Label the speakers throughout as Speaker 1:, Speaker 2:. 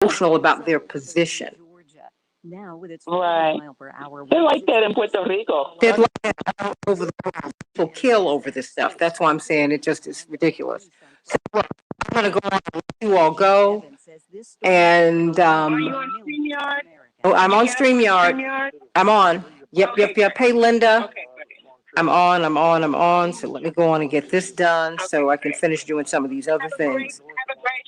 Speaker 1: emotional about their position.
Speaker 2: Now with its
Speaker 3: Right.
Speaker 2: mile per hour
Speaker 3: They're
Speaker 2: winds,
Speaker 3: like that in Puerto Rico.
Speaker 1: They're like that all over the world. People kill over this stuff. That's why I'm saying it just is ridiculous. So I'm gonna go on and let you all go. And
Speaker 3: Are you on StreamYard?
Speaker 1: I'm on
Speaker 3: Yes,
Speaker 1: StreamYard.
Speaker 3: StreamYard?
Speaker 1: I'm on. Yep. Hey, Linda.
Speaker 3: Okay, good.
Speaker 1: I'm on. So let me go on and get this done so I can finish doing some of these other things.
Speaker 3: Have a great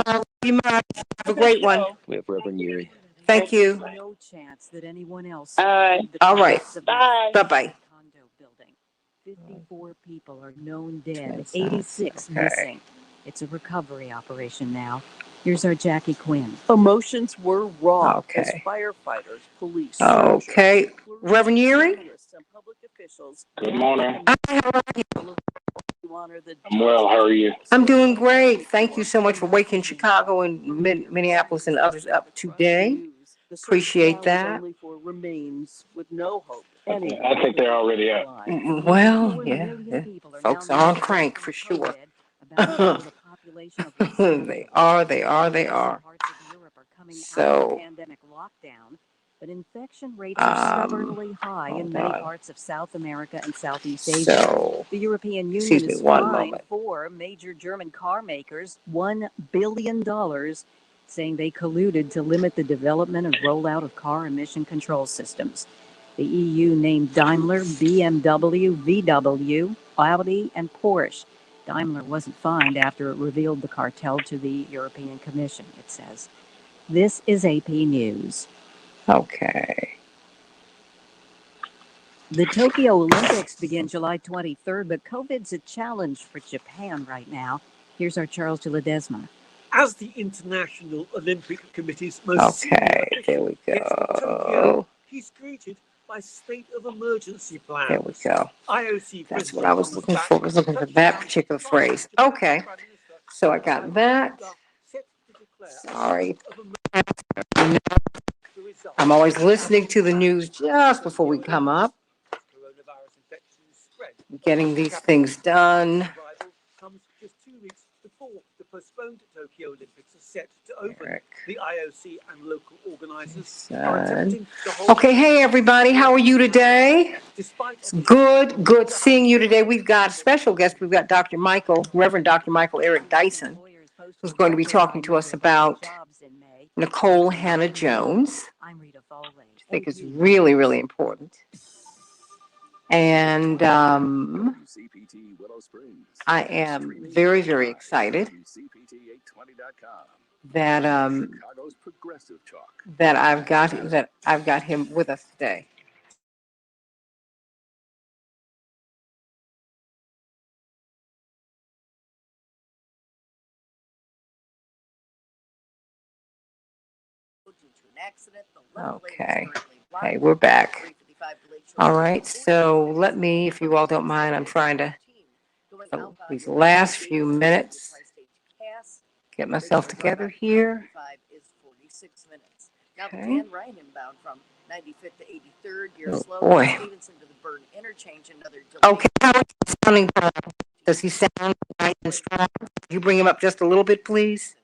Speaker 3: show.
Speaker 1: You might have a great one.
Speaker 4: We have Reverend Yuri.
Speaker 1: Thank you.
Speaker 2: no chance that anyone else
Speaker 3: All right.
Speaker 1: All right.
Speaker 3: Bye.
Speaker 1: Bye-bye.
Speaker 2: condo building. 54 people are known dead,
Speaker 1: Okay.
Speaker 2: 86 missing. It's a recovery operation now. Here's our Jackie Quinn. Emotions were raw
Speaker 1: Okay.
Speaker 2: as firefighters, police,
Speaker 1: Okay.
Speaker 2: searchers,
Speaker 1: Reverend Yuri?
Speaker 2: journalists, and public officials
Speaker 5: Good morning.
Speaker 1: Hi, how are you?
Speaker 2: to honor the
Speaker 5: I'm well. How are you?
Speaker 1: I'm doing great. Thank you so much for waking Chicago and Minneapolis and others up today. Appreciate that.
Speaker 2: Only for remains with no hope.
Speaker 5: I think they're already up.
Speaker 1: Well, yeah. Folks are on crank for sure. They are. So,
Speaker 2: pandemic lockdown, but infection rates are stubbornly high in
Speaker 1: hold
Speaker 2: many
Speaker 1: on.
Speaker 2: parts of South America and Southeast Asia.
Speaker 1: So,
Speaker 2: The European Union
Speaker 1: excuse me
Speaker 2: is
Speaker 1: one
Speaker 2: fined
Speaker 1: moment.
Speaker 2: 4 major German car makers $1 billion, saying they colluded to limit the development and rollout of car emission control systems. The EU named Daimler, BMW, VW, Audi, and Porsche. Daimler wasn't fined after it revealed the cartel to the European Commission, it says. This is AP News.
Speaker 1: Okay.
Speaker 2: The Tokyo Olympics begin July 23rd, but COVID's a challenge for Japan right now. Here's our Charles de Ledesma.
Speaker 6: As the International Olympic Committee's most
Speaker 1: Okay.
Speaker 6: senior
Speaker 1: There we
Speaker 6: official gets to Tokyo,
Speaker 1: go.
Speaker 6: he's greeted by state of emergency plans.
Speaker 1: There we go.
Speaker 6: IOC
Speaker 1: That's
Speaker 6: President
Speaker 1: what I was looking for. I was looking for that particular phrase. Okay. So I got that. Sorry. I'm always listening to the news just before we come up, getting these things done.
Speaker 6: Comes just 2 weeks before the postponed Tokyo Olympics are set to open.
Speaker 1: Eric.
Speaker 6: The IOC and local organizers
Speaker 1: Son.
Speaker 6: are attempting to hold.
Speaker 1: Okay, hey everybody, how are you today?
Speaker 6: Despite
Speaker 1: It's good seeing you today. We've got a special guest. We've got Reverend Dr. Michael Eric Dyson, who's going to be talking to us about Nicole Hannah Jones, which I think is really, really important. And
Speaker 4: WCPT Willow Springs.
Speaker 1: I am very, very excited that
Speaker 4: Chicago's progressive talk.
Speaker 1: that I've got him with us today. Okay. Okay, we're back. All right, so let me, if you all don't mind, I'm trying to, these last few minutes, get myself together here. Okay. Oh, boy. Okay, how is he sounding? Does he sound nice and strong? Could you bring him up just a little bit, please?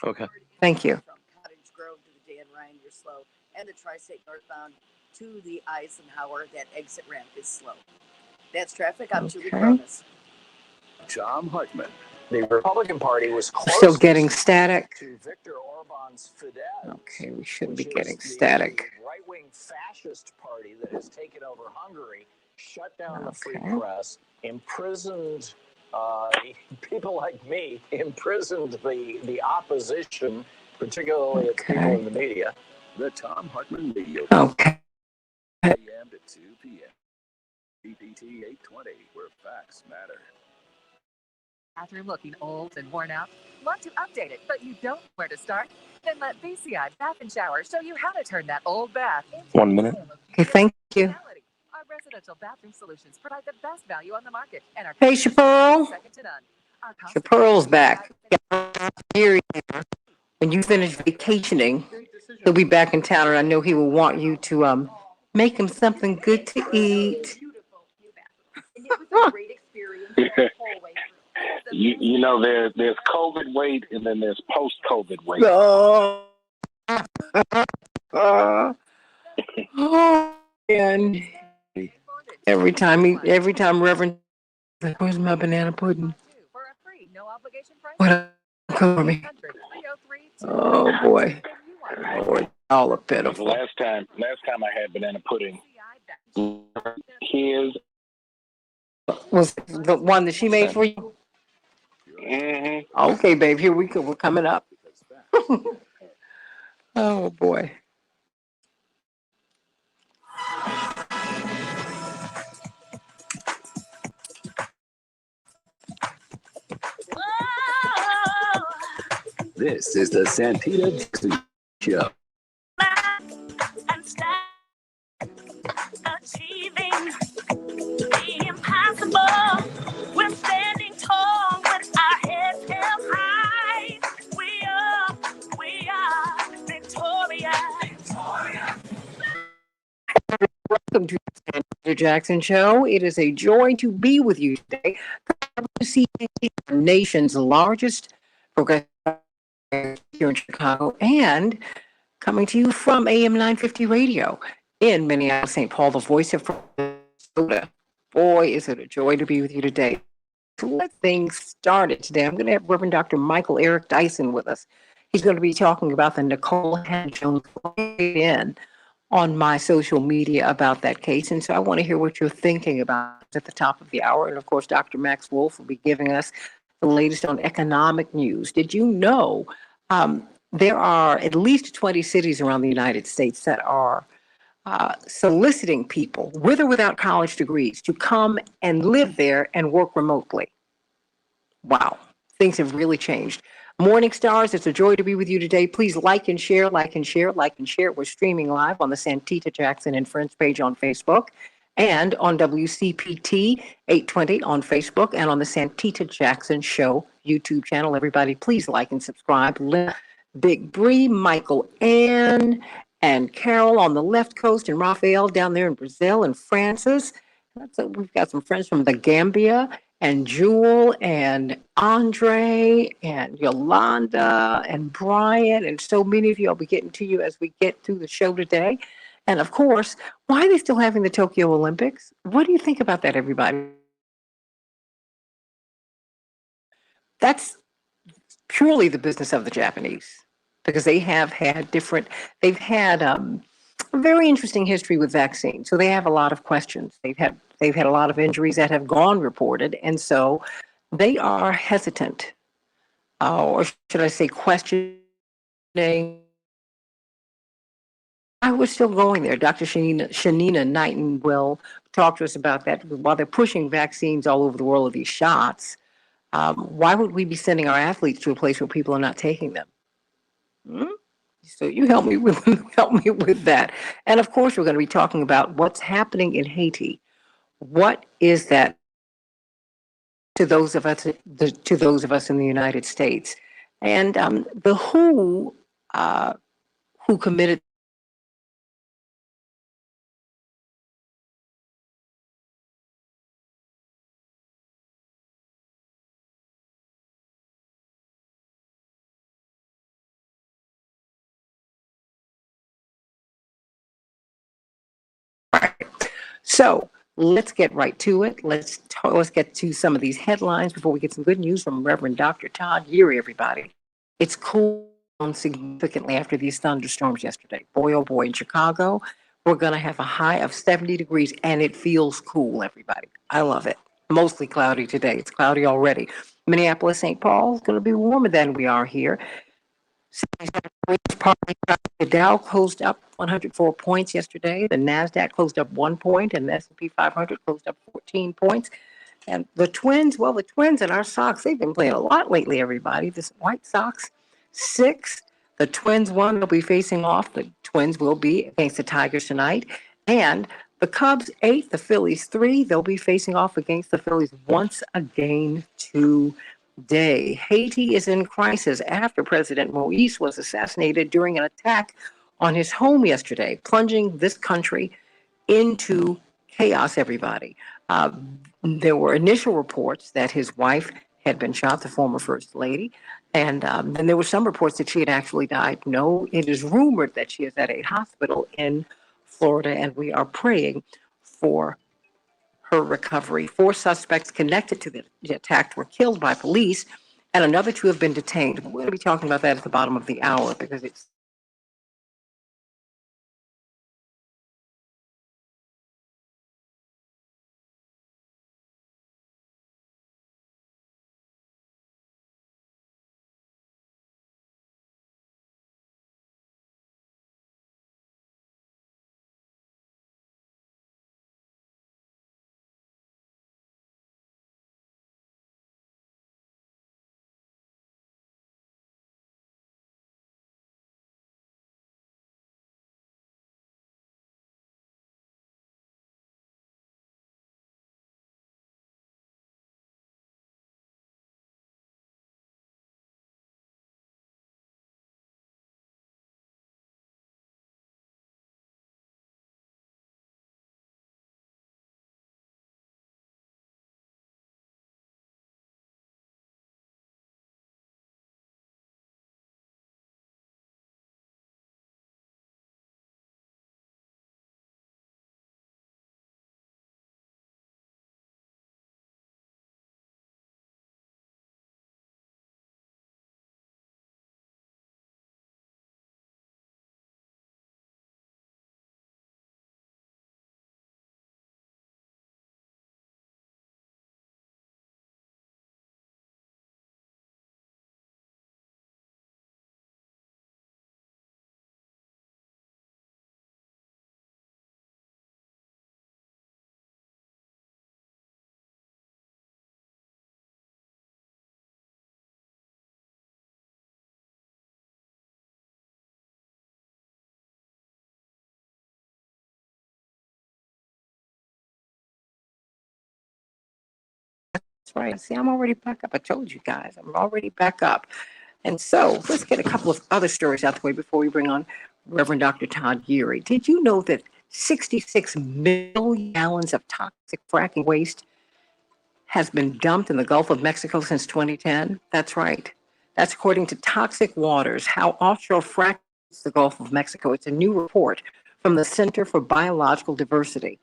Speaker 4: Okay.
Speaker 1: Thank you.
Speaker 7: And the Tri-State northbound to the Eisenhower, that exit ramp is slow. That's traffic. I'm Julie Cronus.
Speaker 4: Tom Hartman.
Speaker 8: The Republican Party was
Speaker 1: Still getting static.
Speaker 8: to Viktor Orban's Fidesz.
Speaker 1: Okay, we shouldn't be
Speaker 8: which is
Speaker 1: getting
Speaker 8: the
Speaker 1: static.
Speaker 8: right-wing fascist party that has taken over Hungary, shut down the free
Speaker 1: Okay.
Speaker 8: press, imprisoned people like me, imprisoned the opposition, particularly the people
Speaker 1: Okay.
Speaker 8: in the media.
Speaker 4: The Tom Hartman Radio.
Speaker 1: Okay.
Speaker 4: AM to 2 p.m. CPT 820, where facts matter.
Speaker 9: Bathroom looking old and worn out? Want to update it, but you don't know where to start? Then let BCI Bath and Shower show you how to turn that old bath into
Speaker 4: 1 minute.
Speaker 1: Okay, thank you.
Speaker 9: functionality. Our residential bathroom solutions provide the best value on the market, and our
Speaker 1: Hey, Chaparral.
Speaker 9: second to none. Our cost-
Speaker 1: Chaparral's back. Here, when you finish vacationing, he'll be back in town, and I know he will want you to make him something good to eat.
Speaker 7: And it was a great experience the whole way through.
Speaker 5: You know, there's COVID weight and then there's post-COVID weight.
Speaker 1: Oh, oh, and every time Reverend, where's my banana pudding? What for me? Oh boy, Lord, all a pitiful.
Speaker 5: Last time I had banana pudding, kids
Speaker 1: Was the one that she made for you?
Speaker 5: Mm-hmm.
Speaker 1: Okay, babe, here we go. We're coming up. Oh boy.
Speaker 4: This is the Santita Jackson Show.
Speaker 10: Achieving the impossible. We're standing tall with our heads held high. We are victorious.
Speaker 1: Welcome to the Santita Jackson Show. It is a joy to be with you today. WCPT, the nation's largest progressive here in Chicago, and coming to you from AM 950 Radio in Minneapolis, St. Paul, the voice of Minnesota. Boy, is it a joy to be with you today. So let's things started today. I'm going to have Reverend Dr. Michael Eric Dyson with us. He's going to be talking about the Nicole Hannah Jones in on my social media about that case. And so I want to hear what you're thinking about at the top of the hour. And of course, Dr. Max Wolf will be giving us the latest on economic news. Did you know there are at least 20 cities around the United States that are soliciting people with or without college degrees to come and live there and work remotely? Wow, things have really changed. Morning Stars, it's a joy to be with you today. Please like and share, like and share, like and share. We're streaming live on the Santita Jackson and Friends page on Facebook and on WCPT 820 on Facebook and on the Santita Jackson Show YouTube channel. Everybody, please like and subscribe. Big Bree, Michael Ann, and Carol on the left coast, and Raphael down there in Brazil, and Francis. We've got some friends from the Gambia, and Jewel, and Andre, and Yolanda, and Brian, and so many of you. I'll be getting to you as we get through the show today. And of course, why are they still having the Tokyo Olympics? What do you think about that, everybody? That's purely the business of the Japanese, because they've had a very interesting history with vaccines. So they have a lot of questions. They've had a lot of injuries that have gone reported, and so they are hesitant, or should I say, questioning. I was still going there. Dr. Shanina Knighton will talk to us about that. While they're pushing vaccines all over the world with these shots, why would we be sending our athletes to a place where people are not taking them? So you help me with that. And of course, we're going to be talking about what's happening in Haiti. What is that to those of us in the United States? And the who committed So let's get right to it. Let's get to some of these headlines before we get some good news from Reverend Dr. Todd Geary, everybody. It's cooled down significantly after these thunderstorms yesterday. Boy, oh boy, in Chicago, we're going to have a high of 70 degrees, and it feels cool, everybody. I love it. Mostly cloudy today. It's cloudy already. Minneapolis, St. Paul is going to be warmer than we are here. The Dow closed up 104 points yesterday. The NASDAQ closed up 1 point, and the S&P 500 closed up 14 points. And the Twins and our Sox, they've been playing a lot lately, everybody. This White Sox, 6. The Twins won. They'll be facing off. The Twins will be against the Tigers tonight. And the Cubs, 8. The Phillies, 3. They'll be facing off against the Phillies once again today. Haiti is in crisis after President Moise was assassinated during an attack on his home yesterday, plunging this country into chaos, everybody. There were initial reports that his wife, had been shot, the former First Lady. And then there were some reports that she had actually died. No, it is rumored that she is at a hospital in Florida, and we are praying for her recovery. 4 suspects connected to the attack were killed by police, and another 2 have been detained. We're going to be talking about that at the bottom of the hour because it's that's right. See, I'm already back up. I told you guys, I'm already back up. And so let's get a couple of other stories out the way before we bring on Reverend Dr. Todd Geary. Did you know that 66 million gallons of toxic fracking waste has been dumped in the Gulf of Mexico since 2010? That's right. That's according to Toxic Waters, How Offshore Fracking the Gulf of Mexico. It's a new report from the Center for Biological Diversity.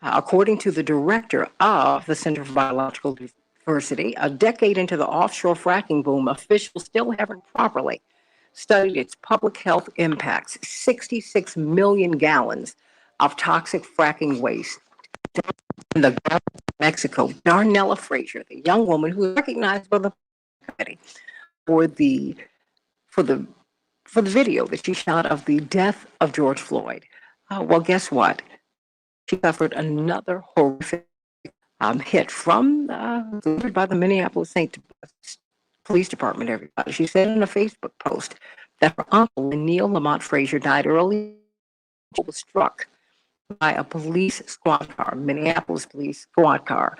Speaker 1: According to the director of the Center for Biological Diversity, a decade into the offshore fracking boom, officials still haven't properly studied its public health impacts. 66 million gallons of toxic fracking waste in the Gulf of Mexico. Darnella Frazier, the young woman who was recognized by the committee for the for the for the video that she shot of the death of George Floyd. Well, guess what? She suffered another horrific hit from delivered by the Minneapolis St. Police Department. Everybody, she said in a Facebook post that her uncle Neil Lamont Frazier died early. He was struck by a police squad car, Minneapolis police squad car,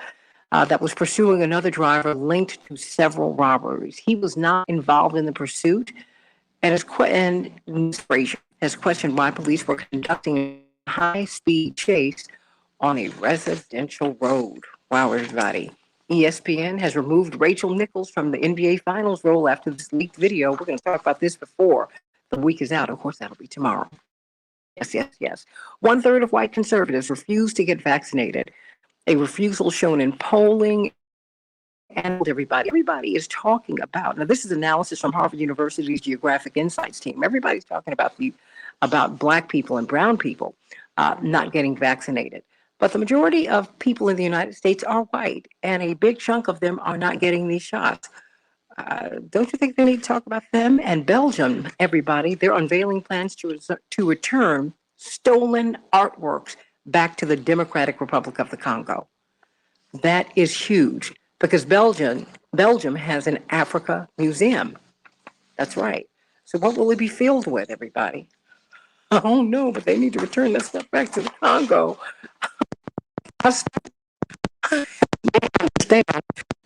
Speaker 1: that was pursuing another driver linked to several robberies. He was not involved in the pursuit, and Ms. Frazier has questioned why police were conducting a high-speed chase on a residential road. Wow, everybody. ESPN has removed Rachel Nichols from the NBA Finals role after this leaked video. We're going to talk about this before the week is out. Of course, that'll be tomorrow. Yes. 1/3 of white conservatives refuse to get vaccinated. A refusal shown in polling. And everybody is talking about, now this is analysis from Harvard University's Geographic Insights team. Everybody's talking about Black people and brown people not getting vaccinated. But the majority of people in the United States are white, and a big chunk of them are not getting these shots. Don't you think they need to talk about them? And Belgium, everybody, they're unveiling plans to return stolen artworks back to the Democratic Republic of the Congo. That is huge because Belgium has an Africa museum. That's right. So what will it be filled with, everybody? I don't know, but they need to return that stuff back to the Congo. I understand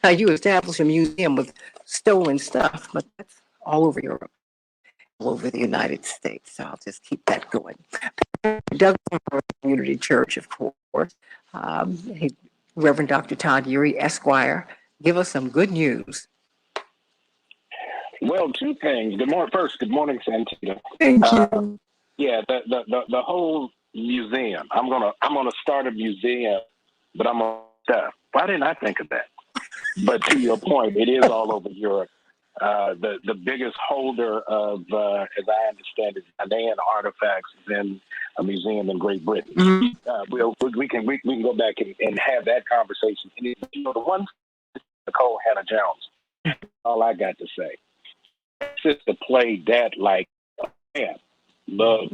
Speaker 1: how you establish a museum with stolen stuff, but that's all over Europe, all over the United States. So I'll just keep that going. Douglas Community Church, of course. Reverend Dr. Todd Geary, Esquire, Give us some good news.
Speaker 5: Well, two things. Good morning, Santita.
Speaker 1: Thank you.
Speaker 5: Yeah, the whole museum. I'm gonna start a museum, but I'm gonna stuff. Why didn't I think of that? But to your point, it is all over Europe. The biggest holder of, as I understand it, Ghanaian artifacts is in a museum in Great Britain. We can go back and have that conversation. And the one, Nicole Hannah Jones. All I got to say, sister played that like a man. Love,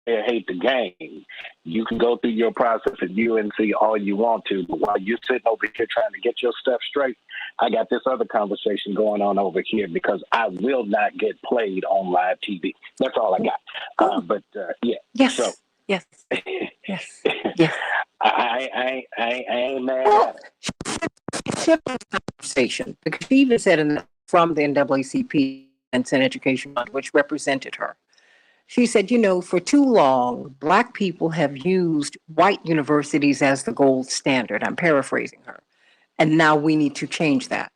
Speaker 5: hate the game. You can go through your process at UNC all you want to, but while you're sitting over here trying to get your stuff straight, I got this other conversation going on over here because I will not get played on live TV. That's all I got. But yeah.
Speaker 1: Yes.
Speaker 5: So,
Speaker 1: yes. Yes. Yes.
Speaker 5: I ain't mad at it.
Speaker 1: Conversation because she even said from the NAACP and Education Fund, which represented her. She said, for too long, Black people have used white universities as the gold standard. I'm paraphrasing her. And now we need to change that.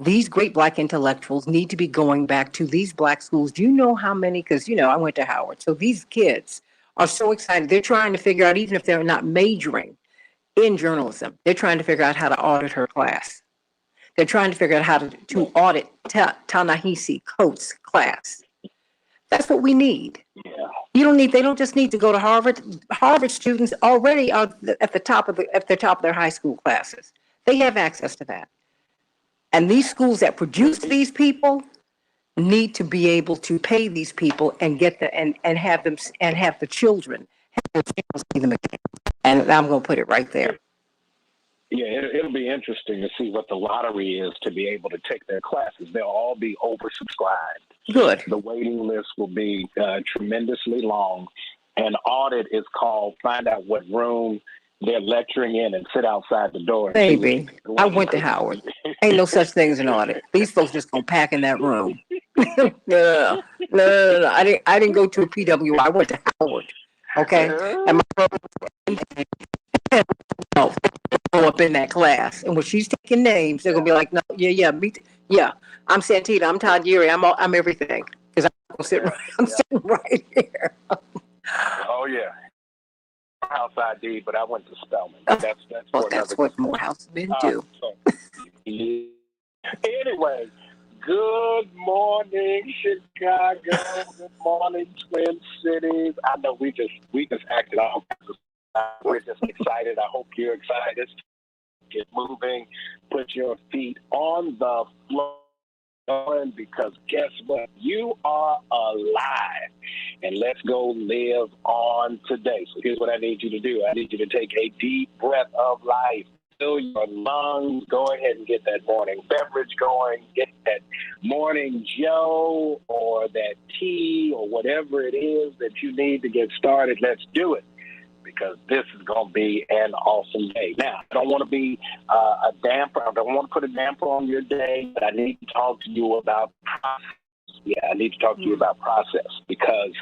Speaker 1: These great Black intellectuals need to be going back to these Black schools. Do you know how many? Because, I went to Howard. So these kids are so excited. They're trying to figure out, even if they're not majoring in journalism, they're trying to figure out how to audit her class. They're trying to figure out how to audit Ta-Nehisi Coates' class. That's what we need. Yeah. They don't just need to go to Harvard. Harvard students already are at the top of their high school classes. They have access to that. And these schools that produce these people need to be able to pay these people and get and have the children see them again. And I'm going to put it right there.
Speaker 5: Yeah, it'll be interesting to see what the lottery is to be able to take their classes. They'll all be oversubscribed.
Speaker 1: Good.
Speaker 5: The waiting list will be tremendously long. And audit is called find out what room they're lecturing in and sit outside the door.
Speaker 1: Baby, I went to Howard. Ain't no such thing as an audit. These folks just gonna pack in that room. No. I didn't go to a PWI. I went to Howard. Okay, and my go up in that class, and when she's taking names, they're gonna be like, "No, yeah, I'm Santita, I'm Todd Geary, I'm everything." Because I'm sitting right here.
Speaker 5: Oh yeah. House ID, but I went to Spelman. That's
Speaker 1: what Morehouse men do.
Speaker 5: Anyway, good morning, Chicago. Good morning, Twin Cities. I know we just acted off. We're just excited. I hope you're excited. Get moving. Put your feet on the floor. Because guess what? You are alive. And let's go live on today. So here's what I need you to do. I need you to take a deep breath of life. Fill your lungs. Go ahead and get that morning beverage going. Get that morning Joe or that tea or whatever it is that you need to get started. Let's do it. Because this is going to be an awesome day. Now, I don't want to be a damper. I don't want to put a damper on your day, but I need to talk to you about process. Yeah, I need to talk to you about process because,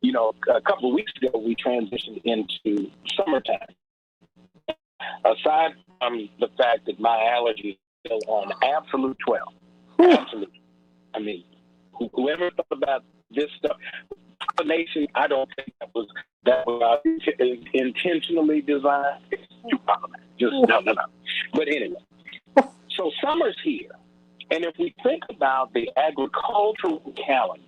Speaker 5: a couple of weeks ago, we transitioned into summertime. Aside from the fact that my allergy is still on absolute 12. Absolutely. I mean, whoever thought about this stuff, combination, I don't think that was intentionally designed. It's too problematic. Just no. But anyway, so summer's here, and if we think about the agricultural calendar,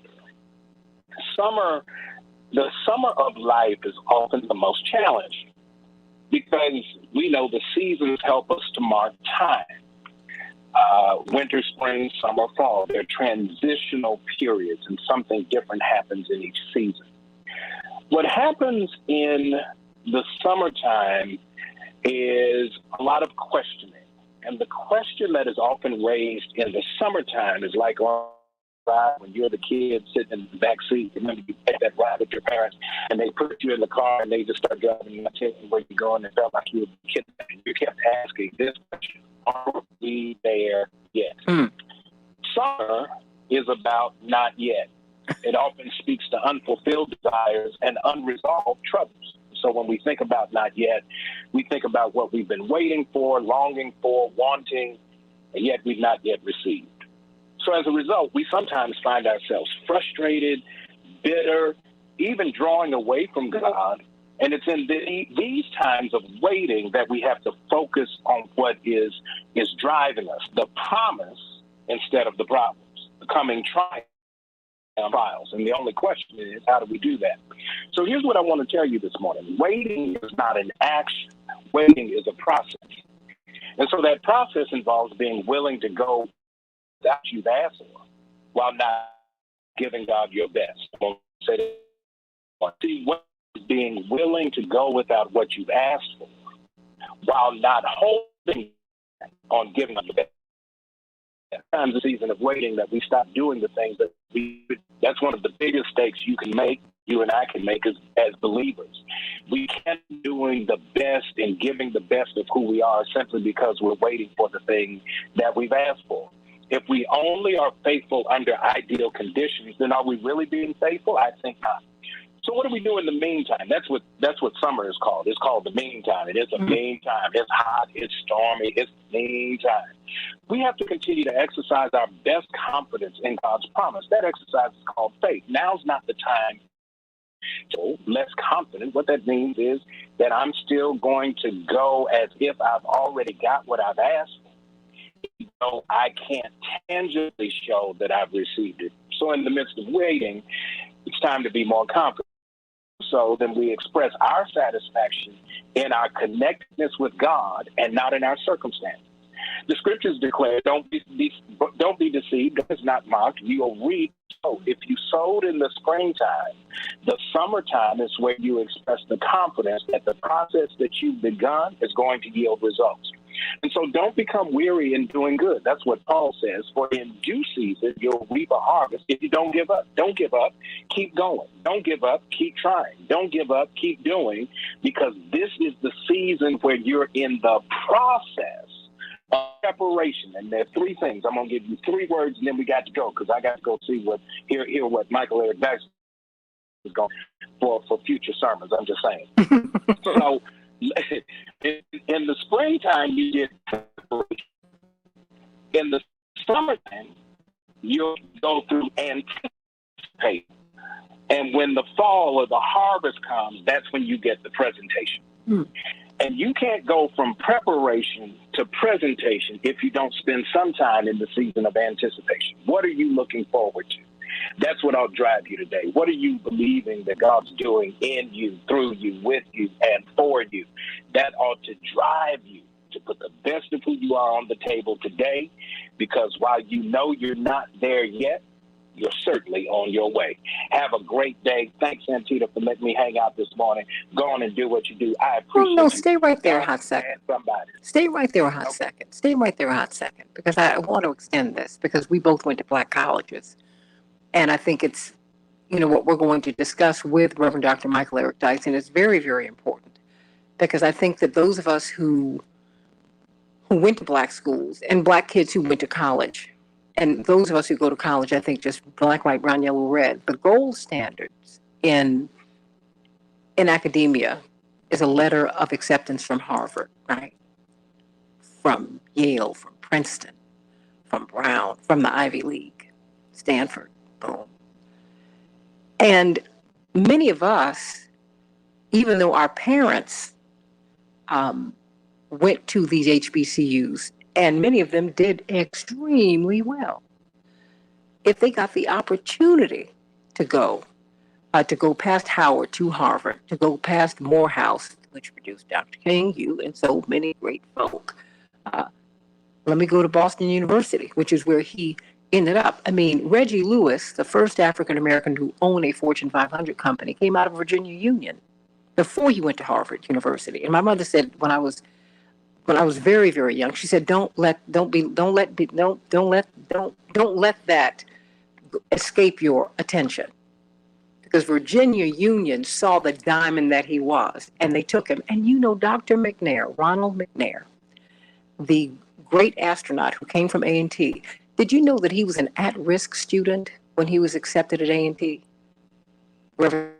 Speaker 5: the summer of life is often the most challenging because we know the seasons help us to mark time. Winter, spring, summer, fall, they're transitional periods, and something different happens in each season. What happens in the summertime is a lot of questioning. And the question that is often raised in the summertime is like on ride when you're the kid sitting in the back seat. Remember, you take that ride with your parents, and they put you in the car, and they just start driving and telling you where you're going. And it felt like you were a kid. And you kept asking this question, are we there yet? Summer is about not yet. It often speaks to unfulfilled desires and unresolved troubles. So when we think about not yet, we think about what we've been waiting for, longing for, wanting, and yet we've not yet received. So as a result, we sometimes find ourselves frustrated, bitter, even drawing away from God. And it's in these times of waiting that we have to focus on what is driving us, the promise instead of the problems, the coming trials. And the only question is, how do we do that? So here's what I want to tell you this morning. Waiting is not an action. Waiting is a process. And so that process involves being willing to go that you've asked for while not giving God your best. See, what is being willing to go without what you've asked for while not holding on giving God your best. Sometimes the season of waiting that we stop doing the things that that's one of the biggest mistakes you and I can make as believers. We can't be doing the best and giving the best of who we are simply because we're waiting for the thing that we've asked for. If we only are faithful under ideal conditions, then are we really being faithful? I think not. So what do we do in the meantime? That's what summer is called. It's called the meantime. It is a meantime. It's hot. It's stormy. It's meantime. We have to continue to exercise our best confidence in God's promise. That exercise is called faith. Now's not the time to be less confident. What that means is that I'm still going to go as if I've already got what I've asked for, even though I can't tangibly show that I've received it. So in the midst of waiting, it's time to be more confident. So then we express our satisfaction in our connectedness with God and not in our circumstances. The scriptures declare, don't be deceived. God is not mocked. You will reap. So if you sowed in the springtime, the summertime is where you express the confidence that the process that you've begun is going to yield results. And so don't become weary in doing good. That's what Paul says. For in due season, you'll reap a harvest if you don't give up. Don't give up. Keep going. Don't give up. Keep trying. Don't give up. Keep doing, because this is the season where you're in the process of preparation. And there are three things. I'm going to give you three words, and then we got to go, because I got to go hear what Michael Eric Dyson is going for future sermons. I'm just saying. So in the springtime, you did preparation. In the summertime, you'll go through anticipation. And when the fall or the harvest comes, that's when you get the presentation. And you can't go from preparation to presentation if you don't spend some time in the season of anticipation. What are you looking forward to? That's what I'll drive you today. What are you believing that God's doing in you, through you, with you, and for you? That ought to drive you to put the best of who you are on the table today, because while you know you're not there yet, you're certainly on your way. Have a great day. Thanks, Santita, for letting me hang out this morning. Go on and do what you do. I appreciate you.
Speaker 1: No, stay right there a hot second.
Speaker 5: Somebody.
Speaker 1: Stay right there a hot second. Stay right there a hot second, because I want to extend this, because we both went to Black colleges. And I think it's, what we're going to discuss with Reverend Dr. Michael Eric Dyson is very, very important, because I think that those of us who went to Black schools and Black kids who went to college, and those of us who go to college, I think just black, white, brown, yellow, red, the gold standards in academia is a letter of acceptance from Harvard, right? From Yale, from Princeton, from Brown, from the Ivy League, Stanford, boom. And many of us, even though our parents went to these HBCUs, and many of them did extremely well, if they got the opportunity to go past Howard to Harvard, to go past Morehouse, which produced Dr. King, you, and so many great folk. Let me go to Boston University, which is where he ended up. I mean, Reggie Lewis, the first African-American to own a Fortune 500 company, came out of Virginia Union before he went to Harvard University. And my mother said when I was very, very young, she said, don't let that escape your attention. Because Virginia Union saw the diamond that he was, and they took him. And Dr. McNair, Ronald McNair, the great astronaut who came from A&T, did you know that he was an at-risk student when he was accepted at A&T? Reverend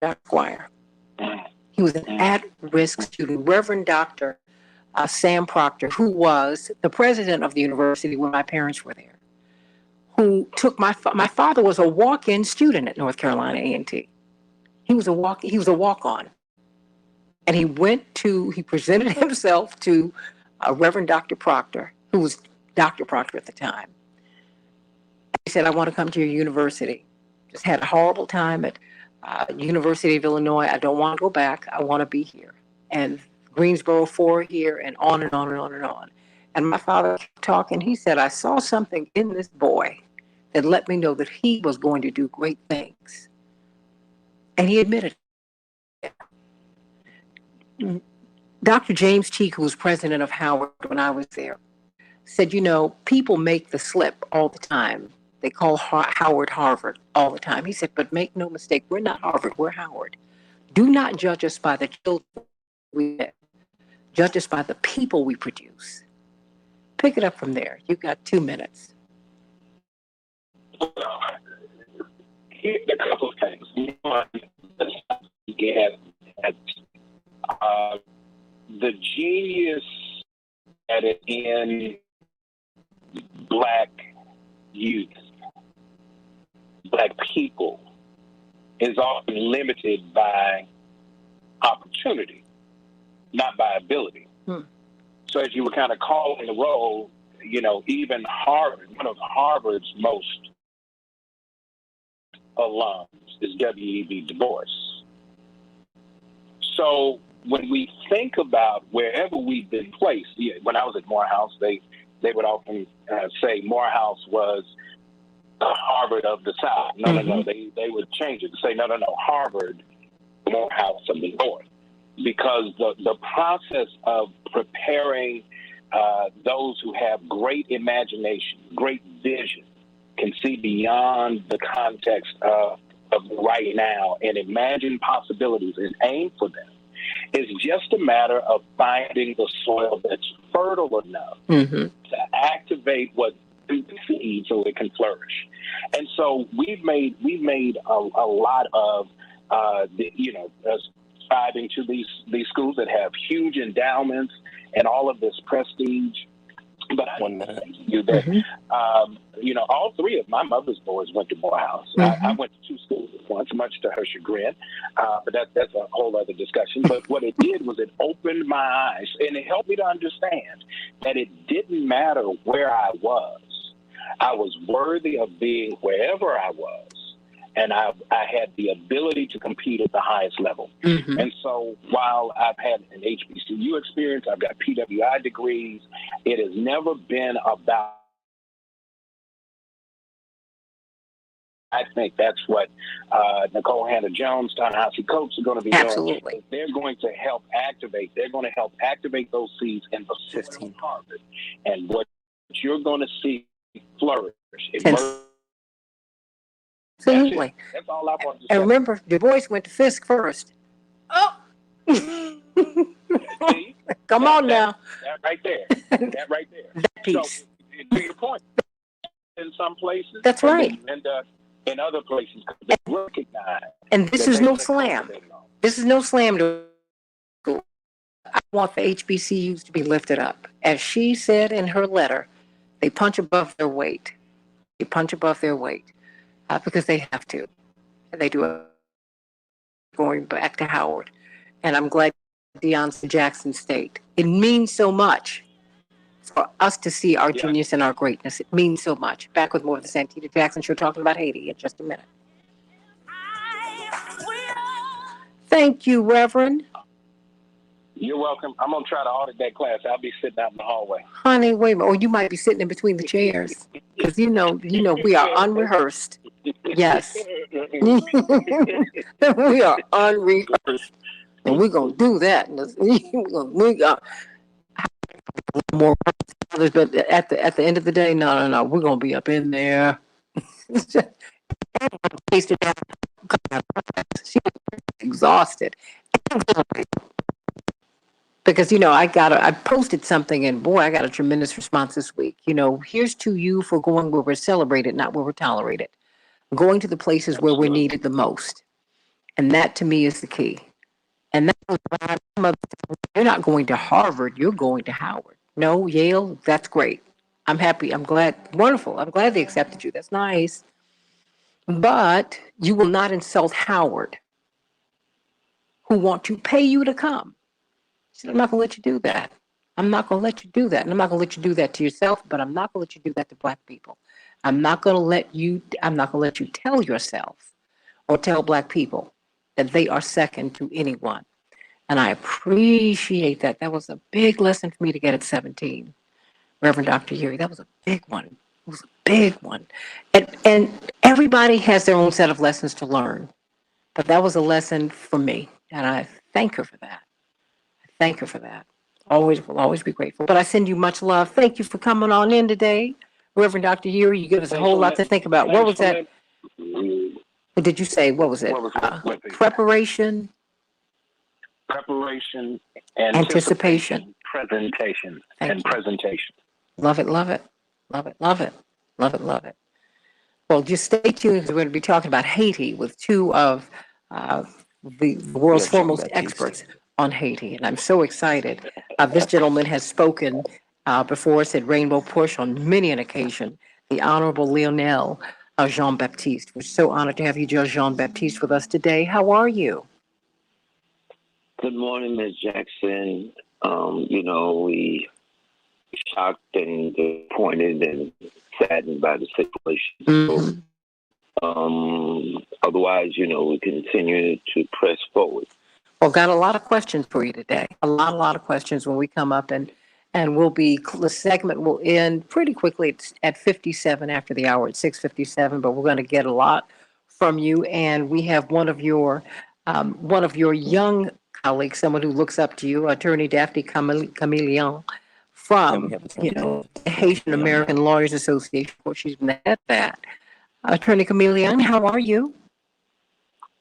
Speaker 1: Dr. Squire. He was an at-risk student. Reverend Dr. Sam Proctor, who was the president of the university when my parents were there, who took my father was a walk-in student at North Carolina A&T. He was a walk-on. And he presented himself to Reverend Dr. Proctor, who was Dr. Proctor at the time. He said, I want to come to your university. Just had a horrible time at University of Illinois. I don't want to go back. I want to be here. And Greensboro 4 here, and on and on and on and on. And my father kept talking. He said, I saw something in this boy that let me know that he was going to do great things. And he admitted it. Dr. James Cheek, who was president of Howard when I was there, said, you know, people make the slip all the time. They call Howard Harvard all the time. He said, but make no mistake, we're not Harvard, we're Howard. Do not judge us by the children we have. Judge us by the people we produce. Pick it up from there. You've got 2 minutes.
Speaker 5: Here's a couple of things. One, the genius at it in Black youth, Black people, is often limited by opportunity, not by ability. So as you were kind of calling the role, you know, even Harvard, one of Harvard's most alums is W.E.B. Du Bois. So when we think about wherever we've been placed, when I was at Morehouse, they would often say Morehouse was the Harvard of the South. No. They would change it to say, no, Harvard, Morehouse of the North. Because the process of preparing those who have great imagination, great vision, can see beyond the context of right now and imagine possibilities and aim for them, is just a matter of finding the soil that's fertile enough to activate what the seed so it can flourish. And so we've made a lot of striving to these schools that have huge endowments and all of this prestige. But 1 minute. All three of my mother's boys went to Morehouse. I went to 2 schools at once, much to her chagrin. But that's a whole other discussion. But what it did was it opened my eyes, and it helped me to understand that it didn't matter where I was. I was worthy of being wherever I was. And I had the ability to compete at the highest level. And so while I've had an HBCU experience, I've got PWI degrees, it has never been about, I think that's what Nicole Hannah-Jones, Ta-Nehisi Coates are going to be doing. They're going to help activate those seeds in the 15 Harvard. And what you're going to see flourish,
Speaker 1: Absolutely.
Speaker 5: That's all I want to say.
Speaker 1: And remember, Du Bois went to Fisk first. Oh! Come on now.
Speaker 5: That right there. That piece. So, to your point, in some places.
Speaker 1: That's right.
Speaker 5: And in other places, they recognize.
Speaker 1: And this is no slam. This is no slam to school. I want the HBCUs to be lifted up. As she said in her letter, they punch above their weight. Because they have to. And they do it going back to Howard. And I'm glad Deion's to Jackson State. It means so much for us to see our genius and our greatness. It means so much. Back with more of the Santita Jackson Show, talking about Haiti in just a minute. Thank you, Reverend.
Speaker 5: You're welcome. I'm going to try to audit that class. I'll be sitting out in the hallway.
Speaker 1: Honey, wait a minute. Or you might be sitting in between the chairs. Because you know, we are unrehearsed. Yes. We are unrehearsed. And we're going to do that. We got more, but at the end of the day, no. We're going to be up in there. She's exhausted. Because, I posted something and boy, I got a tremendous response this week. Here's to you for going where we're celebrated, not where we're tolerated. Going to the places where we're needed the most. And that to me is the key. And that was why my mother said, you're not going to Harvard, you're going to Howard. No, Yale, that's great. I'm happy. I'm glad. Wonderful. I'm glad they accepted you. That's nice. But you will not insult Howard, who want to pay you to come. She said, I'm not going to let you do that. I'm not going to let you do that. And I'm not going to let you do that to yourself, but I'm not going to let you do that to Black people. I'm not going to let you tell yourself or tell Black people that they are second to anyone. And I appreciate that. That was a big lesson for me to get at 17. Reverend Dr. Yuri, that was a big one. It was a big one. And everybody has their own set of lessons to learn. But that was a lesson for me. And I thank her for that. I thank her for that. Always will always be grateful. But I send you much love. Thank you for coming on in today. Reverend Dr. Yuri, you give us a whole lot to think about. What was that? What did you say? What was it? Preparation.
Speaker 5: Preparation,
Speaker 1: Anticipation.
Speaker 5: presentation,
Speaker 1: Thank
Speaker 5: and
Speaker 1: you.
Speaker 5: presentation.
Speaker 1: Love it, love it, love it, love it, love it, love it. Well, just stay tuned because we're going to be talking about Haiti with two of the world's foremost experts on Haiti. And I'm so excited. This gentleman has spoken before, said Rainbow Push on many an occasion, the Honorable Lionel Jean-Baptiste. We're so honored to have you, Judge Jean-Baptiste, with us today. How are you?
Speaker 11: Good morning, Ms. Jackson. We shocked and disappointed and saddened by the situation.
Speaker 1: Mm-hmm.
Speaker 11: Otherwise, we continue to press forward.
Speaker 1: Well, got a lot of questions for you today. A lot of questions when we come up, and the segment will end pretty quickly. It's at 57 after the hour at 6:57, but we're going to get a lot from you. And we have one of your young colleagues, someone who looks up to you, Attorney Daphne Chameleon from, the Haitian American Lawyers Association. Well, she's been at that. Attorney Chameleon, how are you?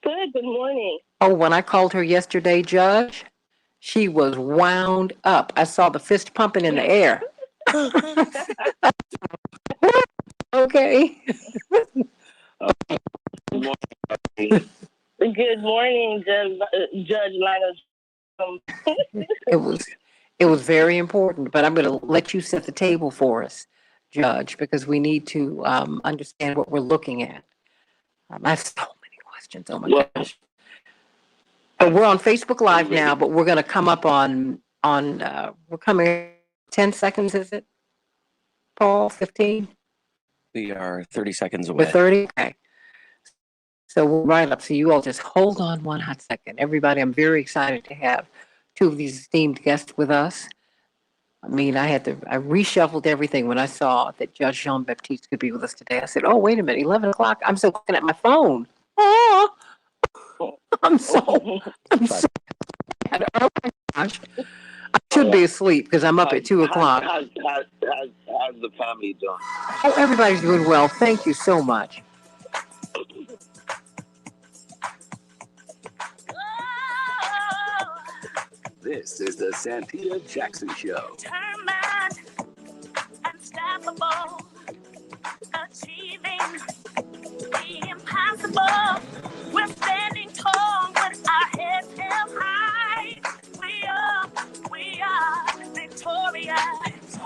Speaker 3: Good morning.
Speaker 1: Oh, when I called her yesterday, Judge, she was wound up. I saw the fist pumping in the air. Okay.
Speaker 3: Good morning, Judge Lionel.
Speaker 1: It was very important, but I'm going to let you set the table for us, Judge, because we need to understand what we're looking at. I have so many questions. Oh my gosh. But we're on Facebook Live now, but we're going to come up on we're coming 10 seconds, is it? Paul, 15?
Speaker 12: We are 30 seconds away.
Speaker 1: We're 30? Okay. So we're right up. So you all just hold on one hot second. Everybody, I'm very excited to have two of these esteemed guests with us. I mean, I reshuffled everything when I saw that Judge Jean-Baptiste could be with us today. I said, oh, wait a minute, 11 o'clock. I'm still looking at my phone. Oh, I'm so sad. Oh my gosh. I should be asleep because I'm up at 2 o'clock.
Speaker 11: How's the family doing?
Speaker 1: Oh, everybody's doing well. Thank you so much.
Speaker 4: This is the Santita Jackson Show.
Speaker 10: Determined, unstoppable, achieving the impossible. We're standing tall with our heads held high. We are victorious.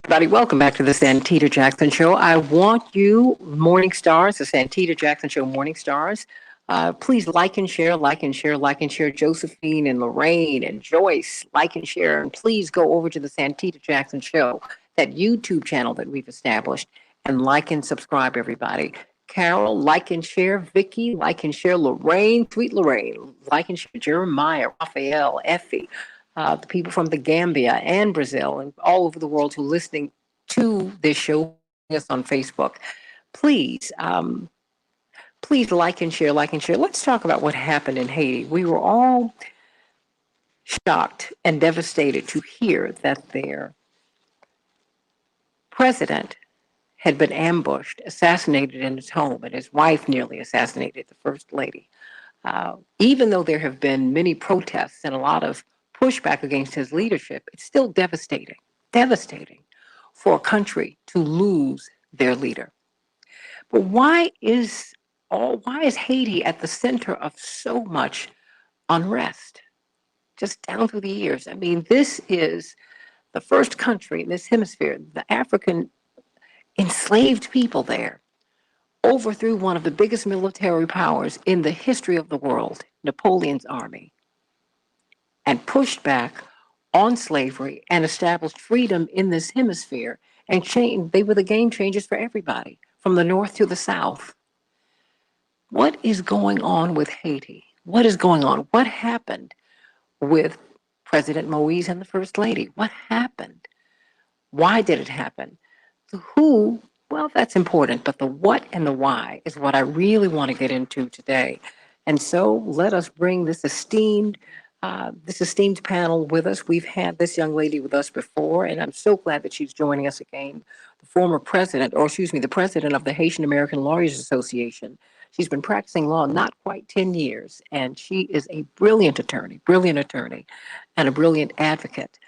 Speaker 1: Everybody, welcome back to the Santita Jackson Show. I want you, Morning Stars, the Santita Jackson Show Morning Stars. Please like and share, like and share, like and share. Josephine and Lorraine and Joyce, like and share. And please go over to the Santita Jackson Show, that YouTube channel that we've established, and like and subscribe, everybody. Carol, like and share. Vicky, like and share. Lorraine, sweet Lorraine, like and share. Jeremiah, Raphael, Effie, the people from the Gambia and Brazil and all over the world who are listening to this show, us on Facebook. Please, please like and share, like and share. Let's talk about what happened in Haiti. We were all shocked and devastated to hear that their president had been ambushed, assassinated in his home, and his wife nearly assassinated, the first lady. Even though there have been many protests and a lot of pushback against his leadership, it's still devastating for a country to lose their leader. But why is Haiti at the center of so much unrest, just down through the years. I mean, this is the first country in this hemisphere, the African enslaved people there overthrew one of the biggest military powers in the history of the world, Napoleon's army, and pushed back on slavery and established freedom in this hemisphere. And they were the game changers for everybody, from the north to the south. What is going on with Haiti? What is going on? What happened with President Moise and the First Lady? What happened? Why did it happen? The who, well, that's important, but the what and the why is what I really want to get into today. And so let us bring this esteemed panel with us. We've had this young lady with us before, and I'm so glad that she's joining us again. The former president, or excuse me, the president of the Haitian American Lawyers Association. She's been practicing law not quite 10 years, and she is a brilliant attorney, and a brilliant advocate.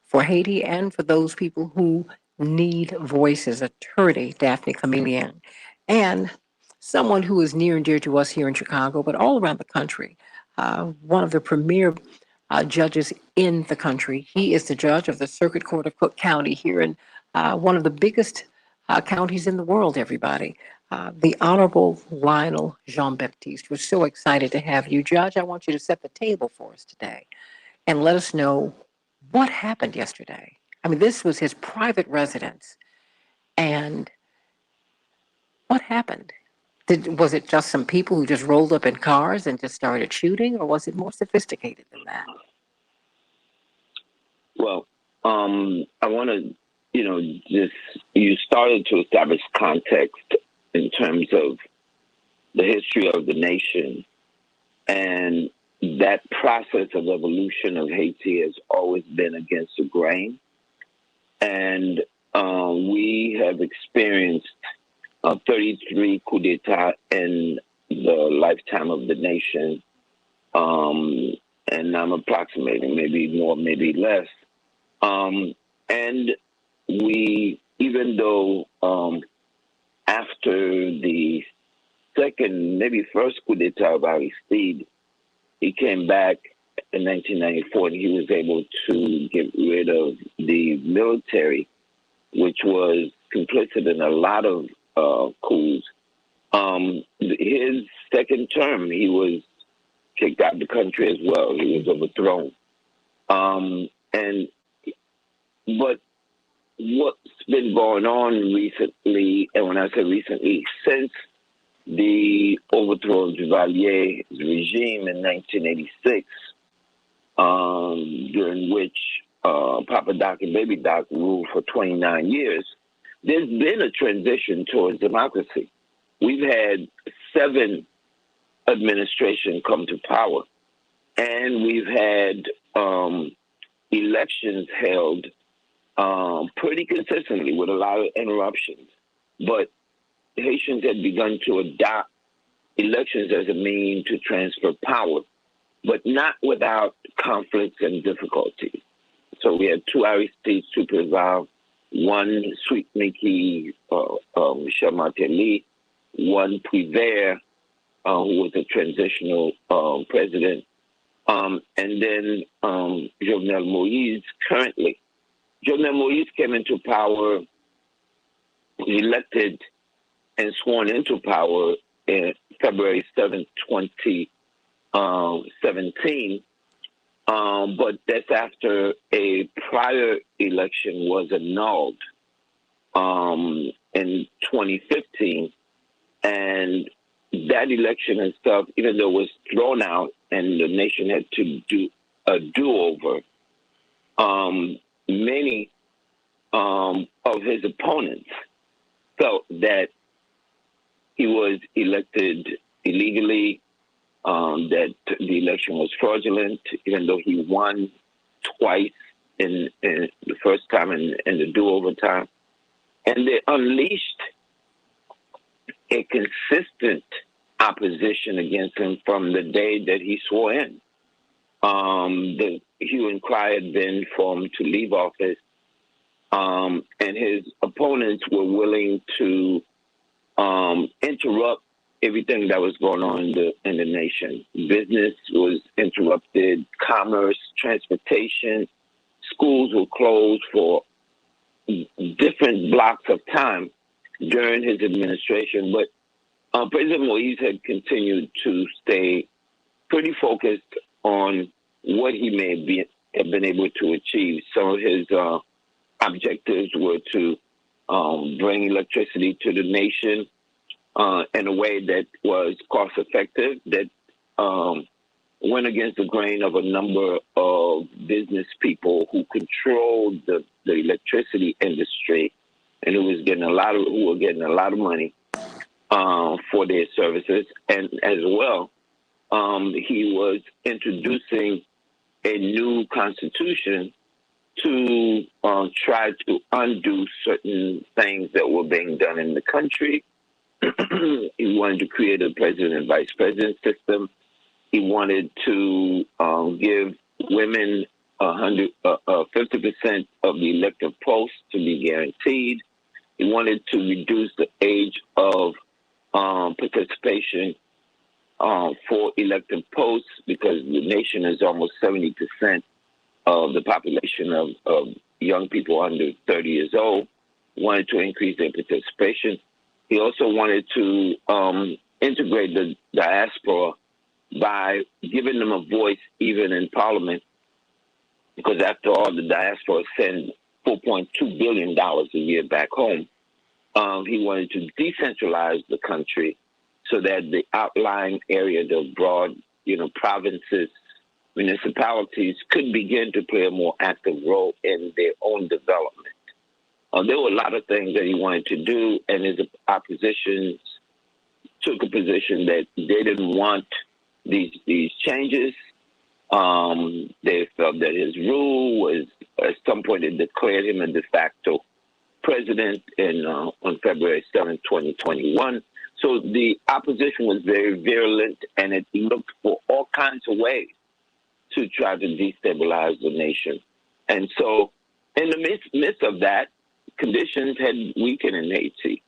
Speaker 1: For Haiti and for those people who need voices, attorney Daphne Chameleon, and someone who is near and dear to us here in Chicago, but all around the country. One of the premier judges in the country. He is the judge of the Circuit Court of Cook County here in one of the biggest counties in the world, everybody. The Honorable Lionel Jean-Baptiste. We're so excited to have you, Judge. I want you to set the table for us today and let us know what happened yesterday. I mean, this was his private residence. And what happened? Was it just some people who just rolled up in cars and just started shooting, or was it more sophisticated than that?
Speaker 11: Well, I want to, you started to establish context in terms of the history of the nation. And that process of evolution of Haiti has always been against the grain. And we have experienced 33 coups d'etat in the lifetime of the nation. And I'm approximating, maybe more, maybe less. And we, even though after the second, maybe first coup d'etat of Aristide, he came back in 1994 and he was able to get rid of the military, which was complicit in a lot of coups. His second term, he was kicked out of the country as well. He was overthrown. But what's been going on recently, and when I say recently, since the overthrow of Duvalier's regime in 1986, during which Papa Doc and Baby Doc ruled for 29 years, there's been a transition towards democracy. We've had 7 administrations come to power, and we've had elections held pretty consistently with a lot of interruptions. But Haitians had begun to adopt elections as a means to transfer power, but not without conflicts and difficulties. So we had 2 Aristides, 2 Preval, 1 Sweet Mickey, Michel Martelly, 1 Prévert, who was a transitional president, and then Jovenel Moïse currently. Jovenel Moïse came into power, elected and sworn into power in February 7th, 2017. But that's after a prior election was annulled in 2015. And that election and stuff, even though it was thrown out and the nation had to do a do-over, many of his opponents felt that he was elected illegally, that the election was fraudulent, even though he won twice in the first time and the do-over time. And they unleashed a consistent opposition against him from the day that he swore in. The hue and cry had been for him to leave office, and his opponents were willing to interrupt everything that was going on in the nation. Business was interrupted, commerce, transportation, schools were closed for different blocks of time during his administration. But President Moise had continued to stay pretty focused on what he may have been able to achieve. Some of his objectives were to bring electricity to the nation in a way that was cost effective, that went against the grain of a number of business people who controlled the electricity industry and who were getting a lot of money for their services. And as well, he was introducing a new constitution to try to undo certain things that were being done in the country. He wanted to create a president and vice president system. He wanted to give women 50% of the elective posts to be guaranteed. He wanted to reduce the age of participation for elective posts, because the nation is almost 70% of the population of young people under 30 years old. Wanted to increase their participation. He also wanted to integrate the diaspora by giving them a voice even in Parliament, because after all, the diaspora sends $4.2 billion a year back home. He wanted to decentralize the country so that the outlying area, the broad, provinces, municipalities could begin to play a more active role in their own development. There were a lot of things that he wanted to do, and his opposition took a position that they didn't want these changes. They felt that his rule was, at some point, it declared him a de facto president on February 7, 2021. So the opposition was very virulent, and it looked for all kinds of ways to try to destabilize the nation. And so in the midst of that, conditions had weakened in Haiti.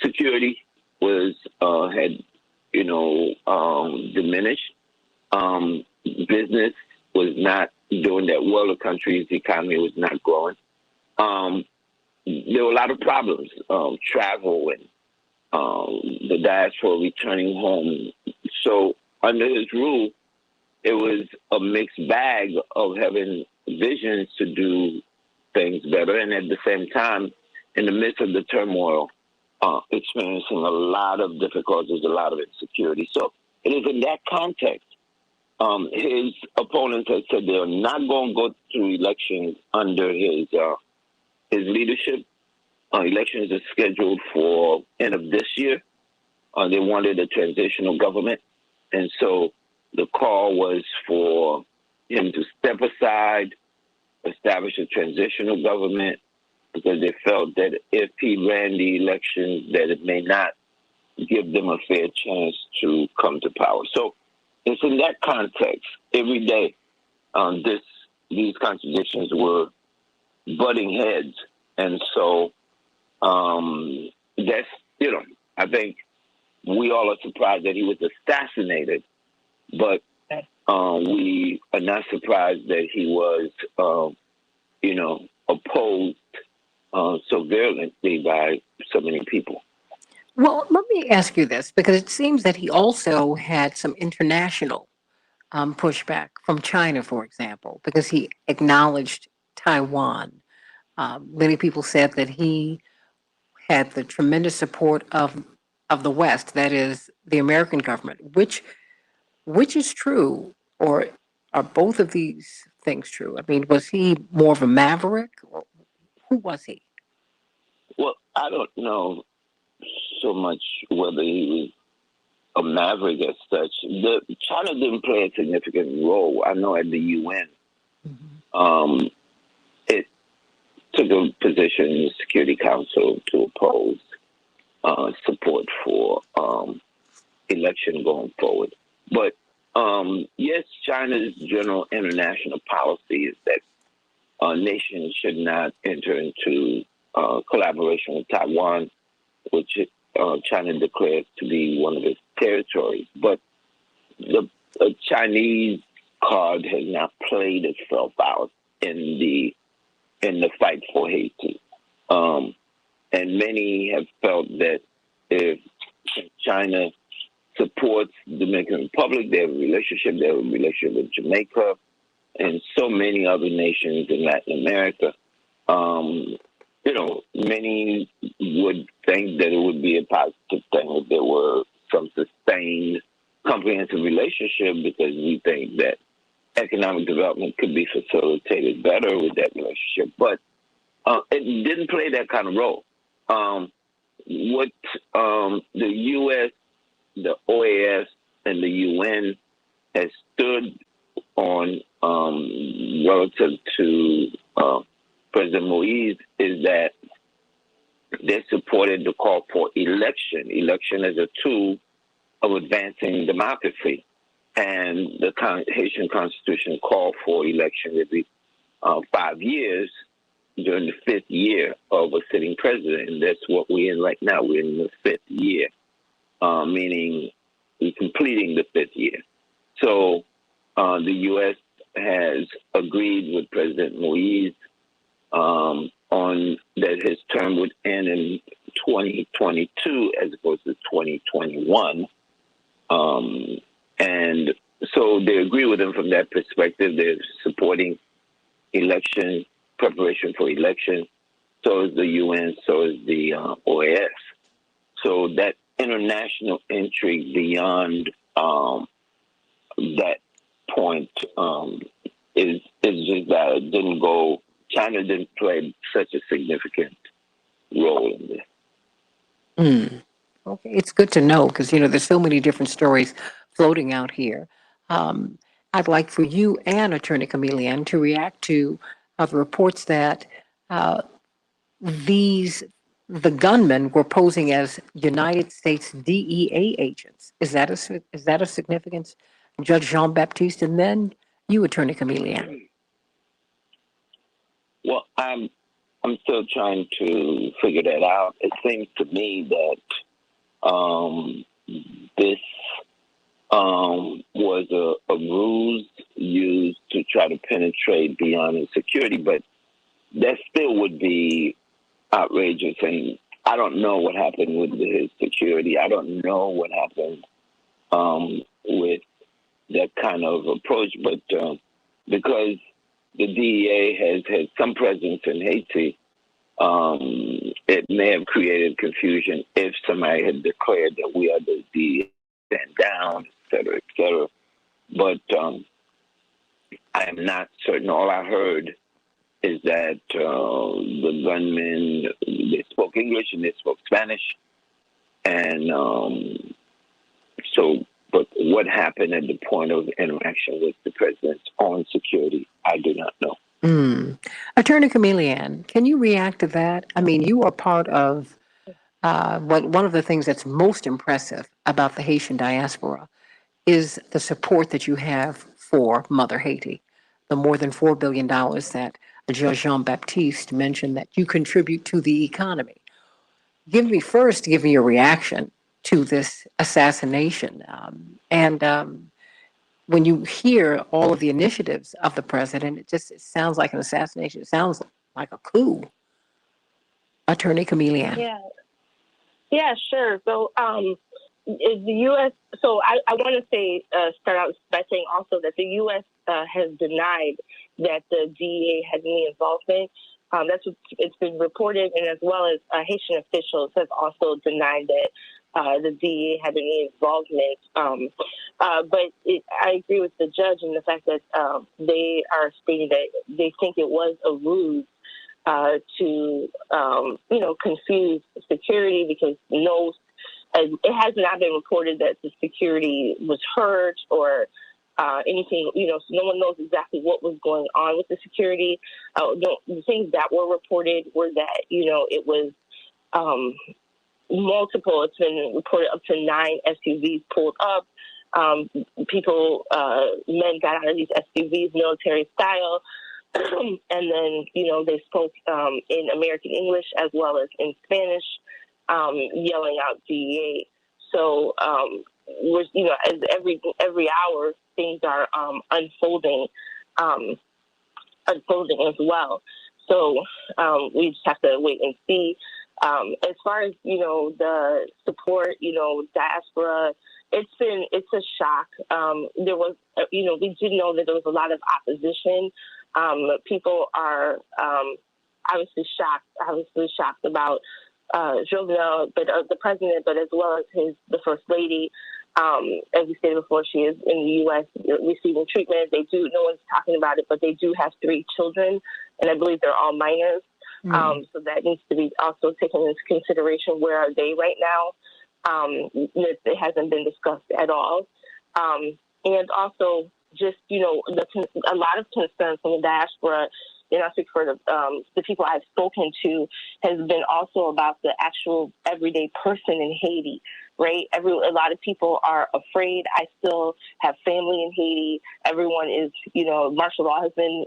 Speaker 11: Security had diminished. Business was not doing that well. The country's economy was not growing. There were a lot of problems, travel and the diaspora returning home. So under his rule, it was a mixed bag of having visions to do things better, and at the same time, in the midst of the turmoil, experiencing a lot of difficulties, a lot of insecurity. So it is in that context, his opponents have said they're not going to go through elections under his leadership. Elections are scheduled for end of this year. They wanted a transitional government, and so the call was for him to step aside, establish a transitional government, because they felt that if he ran the election, that it may not give them a fair chance to come to power. So it's in that context, every day, these contradictions were butting heads. And so that's, I think we all are surprised that he was assassinated, but we are not surprised that he was, opposed so virulently by so many people.
Speaker 1: Well, let me ask you this, because it seems that he also had some international pushback from China, for example, because he acknowledged Taiwan. Many people said that he had the tremendous support of the West, that is, the American government. Which is true, or are both of these things true? I mean, was he more of a maverick, or who was he?
Speaker 11: Well, I don't know so much whether he was a maverick as such. China didn't play a significant role. I know at the UN, it took a position in the Security Council to oppose support for election going forward. But yes, China's general international policy is that nations should not enter into collaboration with Taiwan, which China declared to be one of its territories. But the Chinese card has not played itself out in the fight for Haiti. And many have felt that if China supports the Dominican Republic, they have a relationship with Jamaica and so many other nations in Latin America. Many would think that it would be a positive thing if there were some sustained, comprehensive relationship, because we think that economic development could be facilitated better with that relationship. But it didn't play that kind of role. What the U.S., the OAS, and the UN has stood on relative to President Moise is that they supported the call for election as a tool of advancing democracy. And the Haitian Constitution called for election every 5 years during the 5th year of a sitting president. And that's what we're in right now. We're in the 5th year, meaning we're completing the 5th year. So the U.S. has agreed with President Moise on that his term would end in 2022 as opposed to 2021. And so they agree with him from that perspective. They're supporting election, preparation for election. So is the UN, so is the OAS. So that international intrigue beyond that point is just that it didn't go. China didn't play such a significant role in this.
Speaker 1: Okay, it's good to know because, there's so many different stories floating out here. I'd like for you and Attorney Chameleon to react to the reports that the gunmen were posing as United States DEA agents. Is that a significance, Judge Jean-Baptiste? And then you, Attorney Chameleon.
Speaker 11: Well, I'm still trying to figure that out. It seems to me that this was a ruse used to try to penetrate beyond insecurity, but that still would be outrageous. And I don't know what happened with his security. I don't know what happened with that kind of approach, but because the DEA has had some presence in Haiti, it may have created confusion if somebody had declared that we are the DEA stand down, et cetera, et cetera. But I am not certain. All I heard is that the gunmen, they spoke English and they spoke Spanish. And but what happened at the point of interaction with the president's own security, I do not know.
Speaker 1: Attorney Chameleon, can you react to that? I mean, you are part of one of the things that's most impressive about the Haitian diaspora is the support that you have for Mother Haiti, the more than $4 billion that Judge Jean-Baptiste mentioned that you contribute to the economy. Give me your reaction to this assassination. When you hear all of the initiatives of the president, it sounds like an assassination. It sounds like a coup. Attorney Chameleon.
Speaker 3: Yeah, sure. So, the U.S. So I want to say start out by saying also that the U.S. Has denied that the DEA has any involvement. That's what it's been reported, and as well as Haitian officials have also denied that the DEA had any involvement. But I agree with the judge in the fact that they are stating that they think it was a ruse to confuse security, because it has not been reported that the security was hurt or anything. So no one knows exactly what was going on with the security. The things that were reported were that it was multiple. It's been reported up to 9 SUVs pulled up. Men got out of these SUVs military style. And then, they spoke in American English as well as in Spanish. yelling out DEA. So we're, as every hour things are unfolding as well. So we just have to wait and see. As far as the support, diaspora, it's a shock. There was, we did know that there was a lot of opposition. People are obviously shocked about Jovenel, but the president, but as well as the first lady. As we stated before, she is in the U.S. receiving treatment. No one's talking about it, but they do have 3 children, and I believe they're all minors. So that needs to be also taken into consideration. Where are they right now? It hasn't been discussed at all. And also just, a lot of concern from the diaspora, and I speak for the people I've spoken to, has been also about the actual everyday person in Haiti, right? A lot of people are afraid. I still have family in Haiti. Everyone is, martial law has been,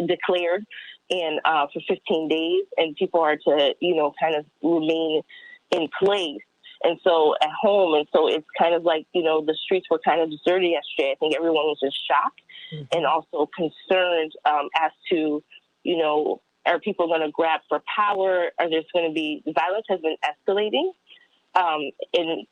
Speaker 3: declared for 15 days, and people are to, kind of remain in place. And so at home, and so it's kind of like, the streets were kind of deserted yesterday. I think everyone was in shock and also concerned as to, are people going to grab for power? Are there going to be, violence has been escalating in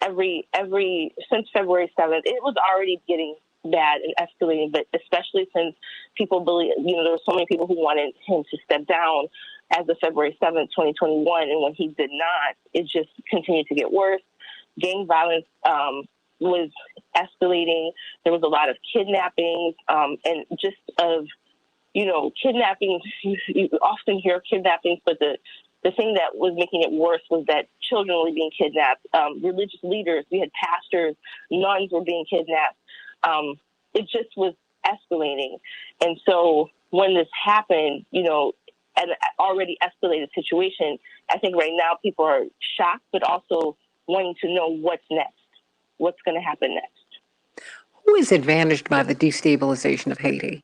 Speaker 3: since February 7th. It was already getting bad and escalating, but especially since people believe, there were so many people who wanted him to step down as of February 7th, 2021. And when he did not, it just continued to get worse. Gang violence was escalating. There was a lot of kidnappings and just of, kidnappings. You often hear kidnappings, but the thing that was making it worse was that children were being kidnapped. Religious leaders, we had pastors, nuns were being kidnapped. It just was escalating. And so when this happened, an already escalated situation, I think right now people are shocked, but also wanting to know what's next, what's going to happen next.
Speaker 1: Who is advantaged by the destabilization of Haiti?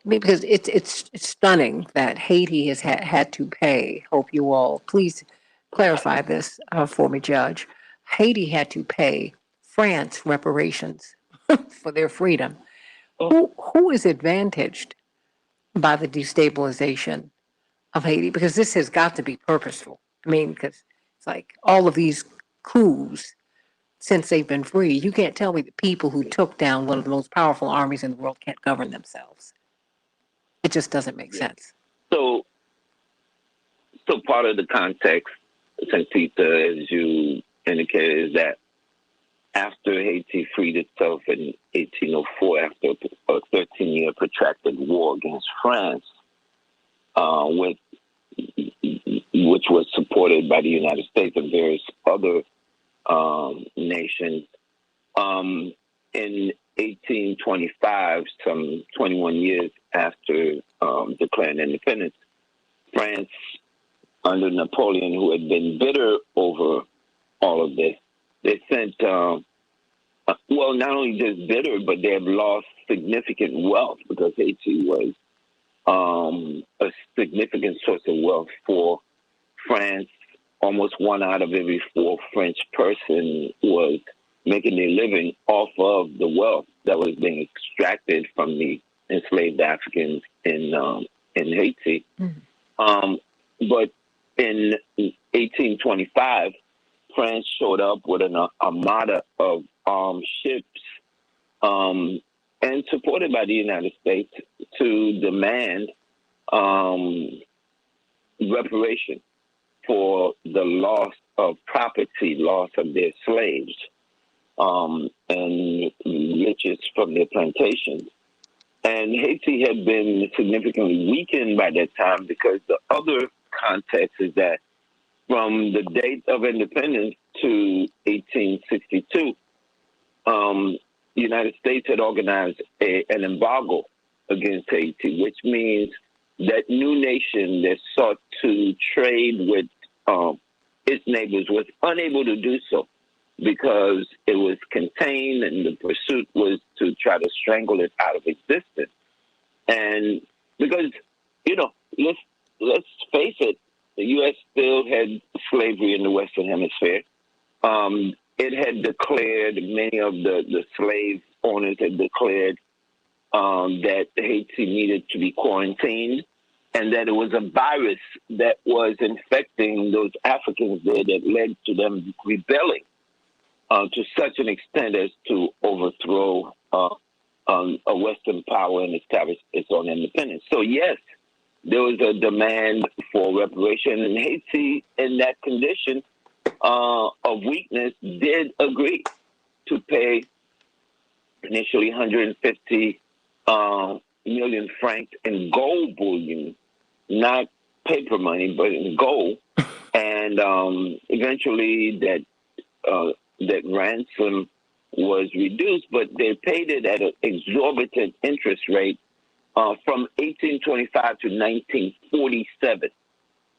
Speaker 1: Because it's stunning that Haiti has had to pay. Hope you all please clarify this for me, Judge. Haiti had to pay France reparations for their freedom. Who is advantaged by the destabilization of Haiti? Because this has got to be purposeful. I mean, because it's like all of these coups since they've been free. You can't tell me the people who took down one of the most powerful armies in the world can't govern themselves. It just doesn't make sense.
Speaker 11: So part of the context, Santita, as you indicated, is that after Haiti freed itself in 1804, after a 13-year protracted war against France, which was supported by the United States and various other nations, in 1825, some 21 years after declaring independence, France, under Napoleon, who had been bitter over all of this, they sent, not only just bitter, but they have lost significant wealth because Haiti was a significant source of wealth for France. Almost 1 out of every 4 French person was making their living off of the wealth that was being extracted from the enslaved Africans in Haiti. But in 1825, France showed up with an armada of armed ships and supported by the United States to demand reparation for the loss of property, loss of their slaves, and riches from their plantations. And Haiti had been significantly weakened by that time because the other context is that from the date of independence to 1862, the United States had organized an embargo against Haiti, which means that new nation that sought to trade with its neighbors was unable to do so because it was contained and the pursuit was to try to strangle it out of existence. And because, let's face it, the U.S. still had slavery in the Western Hemisphere. It had declared, many of the slave owners had declared that Haiti needed to be quarantined, and that it was a virus that was infecting those Africans there that led to them rebelling to such an extent as to overthrow a Western power and establish its own independence. So yes, there was a demand for reparation, and Haiti, in that condition of weakness, did agree to pay initially 150 million francs in gold bullion, not paper money, but in gold. And eventually that ransom was reduced, but they paid it at an exorbitant interest rate from 1825 to 1947.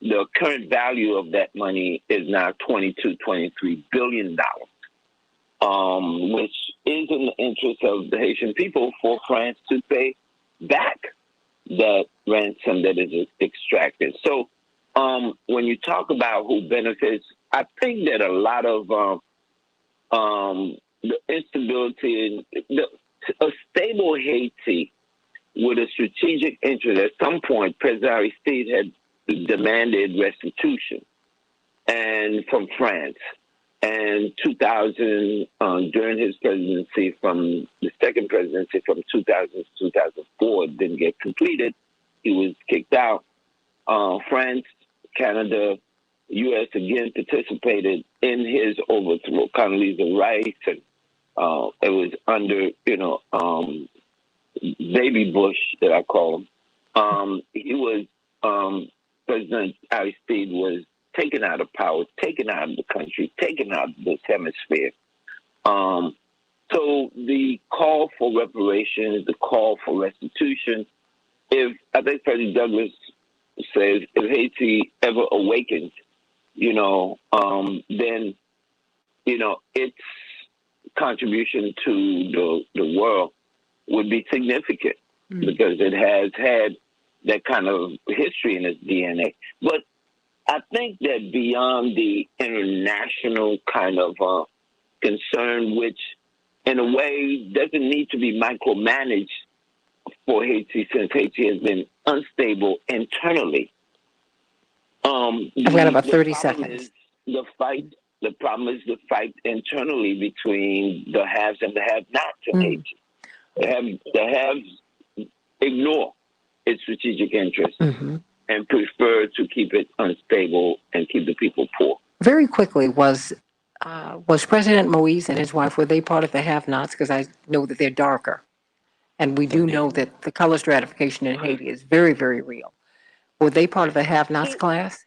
Speaker 11: The current value of that money is now $23 billion, which is in the interest of the Haitian people for France to pay back that ransom that is extracted. So when you talk about who benefits, I think that a lot of the instability, a stable Haiti with a strategic interest. At some point, President Aristide had demanded restitution and from France. And 2000, during his presidency, from the second presidency from 2000 to 2004, it didn't get completed. He was kicked out. France, Canada, U.S. again participated in his overthrow. Condoleezza Rice, and it was under, Baby Bush, that I call him. He was, President Aristide was taken out of power, taken out of the country, taken out of this hemisphere. So the call for reparations, the call for restitution, I think President Douglas says, if Haiti ever awakens, then, its contribution to the world would be significant because it has had that kind of history in its DNA. But I think that beyond the international kind of concern, which in a way doesn't need to be micromanaged for Haiti, since Haiti has been unstable internally.
Speaker 1: I've got about 30 seconds.
Speaker 11: The problem is the fight internally between the haves and the have-nots in Haiti. The haves ignore its strategic interests and prefer to keep it unstable and keep the people poor.
Speaker 1: Very quickly, was President Moise and his wife, were they part of the have-nots? Because I know that they're darker. And we do know that the color stratification in Haiti is very, very real. Were they part of the have-nots class?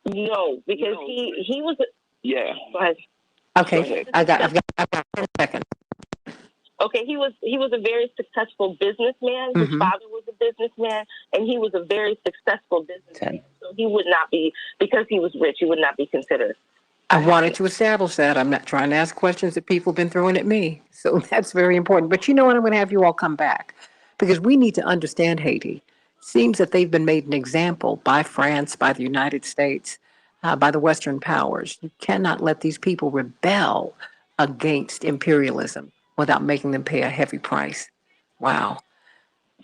Speaker 3: No, because he was.
Speaker 11: Yeah.
Speaker 3: Go ahead.
Speaker 1: Okay, I've got 10 seconds.
Speaker 3: Okay, he was a very successful businessman. His father was a businessman, and he was a very successful businessman. So he would not be, because he was rich, he would not be considered.
Speaker 1: I wanted to establish that. I'm not trying to ask questions that people have been throwing at me. So that's very important. But you know what? I'm going to have you all come back because we need to understand Haiti. It seems that they've been made an example by France, by the United States, by the Western powers. You cannot let these people rebel against imperialism without making them pay a heavy price. Wow.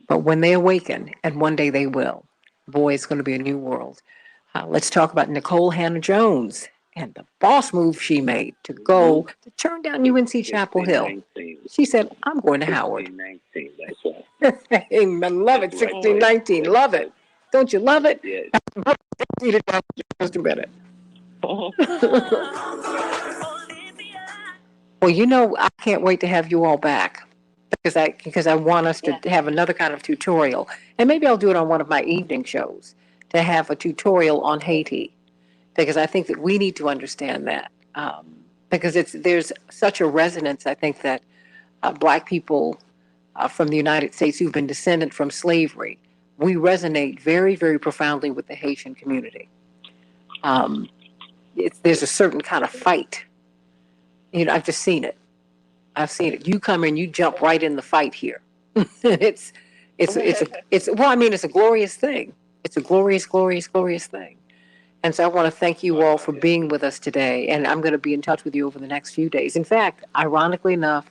Speaker 1: But when they awaken, and one day they will, boy, it's going to be a new world. Let's talk about Nicole Hannah-Jones and the boss move she made to go to turn down UNC Chapel Hill. She said, I'm going to Howard.
Speaker 11: 1619, that's right.
Speaker 1: Amen. Love it. 1619. Love it. Don't you love it?
Speaker 11: Yes.
Speaker 1: Just a minute. Well, I can't wait to have you all back because I want us to have another kind of tutorial. And maybe I'll do it on one of my evening shows to have a tutorial on Haiti, because I think that we need to understand that. Because there's such a resonance, I think, that Black people from the United States who've been descended from slavery, we resonate very, very profoundly with the Haitian community. There's a certain kind of fight. I've just seen it. I've seen it. You come in, you jump right in the fight here. It's a glorious thing. It's a glorious, glorious, glorious thing. And so I want to thank you all for being with us today. And I'm going to be in touch with you over the next few days. In fact, ironically enough,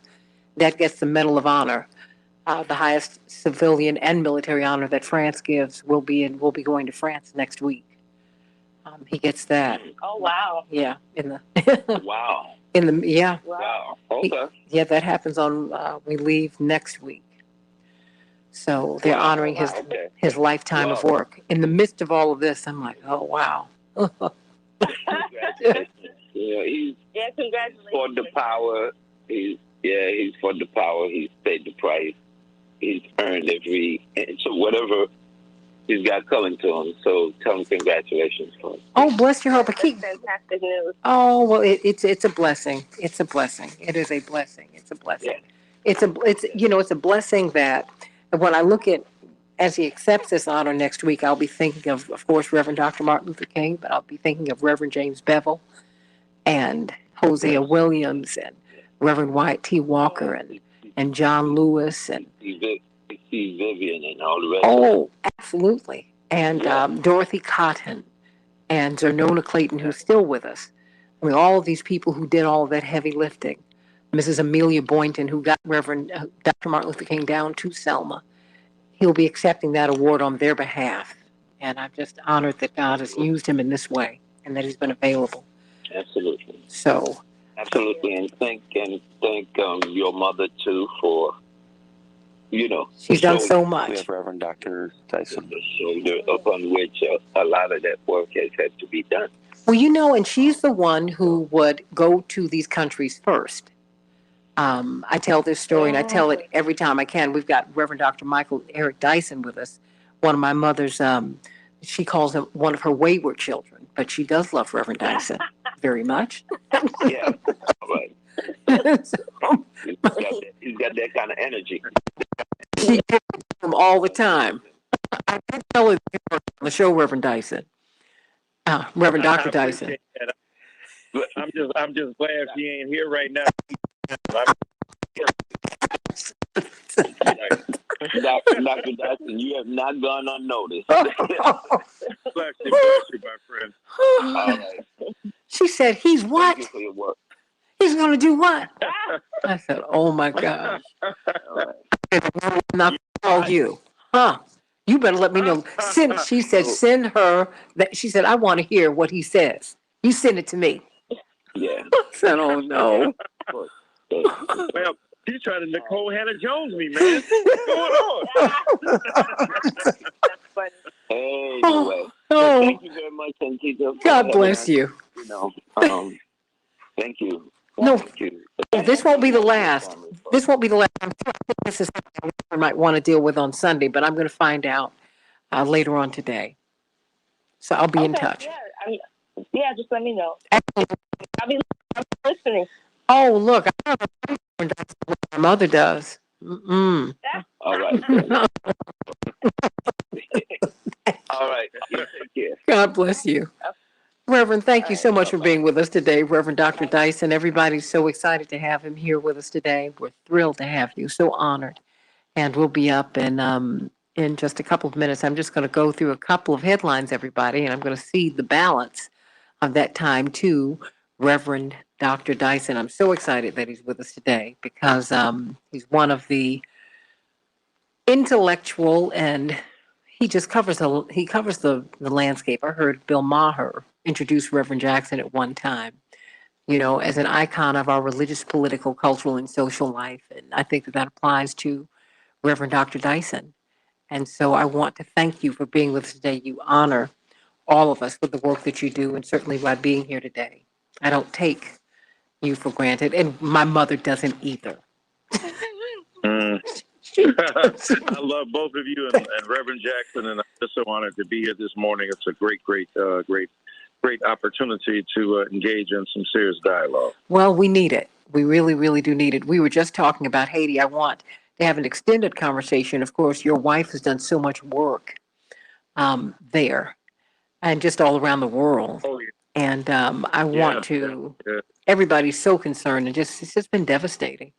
Speaker 1: that gets the Medal of Honor, the highest civilian and military honor that France gives. We'll be going to France next week. He gets that.
Speaker 3: Oh, wow.
Speaker 1: Yeah, in the
Speaker 11: Wow.
Speaker 1: yeah.
Speaker 11: Wow. Okay.
Speaker 1: Yeah, that happens on. We leave next week. So they're honoring his lifetime of work. In the midst of all of this, I'm like, oh wow.
Speaker 11: Congratulations. He's
Speaker 3: congratulations.
Speaker 11: for the power. He's for the power. He's paid the price. He's earned so whatever he's got coming to him. So tell him congratulations for it.
Speaker 1: Oh, bless your heart. But keep.
Speaker 3: Fantastic news.
Speaker 1: Oh well, it's a blessing. It's a blessing. It is a blessing. It's a blessing.
Speaker 11: Yeah.
Speaker 1: It's a blessing that when I look at as he accepts this honor next week, I'll be thinking of course, Reverend Dr. Martin Luther King, but I'll be thinking of Reverend James Bevel and Hosea Williams and Reverend Wyatt T. Walker and John Lewis and
Speaker 11: Vivian and all the rest.
Speaker 1: Oh, absolutely. And Dorothy Cotton and Zernona Clayton, who's still with us. I mean, all of these people who did all of that heavy lifting. Mrs. Amelia Boynton, who got Reverend Dr. Martin Luther King down to Selma. He'll be accepting that award on their behalf. And I'm just honored that God has used him in this way and that he's been available.
Speaker 11: Absolutely.
Speaker 1: So.
Speaker 11: Absolutely. And thank your mother, too, for,
Speaker 1: she's done so much.
Speaker 12: We have Reverend Dr. Dyson.
Speaker 11: The shoulder upon which a lot of that work has had to be done.
Speaker 1: Well, and she's the one who would go to these countries first. I tell this story, and I tell it every time I can. We've got Reverend Dr. Michael Eric Dyson with us. One of my mother's, she calls him one of her wayward children, but she does love Reverend Dyson very much.
Speaker 11: Yeah, right. He's got that kind of energy.
Speaker 1: She gets him all the time. I can tell it on the show, Reverend Dyson. Reverend Dr. Dyson.
Speaker 13: I'm just glad she ain't here right now.
Speaker 11: Dr. Dyson, you have not gone unnoticed.
Speaker 13: Bless you, my friend.
Speaker 11: All right.
Speaker 1: She said, he's what?
Speaker 11: Thank you for your work.
Speaker 1: He's going to do what? I said, oh my gosh. I'm not going to call you. Huh? You better let me know. She said, send her that. She said, I want to hear what he says. You send it to me.
Speaker 11: Yeah.
Speaker 1: I said, oh no.
Speaker 13: Well, she's trying to Nicole Hannah Jones me, man. What's going on?
Speaker 11: Anyway, thank you very much, Santita.
Speaker 1: God bless you.
Speaker 11: Thank you.
Speaker 1: No,
Speaker 11: thank you.
Speaker 1: This won't be the last. This won't be the last. I'm sure this is something I might want to deal with on Sunday, but I'm going to find out later on today. So I'll be in touch.
Speaker 3: Yeah, just let me know. I'll be listening.
Speaker 1: Oh, look, I don't know what my mother does.
Speaker 11: All right. All right. Take care.
Speaker 1: God bless you. Reverend, thank you so much for being with us today, Reverend Dr. Dyson. Everybody's so excited to have him here with us today. We're thrilled to have you, so honored. And we'll be up in just a couple of minutes. I'm just going to go through a couple of headlines, everybody, and I'm going to cede the balance of that time to Reverend Dr. Dyson. I'm so excited that he's with us today because he's one of the intellectual and he just covers the landscape. I heard Bill Maher introduce Reverend Jackson at one time, as an icon of our religious, political, cultural, and social life. And I think that applies to Reverend Dr. Dyson. And so I want to thank you for being with us today. You honor all of us with the work that you do, and certainly by being here today. I don't take you for granted, and my mother doesn't either.
Speaker 13: I love both of you and Reverend Jackson, and I'm just so honored to be here this morning. It's a great opportunity to engage in some serious dialogue.
Speaker 1: Well, we need it. We really, really do need it. We were just talking about Haiti. I want to have an extended conversation. Of course, your wife has done so much work there and just all around the world.
Speaker 13: Oh, yeah.
Speaker 1: And I want to, everybody's so concerned, and it's just been devastating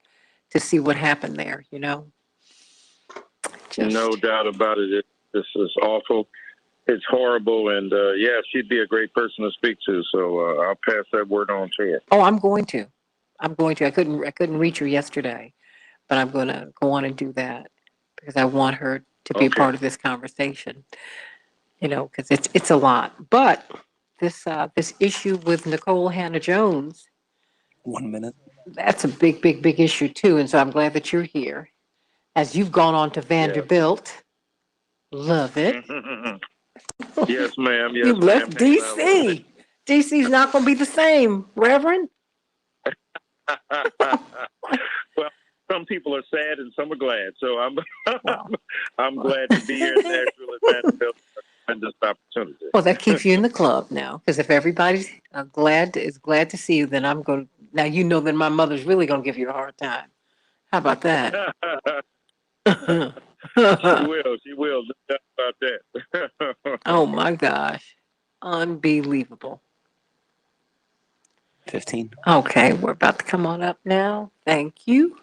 Speaker 1: to see what happened there,
Speaker 13: No doubt about it. This is awful. it's horrible, and yeah, she'd be a great person to speak to. So I'll pass that word on to her.
Speaker 1: Oh, I'm going to. I'm going to. I couldn't reach her yesterday, but I'm going to go on and do that because I want her to be a
Speaker 13: Okay.
Speaker 1: part of this conversation. You know, because it's a lot. But this issue with Nicole Hannah Jones,
Speaker 12: 1 minute.
Speaker 1: that's a big issue too. And so I'm glad that you're here. As you've gone on to Vanderbilt, love it.
Speaker 13: Yes, ma'am. Yes,
Speaker 1: You've
Speaker 13: ma'am.
Speaker 1: left DC. DC's not going to be the same, Reverend.
Speaker 13: Well, some people are sad and some are glad. So I'm glad to be here in Nashville at Vanderbilt and this opportunity.
Speaker 1: Well, that keeps you in the club now, because if everybody's glad to see you, then I'm going to. Now you know that my mother's really going to give you a hard time. How about that?
Speaker 13: She will. No doubt about that.
Speaker 1: Oh my gosh, unbelievable.
Speaker 12: 15.
Speaker 1: Okay, we're about to come on up now. Thank you.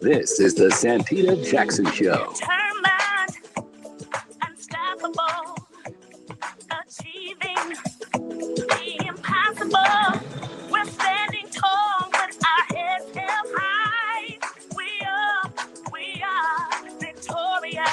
Speaker 4: This is the Santita Jackson Show.
Speaker 10: Determined, unstoppable, achieving the impossible. We're standing tall with our heads held high. We are victorious.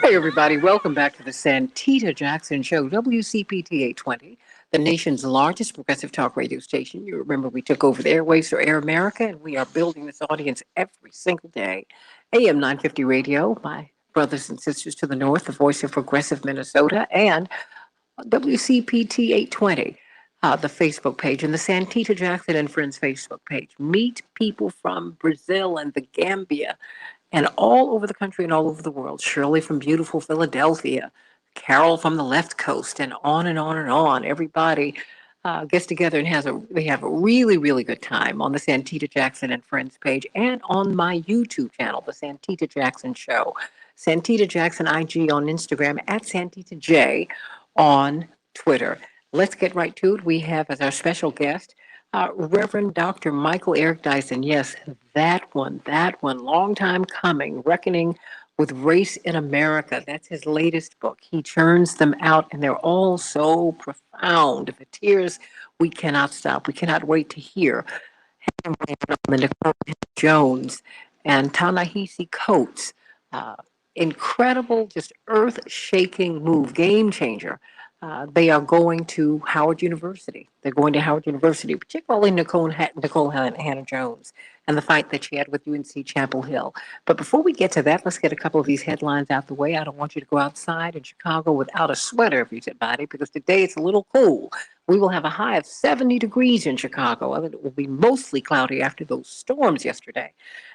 Speaker 1: Hey everybody, welcome back to the Santita Jackson Show, WCPT 820, the nation's largest progressive talk radio station. You remember we took over the airwaves for Air America, and we are building this audience every single day. AM 950 Radio, my brothers and sisters to the north, the voice of progressive Minnesota, and WCPT 820, the Facebook page, and the Santita Jackson and Friends Facebook page. Meet people from Brazil and the Gambia and all over the country and all over the world. Shirley from beautiful Philadelphia, Carol from the left coast, and on and on and on. Everybody gets together and they have a really good time on the Santita Jackson and Friends page and on my YouTube channel, the Santita Jackson Show. Santita Jackson IG on Instagram, at Santita J on Twitter. Let's get right to it. We have as our special guest Reverend Dr. Michael Eric Dyson. Yes, that one, long time coming, Reckoning with Race in America. That's his latest book. He churns them out, and they're all so profound. The tears we cannot stop. We cannot wait to hear him on the Nicole Jones and Ta-Nehisi Coates. Incredible, just earth-shaking move, game changer. They are going to Howard University. They're going to Howard University, particularly Nicole Hannah Jones and the fight that she had with UNC Chapel Hill. But before we get to that, let's get a couple of these headlines out the way. I don't want you to go outside in Chicago without a sweater, everybody, because today it's a little cool. We will have a high of 70 degrees in Chicago. It will be mostly cloudy after those storms yesterday.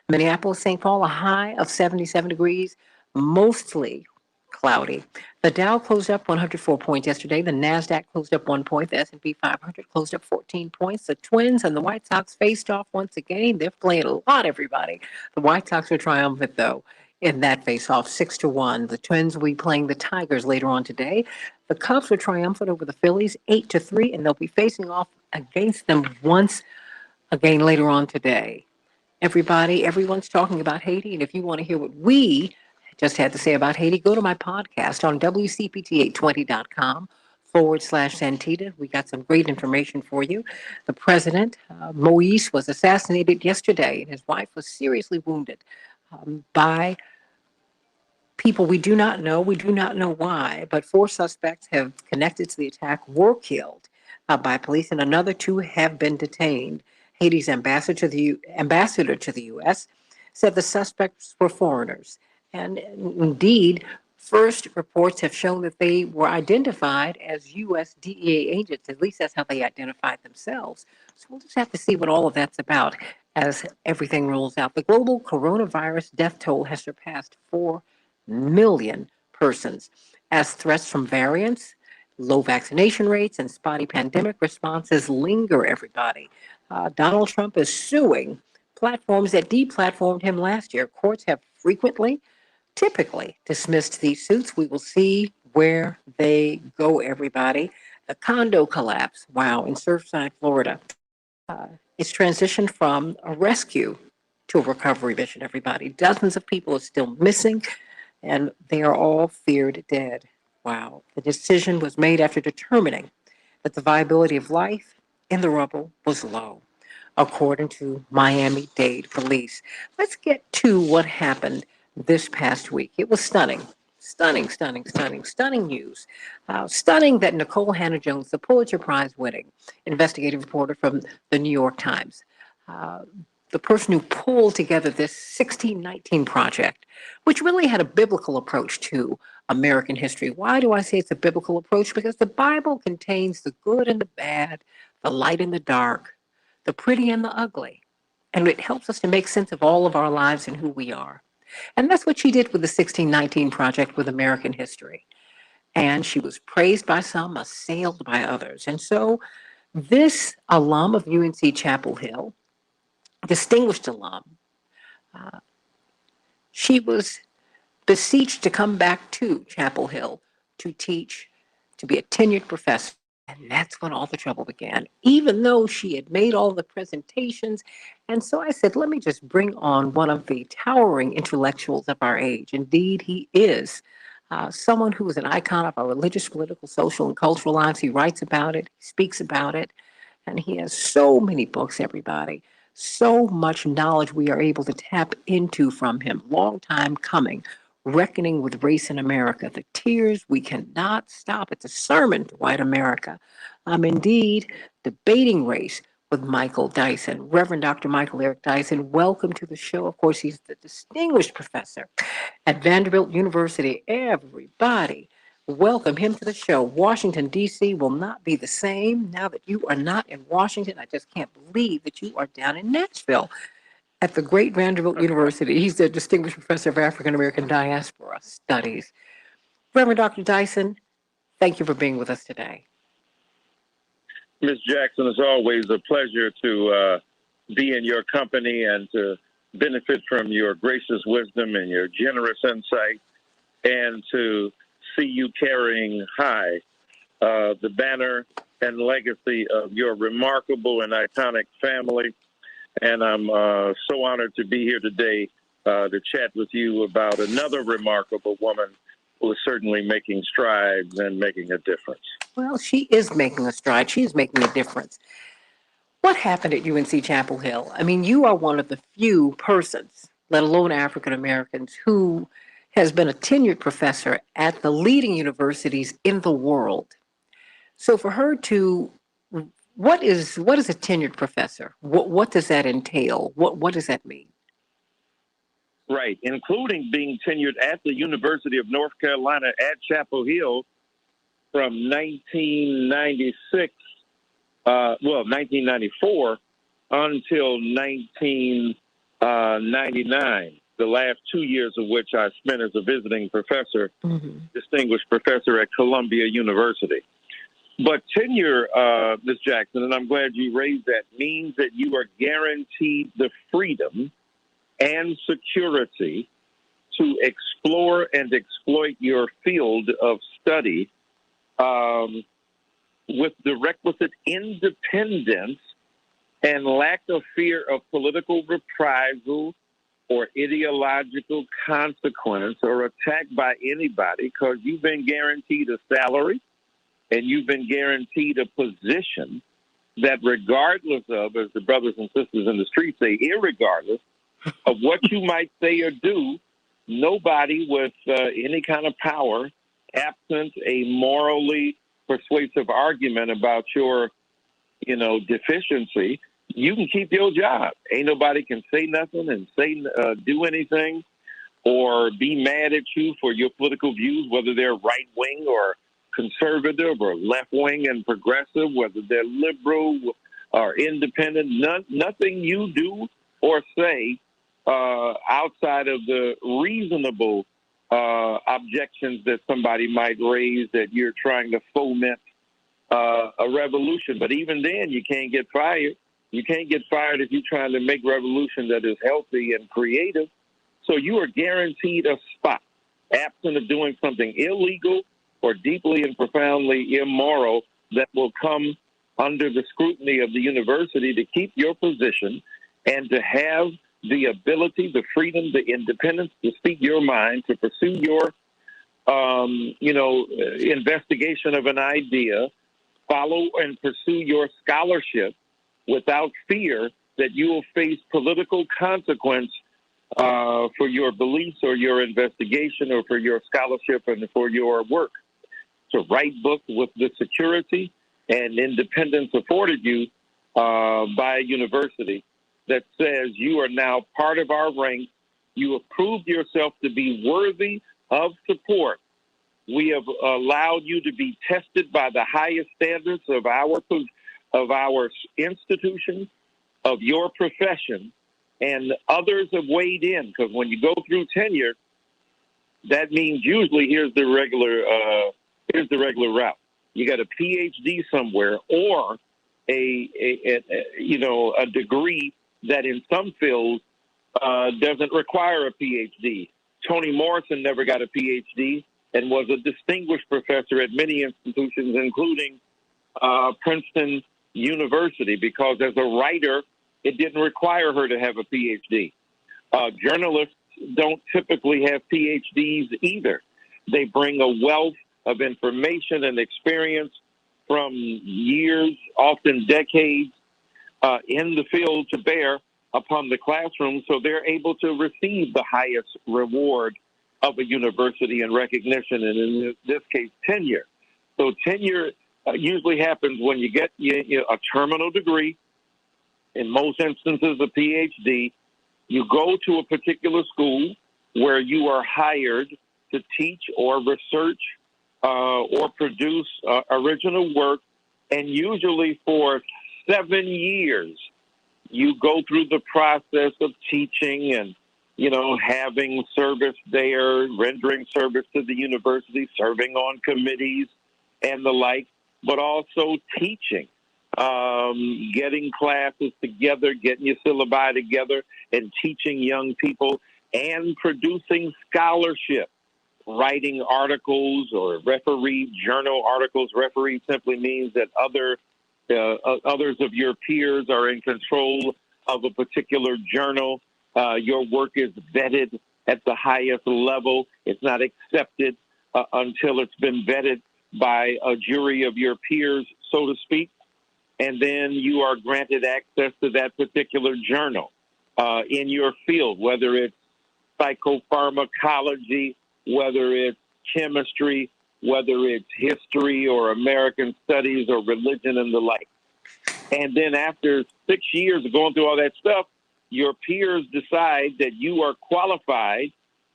Speaker 1: Minneapolis, St. Paul, a high of 77 degrees, mostly cloudy. The Dow closed up 104 points yesterday. The NASDAQ closed up 1 point. The S&P 500 closed up 14 points. The Twins and the White Sox faced off once again. They're playing a lot, everybody. The White Sox are triumphant, though, in that face-off, 6-1. The Twins will be playing the Tigers later on today. The Cubs are triumphant over the Phillies, 8-3, and they'll be facing off against them once again later on today. Everyone's talking about Haiti, and if you want to hear what we just had to say about Haiti, go to my podcast on WCPT820.com/Santita. We got some great information for you. The president, Moise, was assassinated yesterday, and his wife was seriously wounded by people we do not know. We do not know why, but 4 suspects have connected to the attack were killed by police, and another 2 have been detained. Haiti's ambassador to the U.S. said the suspects were foreigners. And indeed, first reports have shown that they were identified as U.S. DEA agents. At least that's how they identified themselves. So we'll just have to see what all of that's about as everything rolls out. The global coronavirus death toll has surpassed 4 million persons as threats from variants, low vaccination rates, and spotty pandemic responses linger, everybody. Donald Trump is suing platforms that deplatformed him last year. Courts have typically dismissed these suits. We will see where they go, everybody. The condo collapse, wow, in Surfside, Florida. It's transitioned from a rescue to a recovery mission, everybody. Dozens of people are still missing, and they are all feared dead. Wow. The decision was made after determining that the viability of life in the rubble was low, according to Miami-Dade police. Let's get to what happened this past week. It was stunning. Stunning news. Stunning that Nicole Hannah-Jones, the Pulitzer Prize winning investigative reporter from the New York Times, the person who pulled together this 1619 project, which really had a biblical approach to American history. Why do I say it's a biblical approach? Because the Bible contains the good and the bad, the light and the dark, the pretty and the ugly. And it helps us to make sense of all of our lives and who we are. And that's what she did with the 1619 Project with American history. And she was praised by some, assailed by others. And so this alum of UNC Chapel Hill, distinguished alum, she was beseeched to come back to Chapel Hill to teach, to be a tenured professor. And that's when all the trouble began, even though she had made all the presentations. And so I said, let me just bring on one of the towering intellectuals of our age. Indeed, he is someone who is an icon of our religious, political, social, and cultural lives. He writes about it, he speaks about it, and he has so many books, everybody. So much knowledge we are able to tap into from him. Long time coming. Reckoning with Race in America, the tears we cannot stop. It's a sermon to white America. Indeed, debating race with Michael Dyson. Reverend Dr. Michael Eric Dyson, welcome to the show. Of course, he's the distinguished professor at Vanderbilt University. Everybody, welcome him to the show. Washington, D.C. will not be the same now that you are not in Washington. I just can't believe that you are down in Nashville at the great Vanderbilt University. He's a distinguished professor of African American diaspora studies. Reverend Dr. Dyson, thank you for being with us today.
Speaker 13: Ms. Jackson, it's always a pleasure to be in your company and to benefit from your gracious wisdom and your generous insight, and to see you carrying high the banner and legacy of your remarkable and iconic family. And I'm so honored to be here today to chat with you about another remarkable woman who is certainly making strides and making a difference.
Speaker 1: Well, she is making a stride. She is making a difference. What happened at UNC Chapel Hill? I mean, you are one of the few persons, let alone African Americans, who has been a tenured professor at the leading universities in the world. So for her to, what is a tenured professor? What does that entail? What does that mean?
Speaker 13: Right, including being tenured at the University of North Carolina at Chapel Hill from 1996, 1994 until 1999, the last 2 years of which I spent as a visiting professor, distinguished professor at Columbia University. But tenure, Ms. Jackson, and I'm glad you raised that, means that you are guaranteed the freedom and security to explore and exploit your field of study with the requisite independence and lack of fear of political reprisal or ideological consequence or attack by anybody, because you've been guaranteed a salary and you've been guaranteed a position that, regardless of, as the brothers and sisters in the street say, irregardless of what you might say or do, nobody with any kind of power, absent a morally persuasive argument about your, deficiency, you can keep your job. Ain't nobody can say nothing and do anything or be mad at you for your political views, whether they're right wing or conservative or left wing and progressive, whether they're liberal or independent. Nothing you do or say outside of the reasonable objections that somebody might raise that you're trying to foment a revolution. But even then, you can't get fired. You can't get fired if you're trying to make revolution that is healthy and creative. So you are guaranteed a spot, absent of doing something illegal or deeply and profoundly immoral that will come under the scrutiny of the university to keep your position and to have the ability, the freedom, the independence to speak your mind, to pursue your, investigation of an idea, follow and pursue your scholarship without fear that you will face political consequence for your beliefs or your investigation or for your scholarship and for your work. To write books with the security and independence afforded you by a university that says you are now part of our ranks. You have proved yourself to be worthy of support. We have allowed you to be tested by the highest standards of our institutions, of your profession, and others have weighed in, because when you go through tenure, that means usually here's the regular route. You got a PhD somewhere or a degree that in some fields doesn't require a PhD. Toni Morrison never got a PhD and was a distinguished professor at many institutions, including Princeton University, because as a writer, it didn't require her to have a PhD. Journalists don't typically have PhDs either. They bring a wealth of information and experience from years, often decades, in the field to bear upon the classroom, so they're able to receive the highest reward of a university and recognition, and in this case, tenure. So tenure usually happens when you get a terminal degree, in most instances a PhD. You go to a particular school where you are hired to teach or research or produce original work, and usually for 7 years, you go through the process of teaching and, having service there, rendering service to the university, serving on committees and the like, but also teaching, getting classes together, getting your syllabi together and teaching young people and producing scholarship, writing articles or referee journal articles. Referee simply means that others of your peers are in control of a particular journal. Your work is vetted at the highest level. It's not accepted until it's been vetted by a jury of your peers, so to speak. And then you are granted access to that particular journal in your field, whether it's psychopharmacology, whether it's chemistry, whether it's history or American studies or religion and the like. And then after 6 years of going through all that stuff, your peers decide that you are qualified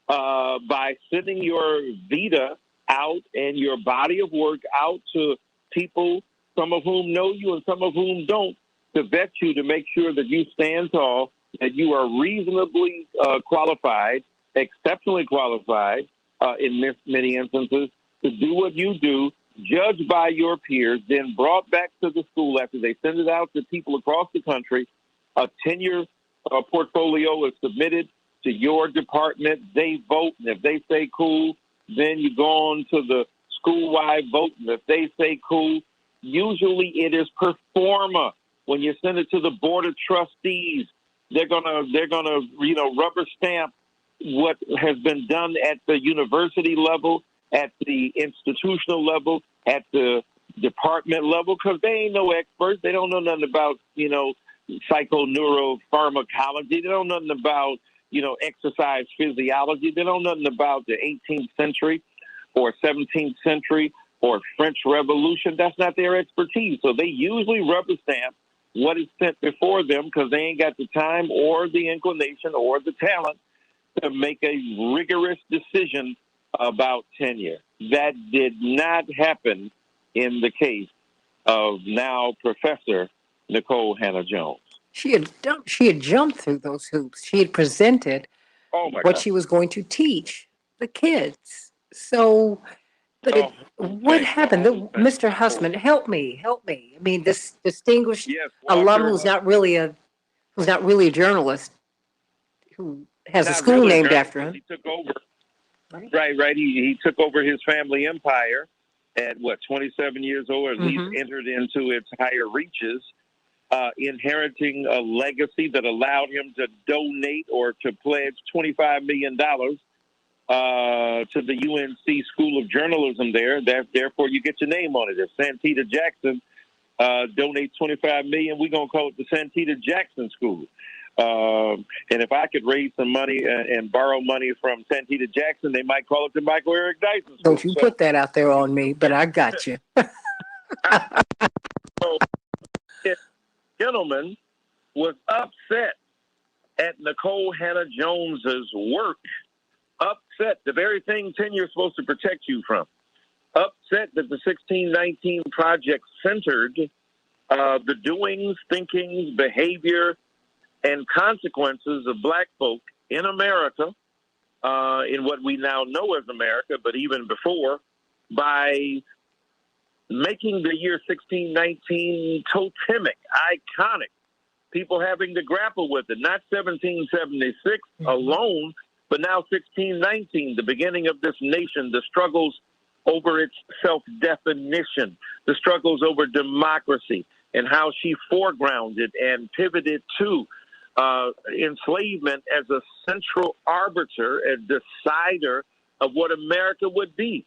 Speaker 13: by sending your vita out and your body of work out to people, some of whom know you and some of whom don't, to vet you to make sure that you stand tall, that you are reasonably qualified, exceptionally qualified in many instances, to do what you do, judged by your peers, then brought back to the school after they send it out to people across the country. A tenure portfolio is submitted to your department. They vote, and if they say cool, then you go on to the school-wide vote, and if they say cool, usually it is pro forma. When you send it to the board of trustees, they're gonna rubber stamp what has been done at the university level, at the institutional level, at the department level, because they ain't no experts. They don't know nothing about, psychoneuropharmacology. They don't know nothing about, exercise physiology. They don't know nothing about the 18th century or 17th century or French Revolution. That's not their expertise. So they usually rubber stamp what is sent before them because they ain't got the time or the inclination or the talent to make a rigorous decision about tenure. That did not happen in the case of now Professor Nicole Hannah-Jones.
Speaker 1: She had jumped through those hoops. She had presented what she was going to teach the kids. So, but What happened? Mr. Hussman, help me. I mean, this distinguished
Speaker 13: Yes,
Speaker 1: alum
Speaker 13: Walter,
Speaker 1: who's not really a journalist, who has a
Speaker 13: not
Speaker 1: school
Speaker 13: really a
Speaker 1: named
Speaker 13: journalist.
Speaker 1: after him.
Speaker 13: He took over. Right. He took over his family empire at 27 years old, or at least entered into its higher reaches, inheriting a legacy that allowed him to donate or to pledge $25 million to the UNC School of Journalism there. Therefore, you get your name on it. If Santita Jackson donates $25 million, we're going to call it the Santita Jackson School. And if I could raise some money and borrow money from Santita Jackson, they might call it the Michael Eric Dyson School.
Speaker 1: Don't you put that out there on me, but I got you.
Speaker 13: So, this gentleman was upset at Nicole Hannah-Jones's work, upset, the very thing tenure's supposed to protect you from, upset that the 1619 Project centered the doings, thinkings, behavior, and consequences of Black folk in America, in what we now know as America, but even before, by making the year 1619 totemic, iconic, people having to grapple with it, not 1776 alone, but now 1619, the beginning of this nation, the struggles over its self-definition, the struggles over democracy, and how she foregrounded and pivoted to enslavement as a central arbiter and decider of what America would be,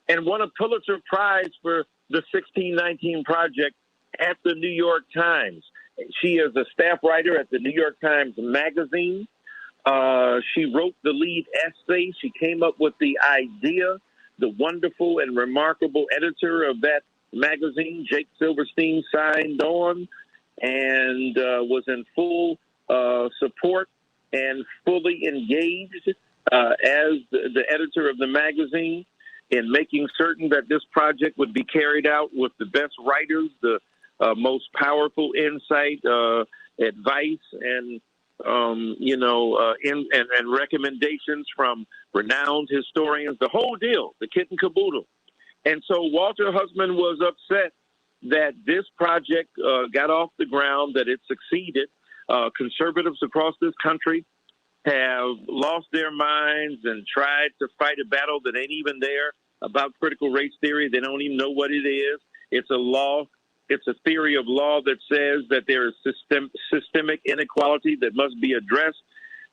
Speaker 13: and won a Pulitzer Prize for the 1619 Project at the New York Times. She is a staff writer at the New York Times Magazine. She wrote the lead essay. She came up with the idea. The wonderful and remarkable editor of that magazine, Jake Silverstein, signed on and was in full support and fully engaged as the editor of the magazine in making certain that this project would be carried out with the best writers, the most powerful insight, advice, and and recommendations from renowned historians, the whole deal, the kit and caboodle. And so Walter Hussman was upset that this project got off the ground, that it succeeded. Conservatives across this country have lost their minds and tried to fight a battle that ain't even there about critical race theory. They don't even know what it is. It's a law. It's a theory of law that says that there is systemic inequality that must be addressed,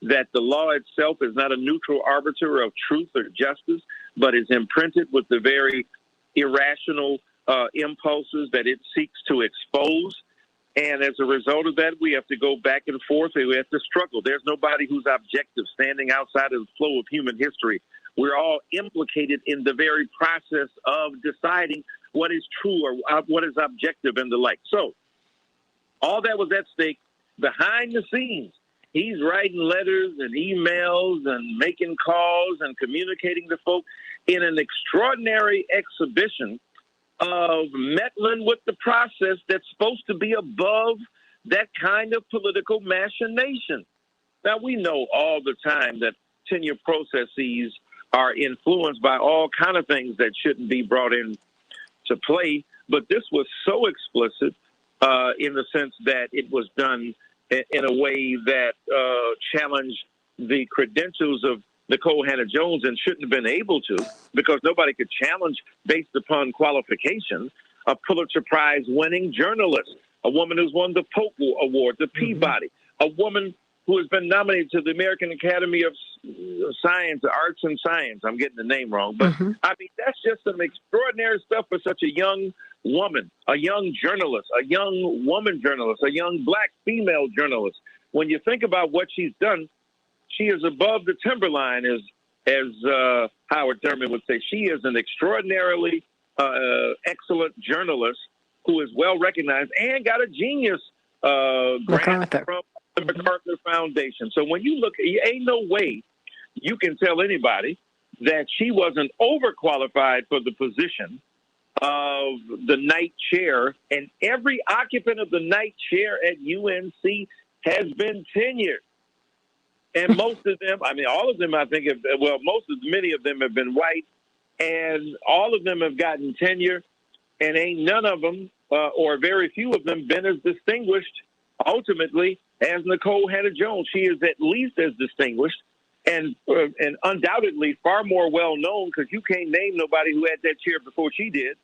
Speaker 13: that the law itself is not a neutral arbiter of truth or justice, but is imprinted with the very irrational impulses that it seeks to expose. And as a result of that, we have to go back and forth and we have to struggle. There's nobody who's objective standing outside of the flow of human history. We're all implicated in the very process of deciding what is true or what is objective and the like. So all that was at stake. Behind the scenes, he's writing letters and emails and making calls and communicating to folks in an extraordinary exhibition of meddling with the process that's supposed to be above that kind of political machination. Now, we know all the time that tenure processes are influenced by all kind of things that shouldn't be brought in to play, but this was so explicit in the sense that it was done in a way that challenged the credentials of Nicole Hannah-Jones and shouldn't have been able to, because nobody could challenge based upon qualifications a Pulitzer Prize winning journalist, a woman who's won the Polk Award, the Peabody, a woman who has been nominated to the American Academy of Science, Arts and Science. I'm getting the name wrong, but I mean, that's just some extraordinary stuff for such a young woman, a young journalist, a young woman journalist, a young Black female journalist. When you think about what she's done, she is above the timberline, as Howard Thurman would say. She is an extraordinarily excellent journalist who is well recognized and got a genius grant from the MacArthur Foundation. So when you look, ain't no way you can tell anybody that she wasn't overqualified for the position of the night chair, and every occupant of the night chair at UNC has been tenured. And most of them, I mean, all of them, I think, many of them have been white. and all of them have gotten tenure, and ain't none of them, or very few of them, been as distinguished ultimately as Nicole Hannah-Jones. She is at least as distinguished and undoubtedly far more well known, because you can't name nobody who had that chair before she did.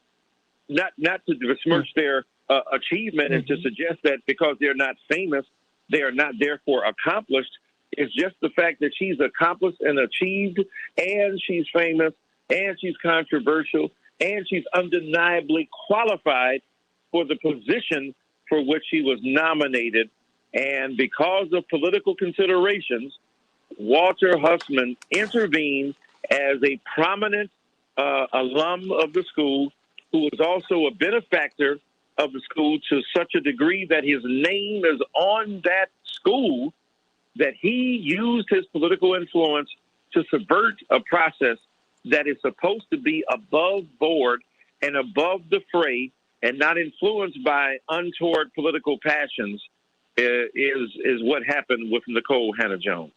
Speaker 13: Not to besmirch their achievement and to suggest that because they're not famous, they are not therefore accomplished. It's just the fact that she's accomplished and achieved, and she's famous, and she's controversial, and she's undeniably qualified for the position for which she was nominated. And because of political considerations, Walter Hussman intervened as a prominent alum of the school, who was also a benefactor of the school to such a degree that his name is on that school, that he used his political influence to subvert a process that is supposed to be above board and above the fray and not influenced by untoward political passions, is what happened with Nicole Hannah-Jones.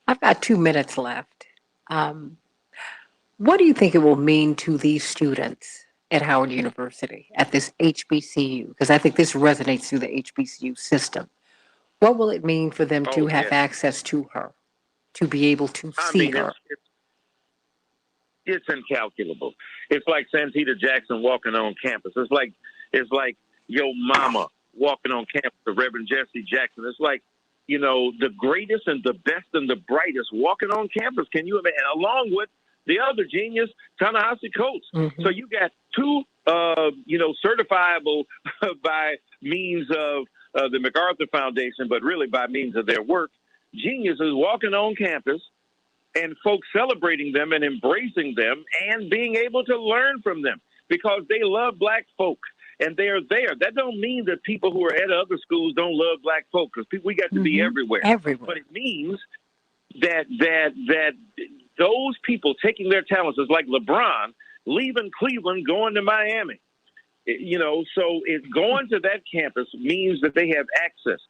Speaker 1: I've got 2 minutes left. What do you think it will mean to these students at Howard University, at this HBCU? Because I think this resonates through the HBCU system. What will it mean for them to have access to her, to be able to see her?
Speaker 13: It's incalculable. It's like Santita Jackson walking on campus. It's like your mama walking on campus, the Reverend Jesse Jackson. It's like, you know, the greatest and the best and the brightest walking on campus. Can you imagine? And along with the other genius, Ta-Nehisi Coates. So you got two, certifiable by means of the MacArthur Foundation, but really by means of their work, geniuses walking on campus, and folks celebrating them and embracing them and being able to learn from them because they love black folk and they're there. That don't mean that people who are at other schools don't love black folk, because we got to be everywhere. But it means that those people taking their talents is like LeBron leaving Cleveland, going to Miami. So going to that campus means that they have access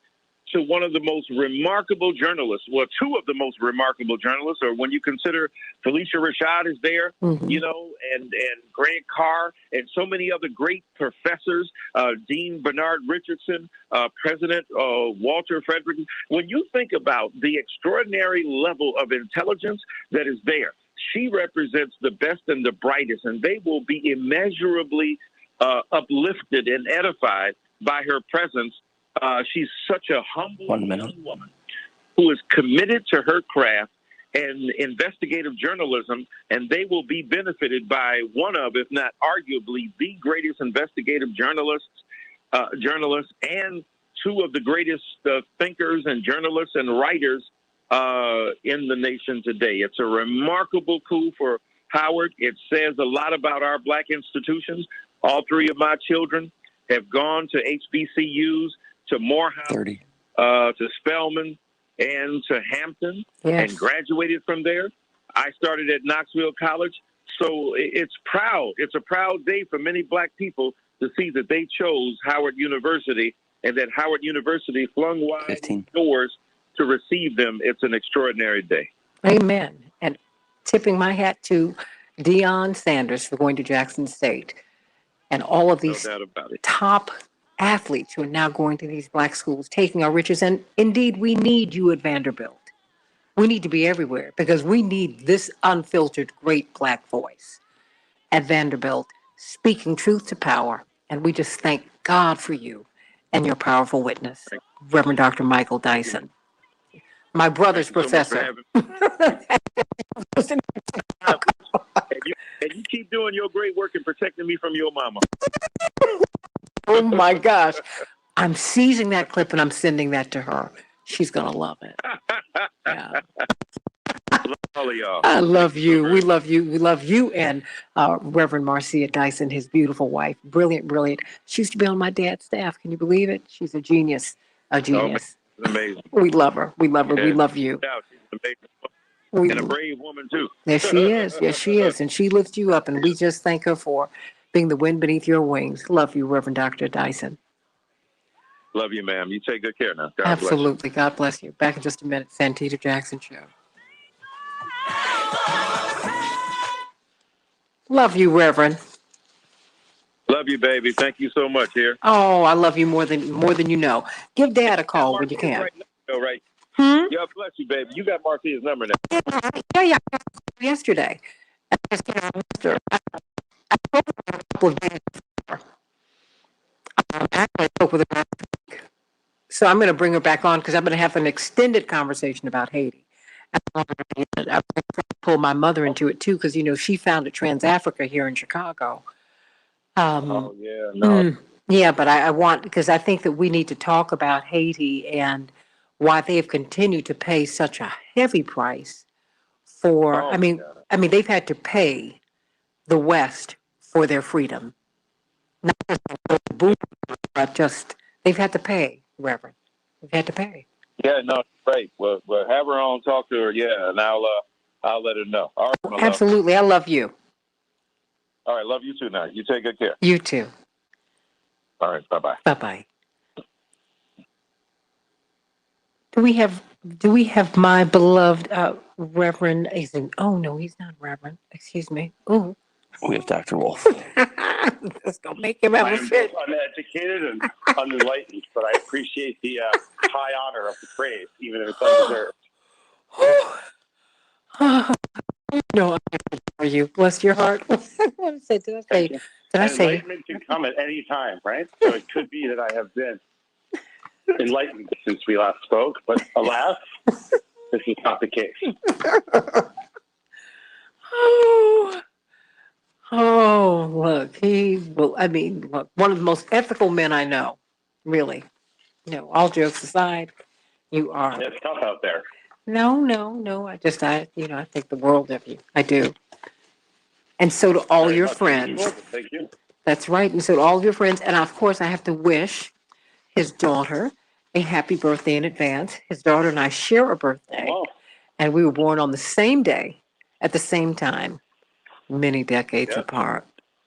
Speaker 13: to one of the most remarkable journalists, well, two of the most remarkable journalists, or when you consider Felicia Rashad is there, and Greg Carr, and so many other great professors, Dean Bernard Richardson, President Walter Frederick. When you think about the extraordinary level of intelligence that is there, she represents the best and the brightest, and they will be immeasurably uplifted and edified by her presence. She's such a humble young woman who is committed to her craft and investigative journalism, and they will be benefited by one of, if not arguably, the greatest investigative journalists and two of the greatest thinkers and journalists and writers in the nation today. It's a remarkable coup for Howard. It says a lot about our black institutions. All three of my children have gone to HBCUs, to Morehouse, to Spelman, and to Hampton, and graduated from there. I started at Knoxville College. So it's proud. It's a proud day for many black people to see that they chose Howard University and that Howard University flung wide doors to receive them. It's an extraordinary day.
Speaker 1: Amen. And tipping my hat to Deion Sanders for going to Jackson State and all of these top athletes who are now going to these black schools, taking our riches. And indeed, we need you at Vanderbilt. We need to be everywhere because we need this unfiltered, great black voice at Vanderbilt, speaking truth to power. And we just thank God for you and your powerful witness, Reverend Dr. Michael Dyson, my brother's professor.
Speaker 13: And you keep doing your great work in protecting me from your mama.
Speaker 1: Oh my gosh. I'm seizing that clip and I'm sending that to her. She's going to love it. Yeah.
Speaker 13: All of y'all.
Speaker 1: I love you. We love you. We love you and Reverend Marcia Dyson, his beautiful wife. Brilliant, brilliant. She used to be on my dad's staff. Can you believe it? She's a genius. A genius.
Speaker 13: Oh, amazing.
Speaker 1: We love her. We love her. We love you.
Speaker 13: She's amazing. And a brave woman, too.
Speaker 1: Yes, she is. Yes, she is. And she lifts you up. And we just thank her for being the wind beneath your wings. Love you, Reverend Dr. Dyson.
Speaker 13: Love you, ma'am. You take good care now. God
Speaker 1: Absolutely. Bless you. God bless you. Back in just a minute. Santita Jackson Show. Love you, Reverend.
Speaker 13: Love you, baby. Thank you so much here.
Speaker 1: Oh, I love you more than you know. Give Dad a call when you can.
Speaker 13: Right now, right?
Speaker 1: Hmm?
Speaker 13: Yeah, bless you, baby. You got Marcia's number now.
Speaker 1: Yeah. Yesterday. I spoke to her a couple of days before. Actually, I spoke with her last week. So I'm going to bring her back on because I'm going to have an extended conversation about Haiti. I'm going to pull my mother into it too because, she founded Trans Africa here in Chicago.
Speaker 13: Oh, yeah, no.
Speaker 1: Yeah, but I want, because I think that we need to talk about Haiti and why they have continued to pay such a heavy price for,
Speaker 13: Oh,
Speaker 1: I mean, they've had to pay the West for their freedom. Not just boom, but just, they've had to pay, Reverend. They've had to pay.
Speaker 13: Yeah, no, right. Well, have her on, talk to her, yeah, and I'll let her know. All right, my
Speaker 1: Absolutely. I love you.
Speaker 13: All right, love you too now. You take good care.
Speaker 1: You too.
Speaker 13: All right, bye-bye.
Speaker 1: Bye-bye. Do we have my beloved Reverend? Oh no, he's not Reverend. Excuse me. Oh,
Speaker 12: We have Dr. Wolf.
Speaker 1: That's gonna make him have
Speaker 5: I
Speaker 1: a
Speaker 5: am
Speaker 1: fit.
Speaker 5: both uneducated and unenlightened, but I appreciate the high honor of the praise, even if it's undeserved.
Speaker 1: No, for you. Bless your heart. Did I say?
Speaker 5: Thank you.
Speaker 1: Did I say?
Speaker 5: Enlightenment can come at any time, right? So it could be that I have been enlightened since we last spoke, but alas, this is not the case.
Speaker 1: Look, look, one of the most ethical men I know, really. All jokes aside, you are.
Speaker 5: It's tough out there.
Speaker 1: No. I think the world of you. I do. And so do all your friends.
Speaker 5: Thank you.
Speaker 1: That's right. And so do all of your friends. And of course, I have to wish his daughter a happy birthday in advance. His daughter and I share a birthday.
Speaker 5: Oh.
Speaker 1: And we were born on the same day at the same time, many decades apart.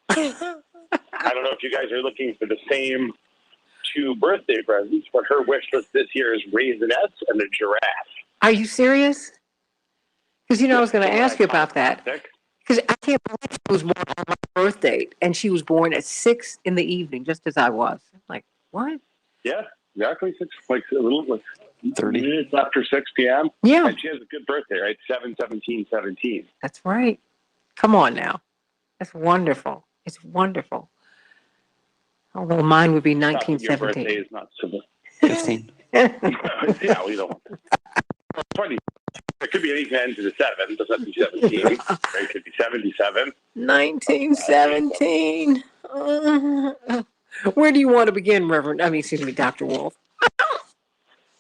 Speaker 5: I don't know if you guys are looking for the same two birthday presents, but her wish list this year is Raisinets and a giraffe.
Speaker 1: Are you serious? Because, I was going to ask you about that. Because I can't believe she was born on my birthday, and she was born at 6 in the evening, just as I was. Like, what?
Speaker 5: Yeah, exactly. Like a little
Speaker 12: 30
Speaker 5: minutes after 6 p.m.
Speaker 1: Yeah.
Speaker 5: And she has a good birthday, right? 7/17/17.
Speaker 1: That's right. Come on now. That's wonderful. It's wonderful. Although mine would be
Speaker 5: Your
Speaker 1: 1917.
Speaker 5: birthday is not so
Speaker 12: 15.
Speaker 5: Yeah, we don't. 20. It could be anything end to the 7. Doesn't have to be 17. It could be 77.
Speaker 1: 1917. Where do you want to begin, Reverend? Excuse me, Dr. Wolf.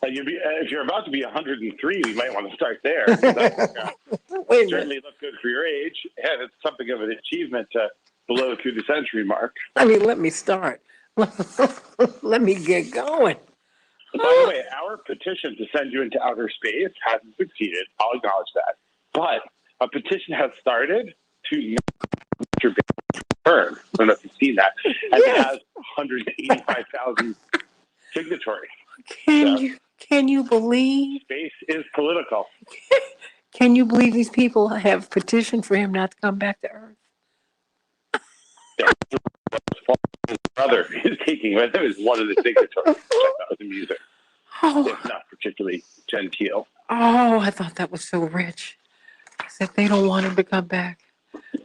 Speaker 5: If you're about to be 103, we might want to start there.
Speaker 1: Wait a minute.
Speaker 5: Certainly look good for your age, and it's something of an achievement to blow through the century mark.
Speaker 1: Let me start. Let me get going.
Speaker 5: By the way, our petition to send you into outer space hasn't succeeded. I'll acknowledge that. But a petition has started to burn. I don't know if you've seen that. And it has 185,000 signatories.
Speaker 1: Can you believe?
Speaker 5: Space is political.
Speaker 1: Can you believe these people have petitioned for him not to come back to Earth?
Speaker 5: His brother is taking with him as one of the signatories. That was amusing. It's not particularly genteel.
Speaker 1: Oh, I thought that was so rich. I said they don't want him to come back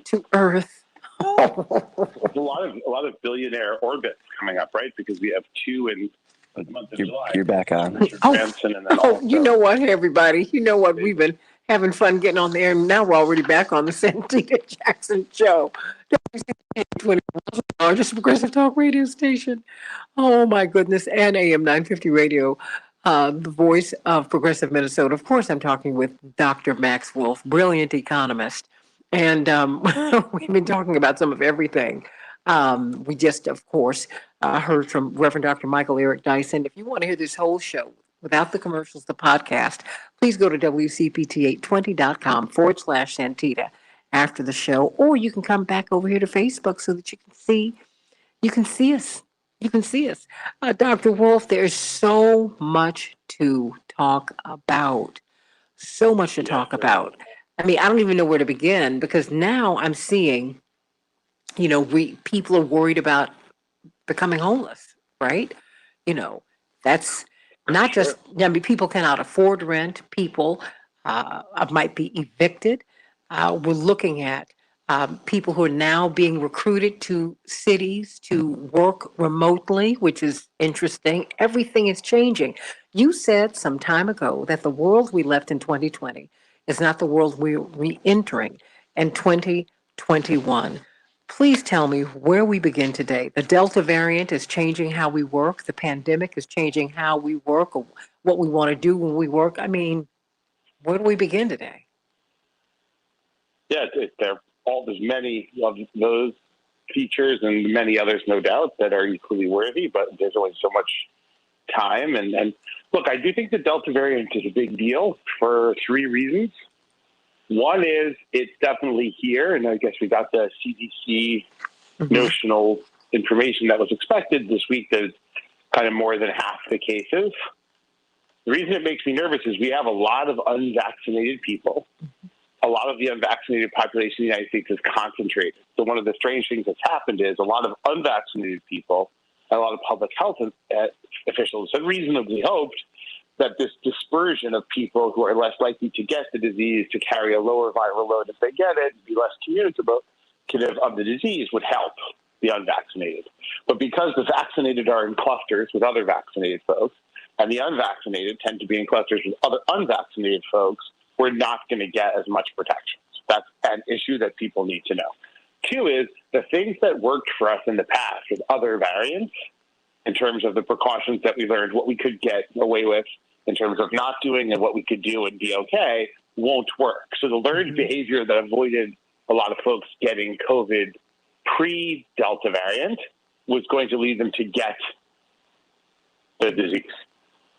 Speaker 1: to Earth.
Speaker 5: There's a lot of billionaire orbits coming up, right? Because we have 2 in the month of July.
Speaker 12: You're back on.
Speaker 5: Branson and then also,
Speaker 1: You know what, everybody? You know what? We've been having fun getting on the air, and now we're already back on the Santita Jackson Show. Largest progressive talk radio station. Oh my goodness. And AM 950 radio, the voice of progressive Minnesota. Of course, I'm talking with Dr. Max Wolf, brilliant economist. And we've been talking about some of everything. We just, of course, heard from Reverend Dr. Michael Eric Dyson. If you want to hear this whole show without the commercials, the podcast, please go to WCPT820.com/Santita after the show, or you can come back over here to Facebook so that you can see us. You can see us. Dr. Wolf, there's so much to talk about. So much to talk about. I don't even know where to begin because now I'm seeing people are worried about becoming homeless, right? You know, that's not just, I mean, people cannot afford rent. People might be evicted. We're looking at people who are now being recruited to cities to work remotely, which is interesting. Everything is changing. You said some time ago that the world we left in 2020 is not the world we're re-entering in 2021. Please tell me where we begin today. The Delta variant is changing how we work. The pandemic is changing how we work or what we want to do when we work. I mean, where do we begin today?
Speaker 5: Yeah, there's many of those features and many others, no doubt, that are equally worthy, but there's only so much time. And look, I do think the Delta variant is a big deal for three reasons. One is it's definitely here, and I guess we got the CDC notional information that was expected this week. There's kind of more than half the cases. The reason it makes me nervous is we have a lot of unvaccinated people. A lot of the unvaccinated population in the United States is concentrated. So one of the strange things that's happened is a lot of unvaccinated people and a lot of public health officials had reasonably hoped that this dispersion of people who are less likely to get the disease, to carry a lower viral load if they get it, be less communicative of the disease would help the unvaccinated. But because the vaccinated are in clusters with other vaccinated folks, and the unvaccinated tend to be in clusters with other unvaccinated folks, we're not going to get as much protection. That's an issue that people need to know. Two is the things that worked for us in the past with other variants, in terms of the precautions that we learned, what we could get away with in terms of not doing and what we could do and be okay, won't work. So the learned behavior that avoided a lot of folks getting COVID pre-Delta variant was going to lead them to get the disease,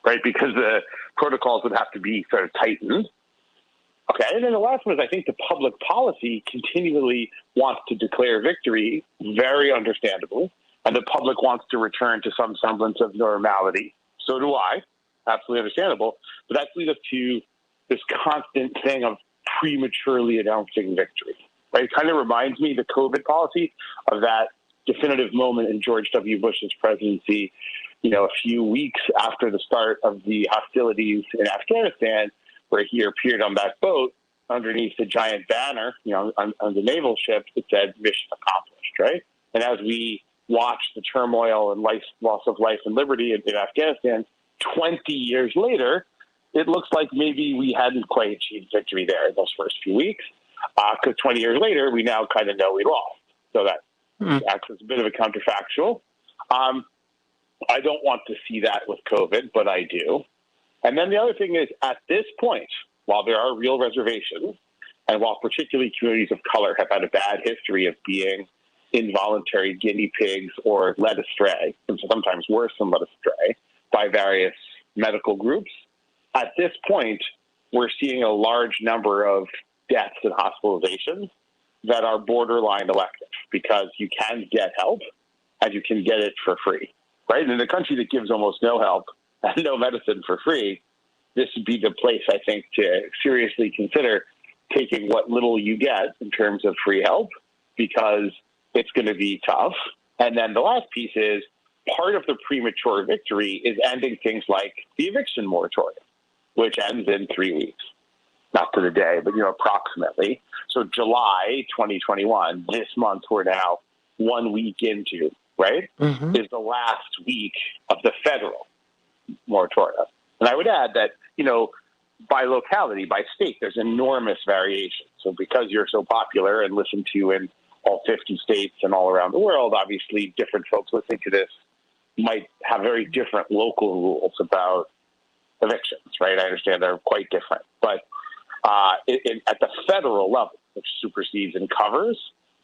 Speaker 5: right? Because the protocols would have to be sort of tightened. Okay, and then the last one is I think the public policy continually wants to declare victory, very understandable, and the public wants to return to some semblance of normality. So do I, absolutely understandable, but that's lead us to this constant thing of prematurely announcing victory, right? It kind of reminds me, the COVID policy, of that definitive moment in George W. Bush's presidency, a few weeks after the start of the hostilities in Afghanistan, where he appeared on that boat underneath the giant banner, on the naval ship that said mission accomplished, right? And as we watch the turmoil and loss of life and liberty in Afghanistan, 20 years later, it looks like maybe we hadn't quite achieved victory there in those first few weeks, because 20 years later, we now kind of know we lost. So that acts as a bit of a counterfactual. I don't want to see that with COVID, but I do. And then the other thing is, at this point, while there are real reservations, and while particularly communities of color have had a bad history of being involuntary guinea pigs or led astray, and sometimes worse than led astray, by various medical groups, at this point, we're seeing a large number of deaths and hospitalizations that are borderline elective, because you can get help and you can get it for free, right? And in a country that gives almost no help and no medicine for free, this would be the place, I think, to seriously consider taking what little you get in terms of free help, because it's going to be tough. And then the last piece is, part of the premature victory is ending things like the eviction moratorium, which ends in 3 weeks. Not to the day, but approximately. So July 2021, this month we're now 1 week into, right, is the last week of the federal moratorium. And I would add that, by locality, by state, there's enormous variation. So because you're so popular and listened to in all 50 states and all around the world, obviously different folks listening to this might have very different local rules about evictions, right? I understand they're quite different. But at the federal level, which supersedes and covers,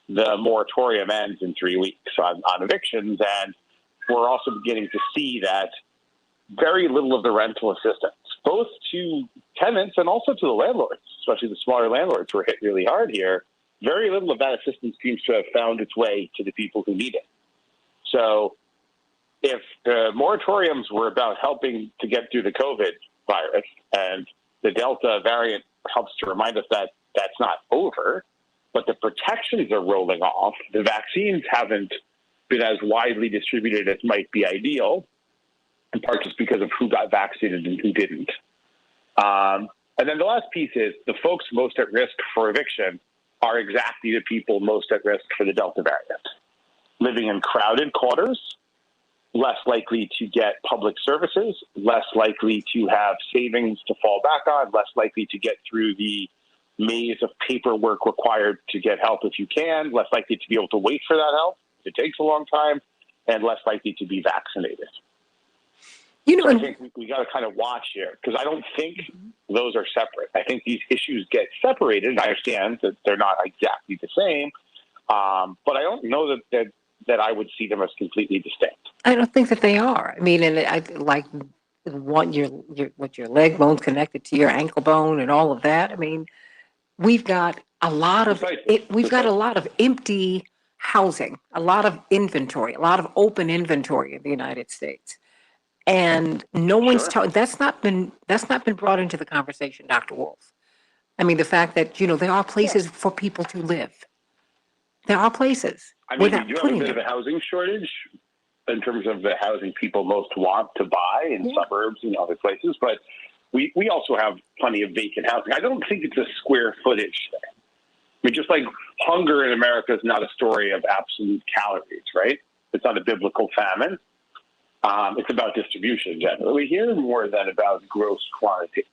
Speaker 5: the moratorium ends in 3 weeks on evictions. And we're also beginning to see that very little of the rental assistance, both to tenants and also to the landlords, especially the smaller landlords who are hit really hard here, very little of that assistance seems to have found its way to the people who need it. So if the moratoriums were about helping to get through the COVID virus, and the Delta variant helps to remind us that that's not over, but the protections are rolling off. The vaccines haven't been as widely distributed as might be ideal, in part just because of who got vaccinated and who didn't. And then the last piece is the folks most at risk for eviction are exactly the people most at risk for the Delta variant. Living in crowded quarters, less likely to get public services, less likely to have savings to fall back on, less likely to get through the maze of paperwork required to get help if you can, less likely to be able to wait for that help if it takes a long time, and less likely to be vaccinated. So I think we got to kind of watch here, because I don't think those are separate. I think these issues get separated. I understand that they're not exactly the same, but I don't know that I would see them as completely distinct.
Speaker 1: I don't think that they are. I mean, and I like want your leg bones connected to your ankle bone and all of that. I mean, we've got a lot of empty housing, a lot of inventory, a lot of open inventory in the United States. And no one's talking. That's not been brought into the conversation, Dr. Wolf. I mean, the fact that there are places for people to live. There are places.
Speaker 5: I mean, we do have a bit of a housing shortage in terms of the housing people most want to buy in suburbs and other places, but we also have plenty of vacant housing. I don't think it's a square footage thing. I mean, just like hunger in America is not a story of absolute calories, right? It's not a biblical famine. It's about distribution generally here more than about gross quantities.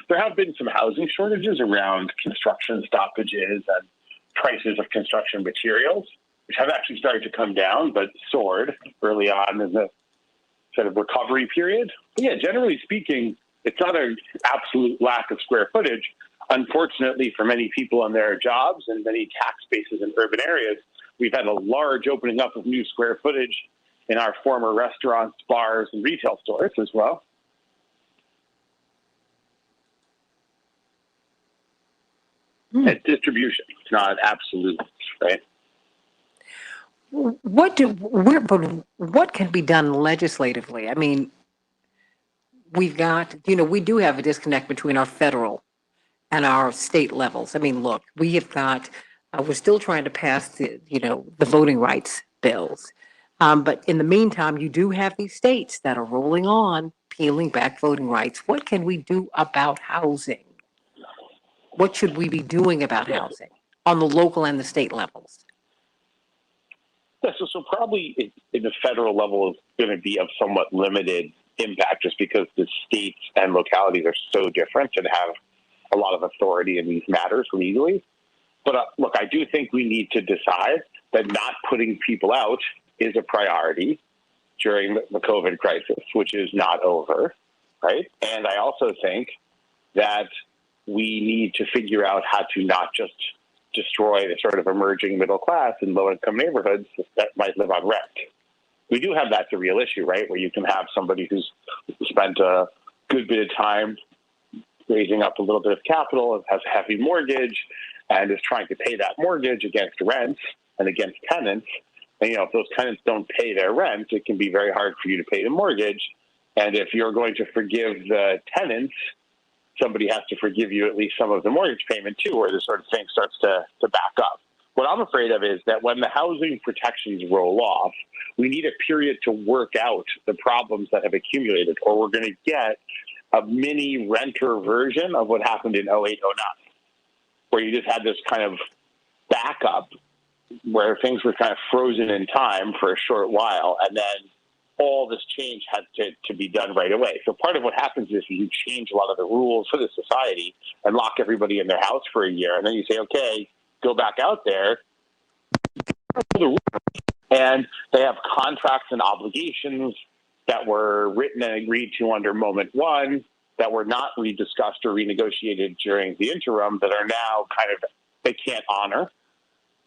Speaker 5: There have been some housing shortages around construction stoppages and prices of construction materials, which have actually started to come down, but soared early on in the sort of recovery period. But yeah, generally speaking, it's not an absolute lack of square footage. Unfortunately, for many people on their jobs and many tax bases in urban areas, we've had a large opening up of new square footage in our former restaurants, bars, and retail stores as well. It's distribution. It's not absolute, right?
Speaker 1: What can be done legislatively? I mean, we've got, we do have a disconnect between our federal and our state levels. I mean, look, we have got, we're still trying to pass the voting rights bills. But in the meantime, you do have these states that are rolling on, peeling back voting rights. What can we do about housing? What should we be doing about housing on the local and the state levels?
Speaker 5: Yeah, so probably in the federal level is going to be of somewhat limited impact just because the states and localities are so different and have a lot of authority in these matters legally. But look, I do think we need to decide that not putting people out is a priority during the COVID crisis, which is not over, right? And I also think that we need to figure out how to not just destroy the sort of emerging middle class in low-income neighborhoods that might live on rent. We do have that's a real issue, right? Where you can have somebody who's spent a good bit of time raising up a little bit of capital and has a heavy mortgage and is trying to pay that mortgage against rents and against tenants. And, if those tenants don't pay their rent, it can be very hard for you to pay the mortgage. And if you're going to forgive the tenants, somebody has to forgive you at least some of the mortgage payment too, or this sort of thing starts to back up. What I'm afraid of is that when the housing protections roll off, we need a period to work out the problems that have accumulated, or we're going to get a mini renter version of what happened in 08, 09, where you just had this kind of backup where things were kind of frozen in time for a short while, and then all this change had to be done right away. So part of what happens is you change a lot of the rules for the society and lock everybody in their house for a year, and then you say, okay, go back out there. And they have contracts and obligations that were written and agreed to under moment one that were not rediscussed or renegotiated during the interim that are now kind of, they can't honor.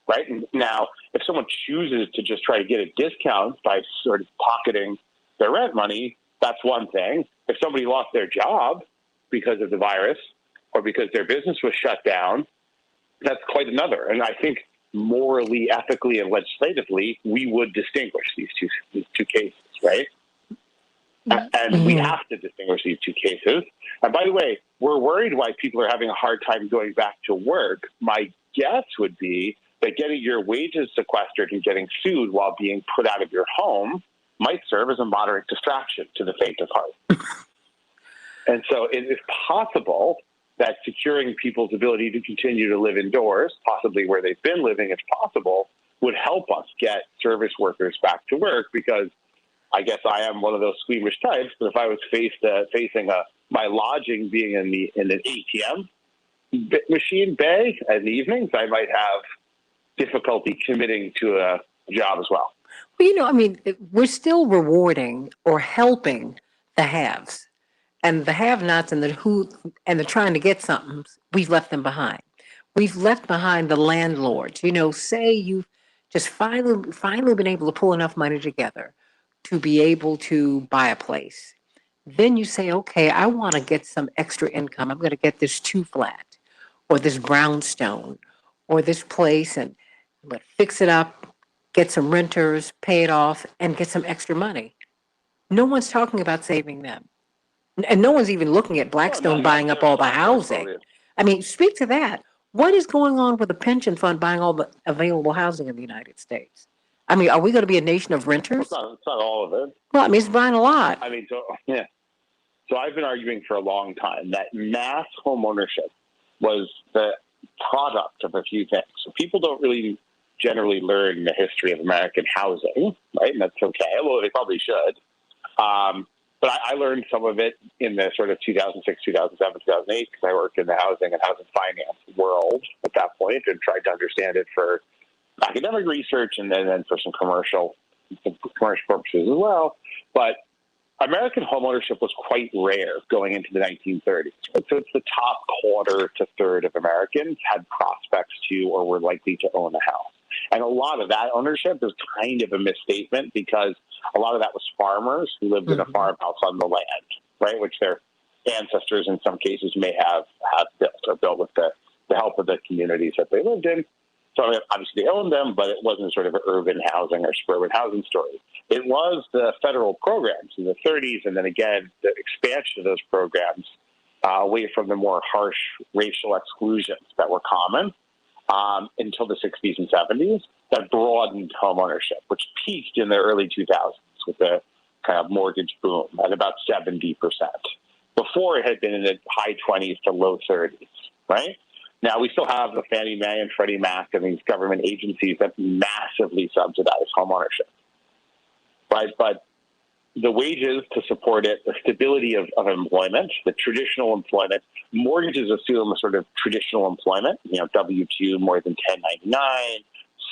Speaker 5: Right? And now, if someone chooses to just try to get a discount by sort of pocketing their rent money, that's one thing. If somebody lost their job because of the virus or because their business was shut down, that's quite another. And I think morally, ethically, and legislatively, we would distinguish these two cases, right? And we have to distinguish these two cases. And by the way, we're worried why people are having a hard time going back to work. My guess would be that getting your wages sequestered and getting sued while being put out of your home might serve as a moderate distraction to the faint of heart. And so it is possible that securing people's ability to continue to live indoors, possibly where they've been living if possible, would help us get service workers back to work, because I guess I am one of those squeamish types, but if I was facing my lodging being in an ATM machine bay in the evenings, I might have difficulty committing to a job as well.
Speaker 1: Well, you know, I mean, we're still rewarding or helping the haves, and the have-nots and the trying to get something. We've left them behind. We've left behind the landlords. You know, say you've just finally been able to pull enough money together to be able to buy a place. Then you say, okay, I want to get some extra income. I'm going to get this 2-flat or this brownstone or this place, and I'm going to fix it up, get some renters, pay it off, and get some extra money. No one's talking about saving them. And no one's even looking at Blackstone buying up all the housing. I mean, speak to that. What is going on with the pension fund buying all the available housing in the United States? I mean, are we going to be a nation of renters?
Speaker 5: It's not all of it.
Speaker 1: Well, I mean, it's buying a lot.
Speaker 5: I mean, yeah. So I've been arguing for a long time that mass home ownership was the product of a few things. So people don't really generally learn the history of American housing, right? And that's okay, although they probably should. But I learned some of it in the sort of 2006, 2007, 2008, because I worked in the housing and housing finance world at that point and tried to understand it for academic research and then for some commercial purposes as well. But American homeownership was quite rare going into the 1930s. So it's the top quarter to third of Americans had prospects to or were likely to own a house. And a lot of that ownership is kind of a misstatement, because a lot of that was farmers who lived in a farmhouse on the land, right, which their ancestors in some cases may have built or built with the help of the communities that they lived in. So obviously they owned them, but it wasn't sort of an urban housing or suburban housing story. It was the federal programs in the 30s, and then again, the expansion of those programs away from the more harsh racial exclusions that were common until the 60s and 70s, that broadened home ownership, which peaked in the early 2000s with the kind of mortgage boom at about 70%. Before, it had been in the high 20s to low 30s, right? Now, we still have the Fannie Mae and Freddie Mac and these government agencies that massively subsidize home ownership, right? But the wages to support it, the stability of employment, the traditional employment, mortgages assume a sort of traditional employment, you know, W-2 more than 1099,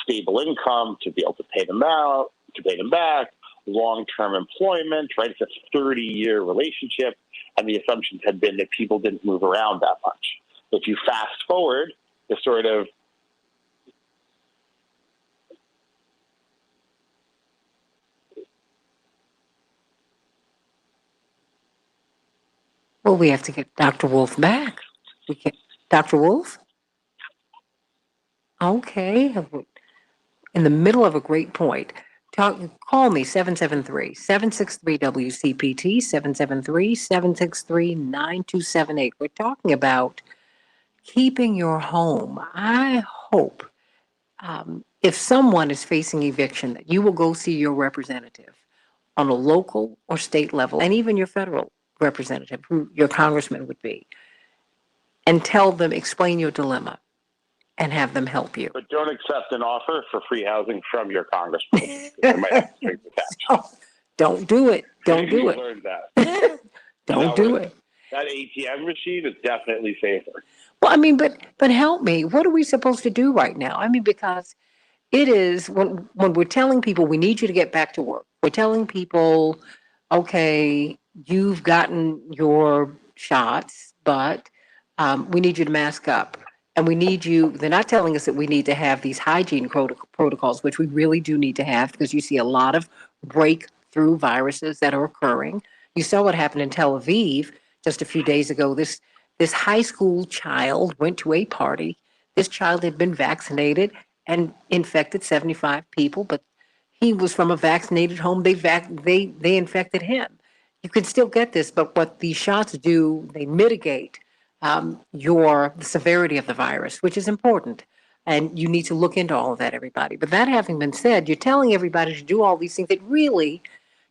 Speaker 5: stable income to be able to pay them out, to pay them back, long-term employment, right? It's a 30-year relationship, and the assumptions had been that people didn't move around that much. If you fast forward the sort of
Speaker 1: Well, we have to get Dr. Wolf back. We can, Dr. Wolf? Okay. In the middle of a great point. Call me 773-763-WCPT, 773-763-9278. We're talking about keeping your home. I hope if someone is facing eviction, that you will go see your representative on a local or state level, and even your federal representative, who your congressman would be, and tell them, explain your dilemma, and have them help you.
Speaker 5: But don't accept an offer for free housing from your congressman. You might have strings attached.
Speaker 1: Don't do it. Don't do it.
Speaker 5: Learned that.
Speaker 1: Don't do it.
Speaker 5: That ATM machine is definitely safer.
Speaker 1: Well, I mean, but help me. What are we supposed to do right now? I mean, because it is when we're telling people we need you to get back to work. We're telling people, okay, you've gotten your shots, but we need you to mask up. And we need you, they're not telling us that we need to have these hygiene protocols, which we really do need to have, because you see a lot of breakthrough viruses that are occurring. You saw what happened in Tel Aviv just a few days ago. This high school child went to a party. This child had been vaccinated and infected 75 people, but he was from a vaccinated home. They infected him. You can still get this, but what these shots do, they mitigate the severity of the virus, which is important. And you need to look into all of that, everybody. But that having been said, you're telling everybody to do all these things that really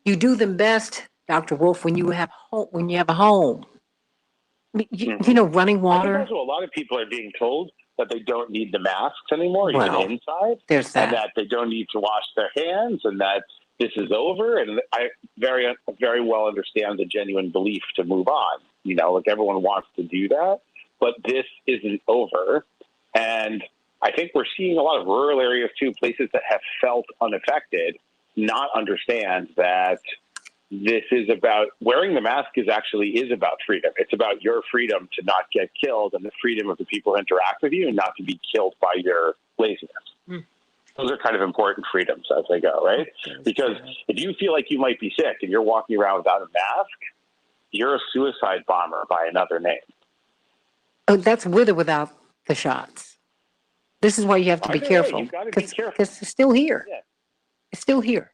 Speaker 1: you do them best, Dr. Wolf, when you have a home. You know, running
Speaker 13: I
Speaker 1: water.
Speaker 13: think also a lot of people are being told that they don't need the masks anymore, even inside.
Speaker 1: There's that.
Speaker 13: And that they don't need to wash their hands and that this is over. And I very well understand the genuine belief to move on. You know, like everyone wants to do that, but this isn't over. And I think we're seeing a lot of rural areas too, places that have felt unaffected, not understand that this is about wearing the mask is about freedom. It's about your freedom to not get killed and the freedom of the people who interact with you and not to be killed by your laziness. Those are kind of important freedoms as they go, right? Because if you feel like you might be sick and you're walking around without a mask, you're a suicide bomber by another name.
Speaker 1: Oh, that's with or without the shots. This is why you have to be careful.
Speaker 13: You've got to be careful.
Speaker 1: Because it's still here.
Speaker 13: Yeah.
Speaker 1: It's still here.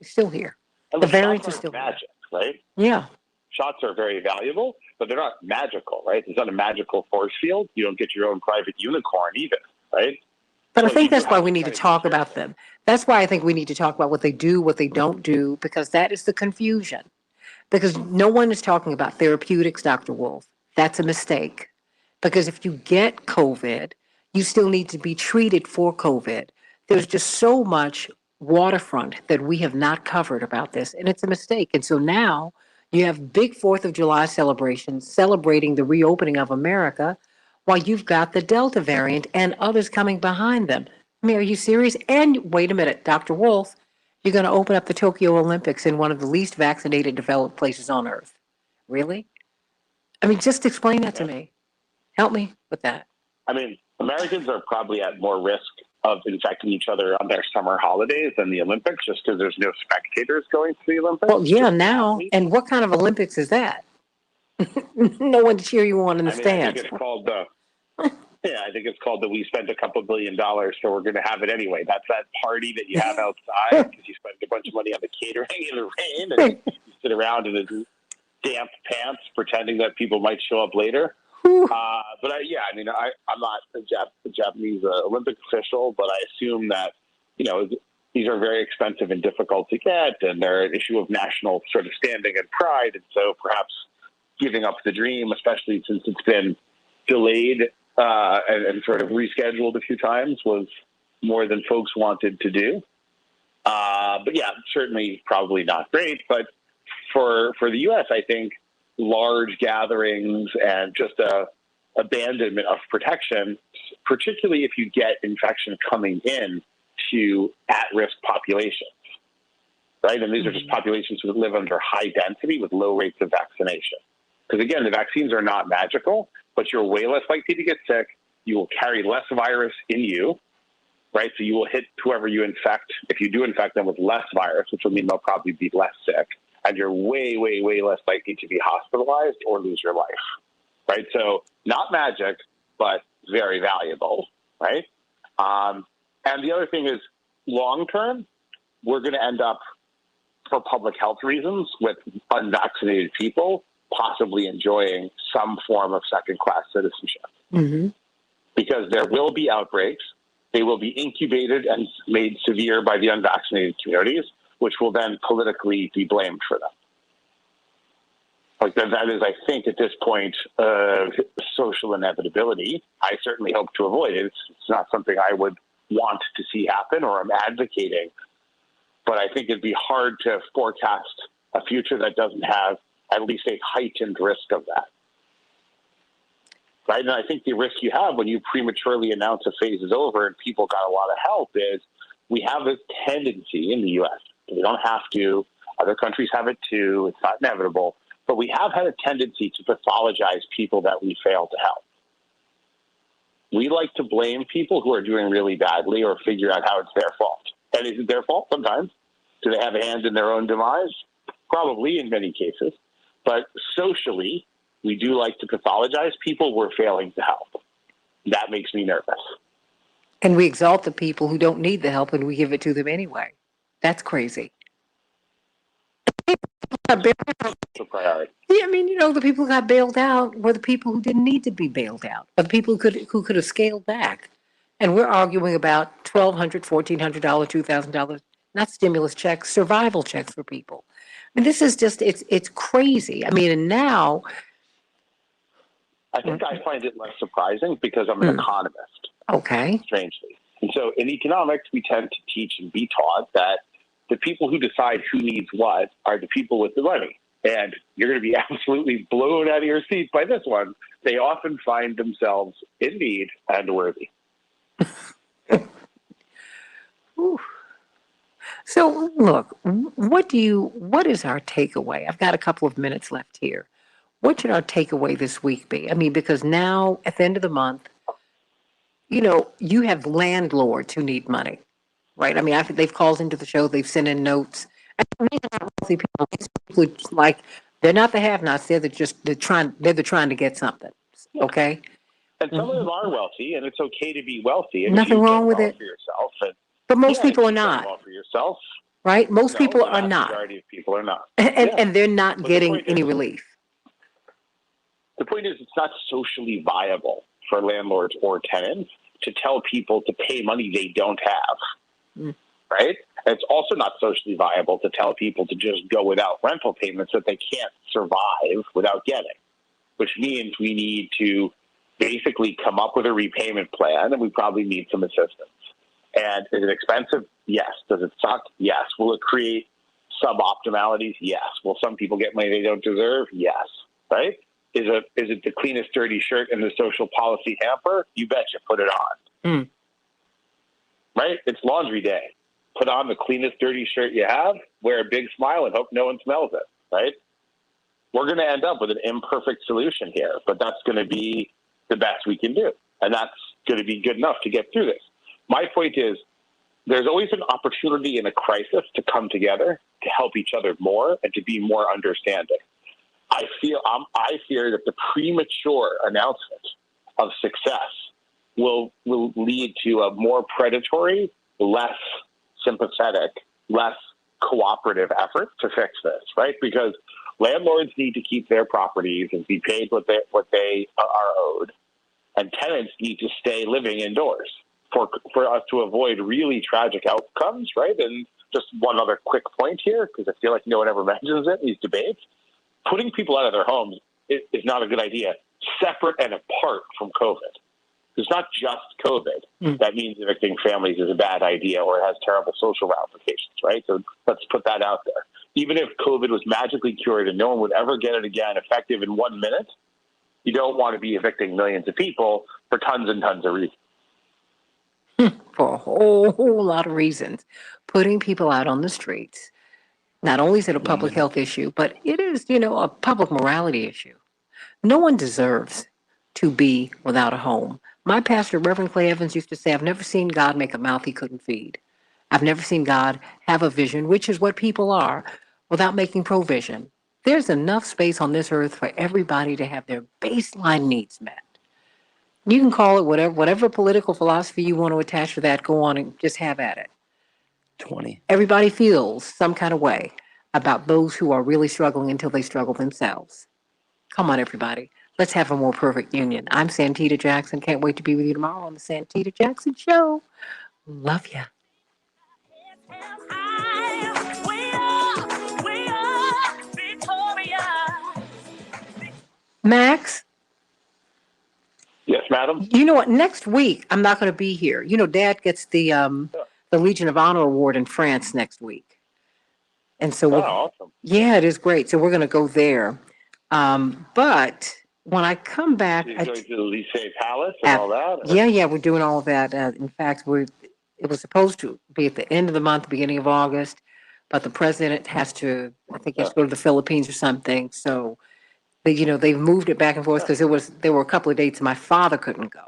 Speaker 1: It's still here.
Speaker 13: And
Speaker 1: the variants are still
Speaker 13: magic, right?
Speaker 1: Yeah.
Speaker 13: Shots are very valuable, but they're not magical, right? It's not a magical force field. You don't get your own private unicorn either, right?
Speaker 1: But
Speaker 13: So
Speaker 1: I think
Speaker 13: you
Speaker 1: that's why
Speaker 13: have
Speaker 1: we
Speaker 13: to
Speaker 1: need to
Speaker 13: kind of
Speaker 1: talk about them. That's why I think we need to talk about what they do, what they don't do, because that is the confusion. Because no one is talking about therapeutics, Dr. Wolf. That's a mistake. Because if you get COVID, you still need to be treated for COVID. There's just so much waterfront that we have not covered about this, and it's a mistake. And so now you have big 4th of July celebrations celebrating the reopening of America while you've got the Delta variant and others coming behind them. I mean, are you serious? And wait a minute, Dr. Wolf, you're going to open up the Tokyo Olympics in one of the least vaccinated developed places on earth. Really? I mean, just explain that to me. Help me with that.
Speaker 13: I mean, Americans are probably at more risk of infecting each other on their summer holidays than the Olympics, just because there's no spectators going to the Olympics.
Speaker 1: Well, yeah, now. And what kind of Olympics is that? No one to cheer you on in the stands.
Speaker 13: I think it's called the. Yeah, I think it's called the "We spent a couple $2 billion, so we're going to have it anyway." That's that party that you have outside because you spend a bunch of money on the catering in the rain, and you sit around in his damp pants pretending that people might show up later. But I'm not a Japanese Olympic official, but I assume that, you know, these are very expensive and difficult to get, and they're an issue of national sort of standing and pride. And so perhaps giving up the dream, especially since it's been delayed and sort of rescheduled a few times, was more than folks wanted to do. But yeah, certainly probably not great. But for the U.S., I think large gatherings and just a abandonment of protection, particularly if you get infection coming in to at-risk populations, right? And these are just populations who live under high density with low rates of vaccination. Because again, the vaccines are not magical, but you're way less likely to get sick. You will carry less virus in you, right? So you will hit whoever you infect, if you do infect them, with less virus, which will mean they'll probably be less sick. And you're way, way, way less likely to be hospitalized or lose your life, right? So not magic, but very valuable, right? And the other thing is, long-term, we're going to end up, for public health reasons, with unvaccinated people possibly enjoying some form of second-class citizenship.
Speaker 1: Mm-hmm.
Speaker 13: Because there will be outbreaks. They will be incubated and made severe by the unvaccinated communities, which will then politically be blamed for them. Like that is, I think, at this point, social inevitability. I certainly hope to avoid it. It's not something I would want to see happen or I'm advocating. But I think it'd be hard to forecast a future that doesn't have at least a heightened risk of that. Right? And I think the risk you have when you prematurely announce a phase is over and people got a lot of help is we have this tendency in the U.S. We don't have to. Other countries have it too. It's not inevitable. But we have had a tendency to pathologize people that we fail to help. We like to blame people who are doing really badly or figure out how it's their fault. And is it their fault? Sometimes. Do they have a hand in their own demise? Probably in many cases. But socially, we do like to pathologize people we're failing to help. That makes me nervous.
Speaker 1: And we exalt the people who don't need the help and we give it to them anyway. That's crazy.
Speaker 13: It's a priority.
Speaker 1: Yeah, I mean, you know, the people who got bailed out were the people who didn't need to be bailed out, or the people who could have scaled back. And we're arguing about $1,200, $1,400, $2,000, not stimulus checks, survival checks for people. I mean, this is just, it's crazy. I mean, and now.
Speaker 5: I think I find it less surprising because I'm an economist.
Speaker 1: Okay.
Speaker 5: Strangely. And so in economics, we tend to teach and be taught that the people who decide who needs what are the people with the money. And you're going to be absolutely blown out of your seat by this one. They often find themselves in need and worthy.
Speaker 1: So look, what is our takeaway? I've got a couple of minutes left here. What should our takeaway this week be? I mean, because now at the end of the month, you have landlords who need money, right? I mean, they've called into the show, they've sent in notes. And these are not wealthy people. These people, like, they're not the have-nots. They're trying to get something. Okay.
Speaker 5: And some of them are wealthy, and it's okay to be wealthy. And
Speaker 1: nothing wrong with
Speaker 5: well
Speaker 1: it
Speaker 5: for yourself.
Speaker 1: But most people are not.
Speaker 5: Well for yourself,
Speaker 1: right? Most people are not.
Speaker 5: The majority of people are not.
Speaker 1: And they're not getting any relief.
Speaker 5: The point is, it's not socially viable for landlords or tenants to tell people to pay money they don't have, right? And it's also not socially viable to tell people to just go without rental payments that they can't survive without getting, which means we need to basically come up with a repayment plan, and we probably need some assistance. And is it expensive? Yes. Does it suck? Yes. Will it create suboptimalities? Yes. Will some people get money they don't deserve? Yes. Right? Is it the cleanest dirty shirt in the social policy hamper? You betcha. Put it on. Right? It's laundry day. Put on the cleanest dirty shirt you have, wear a big smile, and hope no one smells it. Right? We're going to end up with an imperfect solution here, but that's going to be the best we can do. And that's going to be good enough to get through this. My point is, there's always an opportunity in a crisis to come together, to help each other more, and to be more understanding. I fear that the premature announcement of success will lead to a more predatory, less sympathetic, less cooperative effort to fix this, right? Because landlords need to keep their properties and be paid what they are owed, and tenants need to stay living indoors for us to avoid really tragic outcomes, right? And just one other quick point here, because I feel like no one ever mentions it in these debates. Putting people out of their homes is not a good idea, separate and apart from COVID. It's not just COVID. That means evicting families is a bad idea or it has terrible social ramifications, right? So let's put that out there. Even if COVID was magically cured and no one would ever get it again effective in 1 minute, you don't want to be evicting millions of people for tons and tons of reasons.
Speaker 1: For a whole lot of reasons. Putting people out on the streets. Not only is it a public health issue, but it is, a public morality issue. No one deserves to be without a home. My pastor, Reverend Clay Evans, used to say, I've never seen God make a mouth he couldn't feed. I've never seen God have a vision, which is what people are, without making provision. There's enough space on this earth for everybody to have their baseline needs met. You can call it whatever political philosophy you want to attach to that, go on and just have at it.
Speaker 12: 20.
Speaker 1: Everybody feels some kind of way about those who are really struggling until they struggle themselves. Come on, everybody. Let's have a more perfect union. I'm Santita Jackson. Can't wait to be with you tomorrow on the Santita Jackson Show. Love ya. Max?
Speaker 5: Yes, madam?
Speaker 1: You know what? Next week, I'm not going to be here. Dad gets the Legion of Honor Award in France next week. And so,
Speaker 5: awesome.
Speaker 1: Yeah, it is great. So we're going to go there. But when I come back,
Speaker 5: you're going to the Lycée Palace and all that?
Speaker 1: Yeah, we're doing all of that. In fact, it was supposed to be at the end of the month, beginning of August, but the president has to go to the Philippines or something. So they've moved it back and forth because there were a couple of dates my father couldn't go.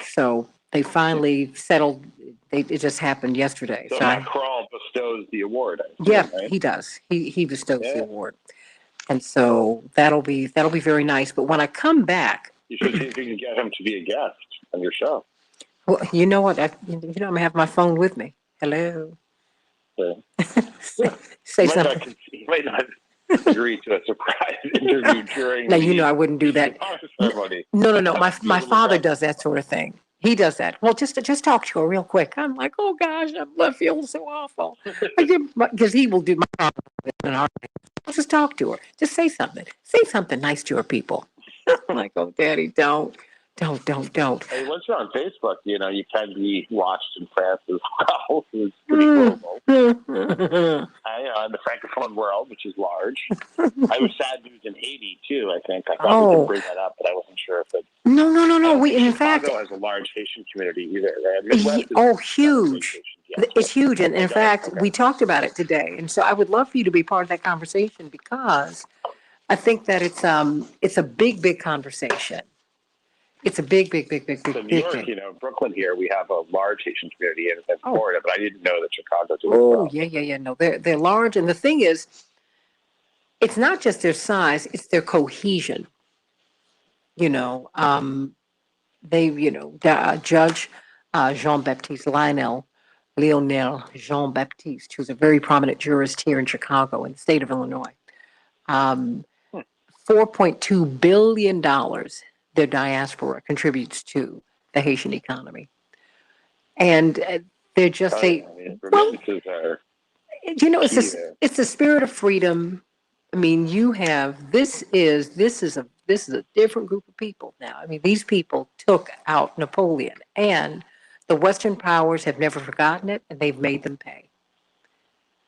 Speaker 1: So they finally settled. It just happened yesterday.
Speaker 5: So Macron bestows the award.
Speaker 1: Right? He does. He bestows the award. And so that'll be very nice. But when I come back,
Speaker 5: you should see if you can get him to be a guest on your show.
Speaker 1: Well, you know what? I'm gonna have my phone with me. Hello. Say something.
Speaker 5: He might not agree to a surprise interview during.
Speaker 1: Now I wouldn't do that.
Speaker 5: Ceremony.
Speaker 1: No. My father does that sort of thing. He does that. Well, just talk to her real quick. I'm like, oh gosh, I feel so awful. Because he will do my problem. I'll just talk to her. Just say something. Say something nice to her, people. I'm like, oh, Daddy, don't.
Speaker 5: Hey, once you're on Facebook, you know, you can be watched in France as well. It's pretty global. In the Francophone world, which is large. I was sad news in Haiti, too, I think. I thought we could bring that up, but I wasn't sure if it...
Speaker 1: No. We, in fact...
Speaker 5: Chicago has a large Haitian community either. Midwest
Speaker 1: huge. It's huge. And in fact, we talked about it today. And so I would love for you to be part of that conversation because I think that it's a big conversation. It's a big.
Speaker 5: So New York, you know, Brooklyn here, we have a large Haitian community in Florida, but I didn't know that Chicago did as well.
Speaker 1: Yeah. No, they're large. And the thing is, it's not just their size, it's their cohesion. You know, Judge Jean-Baptiste, Lionel Jean-Baptiste, who's a very prominent jurist here in Chicago in the state of Illinois. $4.2 billion their diaspora contributes to the Haitian economy. And they're just
Speaker 5: remittances are
Speaker 1: it's the spirit of freedom. I mean, this is a different group of people now. I mean, these people took out Napoleon, and the Western powers have never forgotten it, and they've made them pay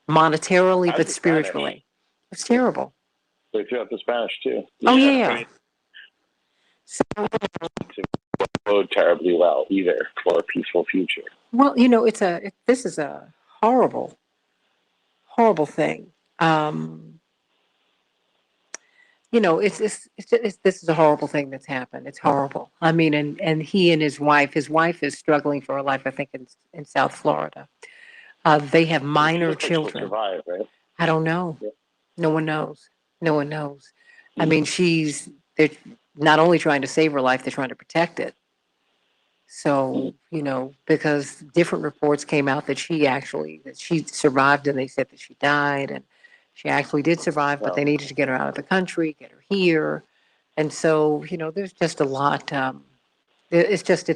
Speaker 1: monetarily, but spiritually. It's terrible.
Speaker 5: They threw out the Spanish too.
Speaker 1: Oh yeah.
Speaker 5: Bode terribly well either for a peaceful future.
Speaker 1: Well, you know, this is a horrible thing. You know, this is a horrible thing that's happened. It's horrible. I mean, and he and his wife is struggling for her life, I think, in South Florida. They have minor children.
Speaker 5: Survive, right?
Speaker 1: I don't know. Yeah. No one knows. I mean, they're not only trying to save her life, they're trying to protect it. So, you know, because different reports came out that she survived, and they said that she died, and she actually did survive, but they needed to get her out of the country, get her here. And so, you know, there's just a lot. It's
Speaker 5: not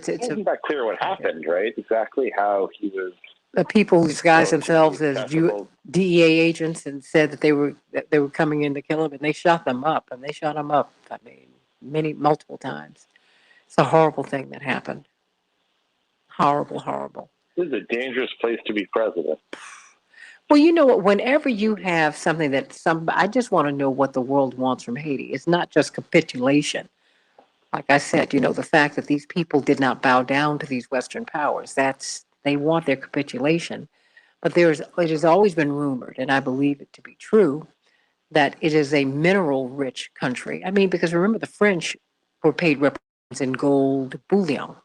Speaker 5: that clear what happened, right? Exactly how he was.
Speaker 1: The people who disguised themselves as DEA agents and said that they were coming in to kill him, and they shot them up. I mean, multiple times. It's a horrible thing that happened. Horrible.
Speaker 5: This is a dangerous place to be president.
Speaker 1: Well, you know what? Whenever you have something I just want to know what the world wants from Haiti. It's not just capitulation. Like I said, you know, the fact that these people did not bow down to these Western powers. They want their capitulation. But it has always been rumored, and I believe it to be true, that it is a mineral-rich country. I mean, because remember, the French were paid reparations in gold bullion.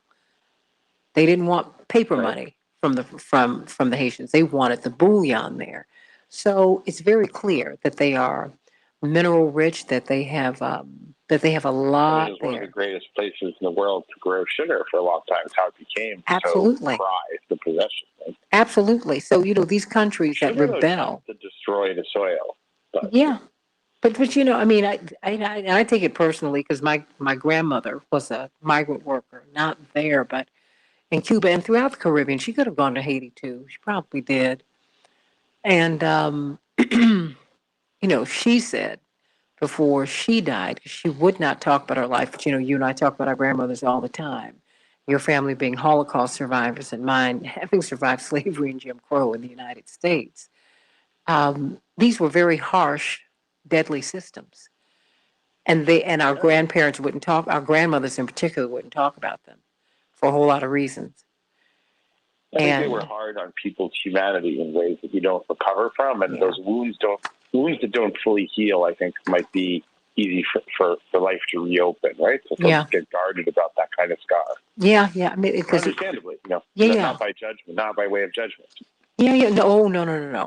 Speaker 1: They didn't want paper money from the Haitians. They wanted the bullion there. So it's very clear that they are mineral rich, that they have a lot.
Speaker 5: It was one of the greatest places in the world to grow sugar for a long time. It's how it became
Speaker 1: absolutely
Speaker 5: so prized the possession. Right?
Speaker 1: Absolutely. So, you know, these countries that rebel
Speaker 5: to destroy the soil. But.
Speaker 1: Yeah. But you know, I mean, I take it personally because my grandmother was a migrant worker, not there, but in Cuba and throughout the Caribbean. She could have gone to Haiti too. She probably did. And, you know, she said before she died, she would not talk about her life. But, you know, you and I talk about our grandmothers all the time. Your family being Holocaust survivors and mine having survived slavery and Jim Crow in the United States. These were very harsh, deadly systems. And our grandparents wouldn't talk, our grandmothers in particular wouldn't talk about them. For a whole lot of reasons.
Speaker 5: I think they were hard on people's humanity in ways that you don't recover from, and those wounds that don't fully heal, I think, might be easy for life to reopen, right? So folks get guarded about that kind of scar.
Speaker 1: Yeah. I mean,
Speaker 5: understandably, you know, not by judgment, not by way of judgment.
Speaker 1: Yeah. No.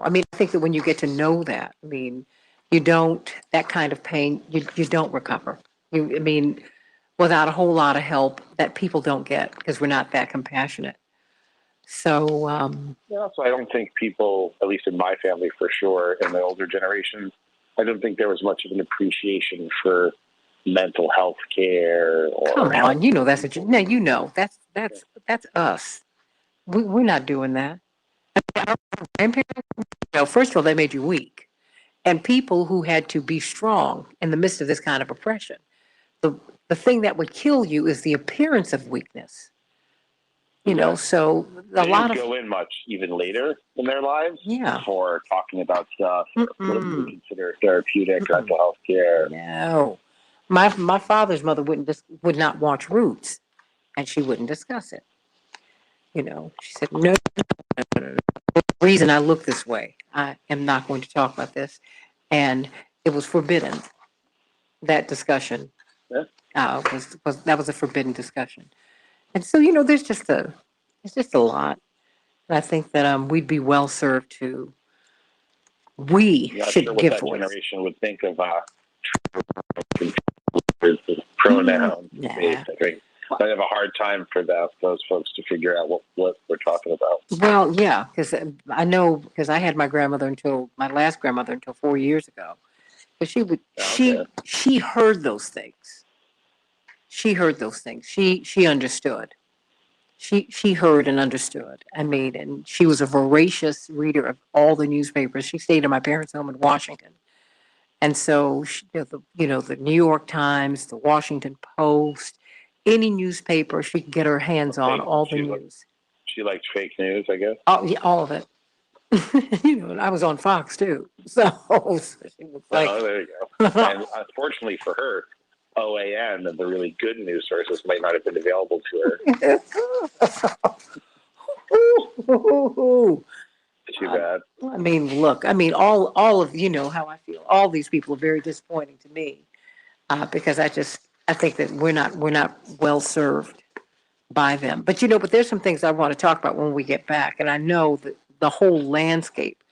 Speaker 1: I mean, I think that when you get to know that, I mean, that kind of pain, you don't recover. Without a whole lot of help that people don't get because we're not that compassionate. So,
Speaker 5: so I don't think people, at least in my family for sure, in the older generations, I don't think there was much of an appreciation for mental health care.
Speaker 1: Come on, you know that's That's us. We're not doing that. Our grandparents, first of all, they made you weak. And people who had to be strong in the midst of this kind of oppression. The, the thing that would kill you is the appearance of weakness. So
Speaker 5: They
Speaker 1: a lot
Speaker 5: didn't
Speaker 1: of,
Speaker 5: go in much even later in their lives
Speaker 1: yeah.
Speaker 5: for talking about stuff or what we
Speaker 1: Mm-mm.
Speaker 5: consider therapeutic mental health care.
Speaker 1: No. My father's mother would not watch Roots, and she wouldn't discuss it. She said, no, the reason I look this way, I am not going to talk about this. And it was forbidden. That discussion
Speaker 5: Yeah.
Speaker 1: that was a forbidden discussion. And so, it's just a lot. And I think that we'd be well served to, we
Speaker 5: I'm not
Speaker 1: should
Speaker 5: sure what
Speaker 1: give
Speaker 5: that
Speaker 1: voice.
Speaker 5: generation would think of pronouns.
Speaker 1: Nah.
Speaker 5: I think I'd have a hard time for those folks to figure out what we're talking about.
Speaker 1: Well, yeah, because I know, because I had my last grandmother until 4 years ago. But she heard those things. She heard those things. She understood. She heard and understood. I mean, and she was a voracious reader of all the newspapers. She stayed in my parents' home in Washington. And so, the New York Times, the Washington Post, any newspaper she could get her hands on, all the news.
Speaker 5: She liked fake news, I guess.
Speaker 1: Oh, yeah, all of it. And I was on Fox too. So she was like,
Speaker 5: Oh, there you go. And unfortunately for her, OAN and the really good news sources might not have been available to her. Too bad.
Speaker 1: I mean, look, all of, how I feel. All these people are very disappointing to me because I think that we're not well served by them. But but there's some things I want to talk about when we get back, and I know that the whole landscape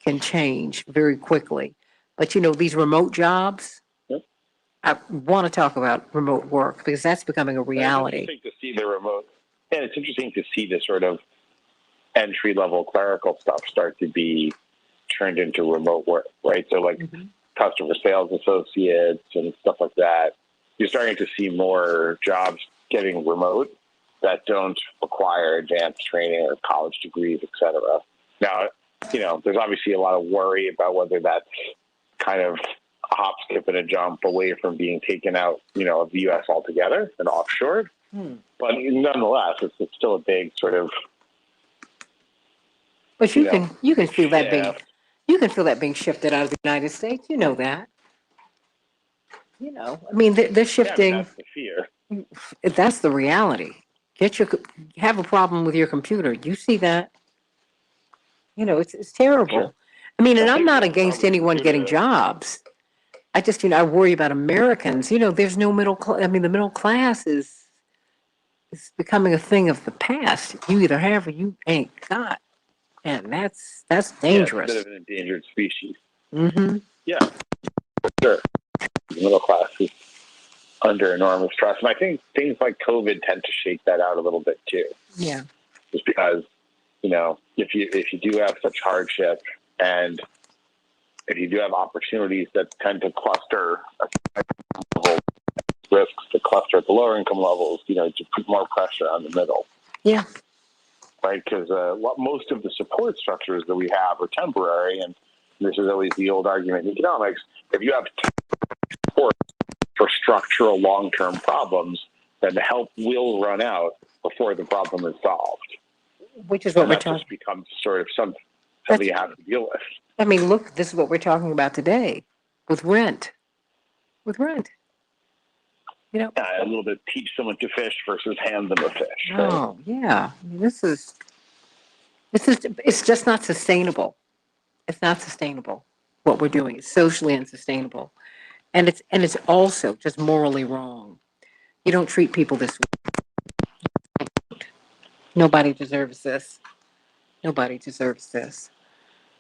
Speaker 1: can change very quickly. But these remote jobs, I want to talk about remote work because that's becoming a reality.
Speaker 5: It's interesting to see the remote, and it's interesting to see the sort of entry-level clerical stuff start to be turned into remote work, right? So like customer sales associates and stuff like that. You're starting to see more jobs getting remote that don't require advanced training or college degrees, et cetera. Now, there's obviously a lot of worry about whether that's kind of a hop, skip, and a jump away from being taken out, of the U.S. altogether and offshore. But nonetheless, it's still a big sort of.
Speaker 1: But you can feel that being shifted out of the United States. You know that. They're shifting.
Speaker 5: That's the fear.
Speaker 1: That's the reality. Have a problem with your computer. You see that? It's terrible.
Speaker 5: Sure.
Speaker 1: And I'm not against anyone getting jobs. I just, I worry about Americans. There's no middle class. The middle class is becoming a thing of the past. You either have or you ain't got. And that's dangerous.
Speaker 5: Yeah, it's a bit of an endangered species.
Speaker 1: Mm-hmm.
Speaker 5: Yeah, for sure. The middle class is under enormous stress. And I think things like COVID tend to shake that out a little bit too.
Speaker 1: Yeah.
Speaker 5: Just because, if you do have such hardship and if you do have opportunities that tend to cluster risks to cluster at the lower income levels, to put more pressure on the middle.
Speaker 1: Yeah.
Speaker 5: Right, because most of the support structures that we have are temporary, and this is always the old argument in economics. If you have support for structural long-term problems, then the help will run out before the problem is solved.
Speaker 1: Which is what we're
Speaker 5: talking about. Just becomes sort of something you have to deal with.
Speaker 1: Look, this is what we're talking about today with rent.
Speaker 5: A little bit teach someone to fish versus hand them a fish. Right?
Speaker 1: Oh, yeah. It's just not sustainable. It's not sustainable what we're doing. It's socially unsustainable. And it's also just morally wrong. You don't treat people this way. Nobody deserves this. Nobody deserves this.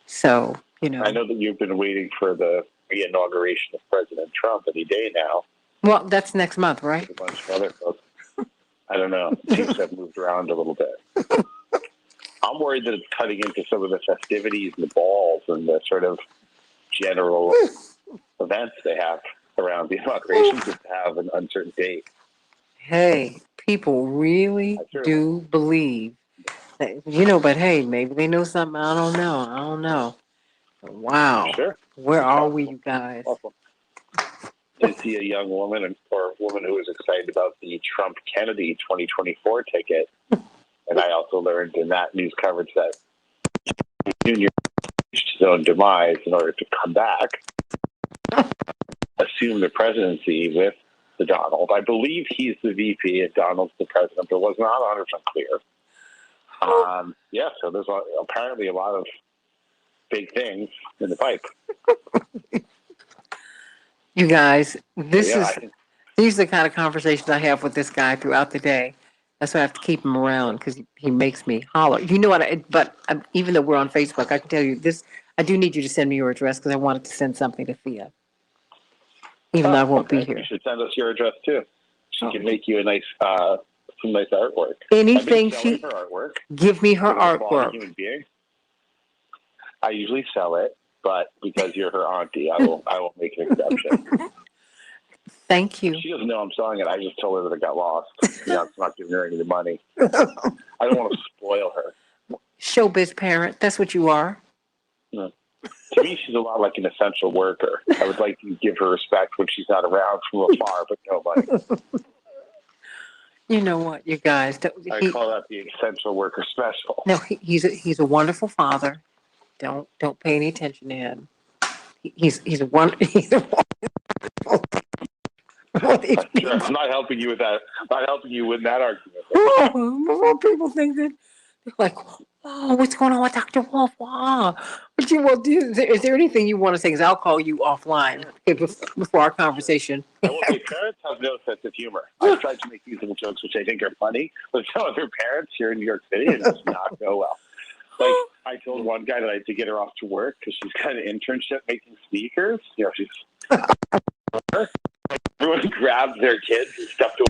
Speaker 1: So,
Speaker 5: I know that you've been waiting for the re-inauguration of President Trump any day now.
Speaker 1: Well, that's next month, right?
Speaker 5: A bunch of other folks. I don't know. It seems to have moved around a little bit. I'm worried that it's cutting into some of the festivities and the balls and the sort of general events they have around the inauguration just to have an uncertain date.
Speaker 1: Hey, People really do believe that, but hey, maybe they know something. I don't know. I don't know. Wow.
Speaker 13: Sure.
Speaker 1: Where are we, you guys?
Speaker 13: Awesome. Did see a young woman or a woman who was excited about the Trump-Kennedy 2024 ticket. And I also learned in that news coverage that Junior reached his own demise in order to come back, assume the presidency with the Donald. I believe he's the VP and Donald's the president, but it was not 100% clear. So there's apparently a lot of big things in the pipe.
Speaker 1: You guys, these are the kind of conversations I have with this guy throughout the day. That's why I have to keep him around because he makes me holler. You know what? Even though we're on Facebook, I can tell you this. I do need you to send me your address because I wanted to send something to Thea. Even though I won't be here.
Speaker 13: You should send us your address too. She can make you a nice, some nice artwork.
Speaker 1: Anything
Speaker 13: her artwork.
Speaker 1: Give me her artwork.
Speaker 13: Human being. I usually sell it, but because you're her auntie, I will make an exception.
Speaker 1: Thank you.
Speaker 13: She doesn't know I'm selling it. I just told her that it got lost. It's not giving her any of the money. I don't want to spoil her.
Speaker 1: Showbiz parent. That's what you are.
Speaker 13: No. To me, she's a lot like an essential worker. I would like to give her respect when she's not around from afar, but no money.
Speaker 1: You know what, you guys?
Speaker 13: I call that the essential worker special.
Speaker 1: No, he's a wonderful father. Don't pay any attention to him. He's a wonderful.
Speaker 13: I'm not helping you with that. I'm not helping you with that argument.
Speaker 1: People think that they're like, oh, what's going on with Dr. Wolf? Wow. But is there anything you want to say? Because I'll call you offline before our conversation.
Speaker 13: I will say parents have no sense of humor. I've tried to make these little jokes, which I think are funny, but some other parents here in New York City, it does not go well. Like, I told one guy that I had to get her off to work because she's got an internship making sneakers. She's... Everyone grabs their kids and stuff to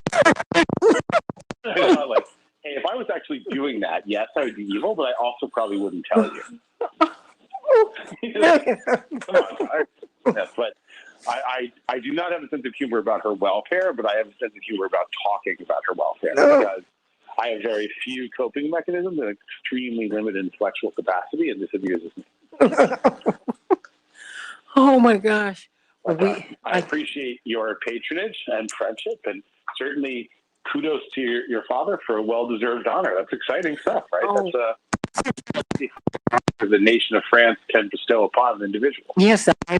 Speaker 13: like, hey, if I was actually doing that, yes, I would be evil, but I also probably wouldn't tell you. Come on, yes, but I do not have a sense of humor about her welfare, but I have a sense of humor about talking about her welfare because I have very few coping mechanisms and extremely limited intellectual capacity, and this amuses me.
Speaker 1: Oh my gosh.
Speaker 13: I appreciate your patronage and friendship, and certainly kudos to your father for a well-deserved honor. That's exciting stuff, right?
Speaker 1: Oh.
Speaker 13: That's the nation of France can bestow upon an individual.
Speaker 1: Yes, I'm